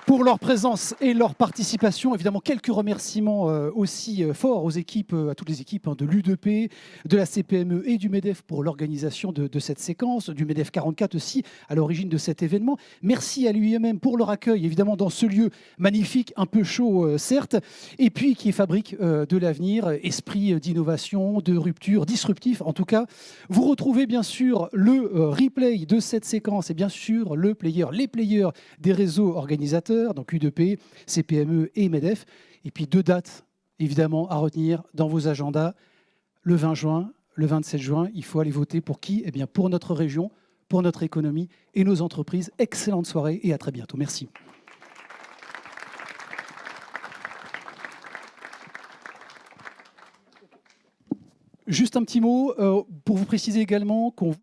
Pour leur présence et leur participation. Évidemment, quelques remerciements aussi forts aux équipes, à toutes les équipes de l'U2P, de la CPME et du MEDEF pour l'organisation de cette séquence, du MEDEF 44 aussi à l'origine de cet événement. Merci à l'UIMM pour leur accueil, évidemment, dans ce lieu magnifique, un peu chaud certes, et puis qui fabrique de l'avenir, esprit d'innovation, de rupture, disruptif en tout cas. Vous retrouvez bien sûr le replay de cette séquence et bien sûr les players des réseaux organisateurs, donc U2P, CPME et MEDEF. Et puis 2 dates, évidemment, à retenir dans vos agendas. Le 20 juin, le 27 juin, il faut aller voter pour qui? Eh bien, pour notre région, pour notre économie et nos entreprises. Excellente soirée et à très bientôt. Merci. Juste un petit mot pour vous préciser également qu'on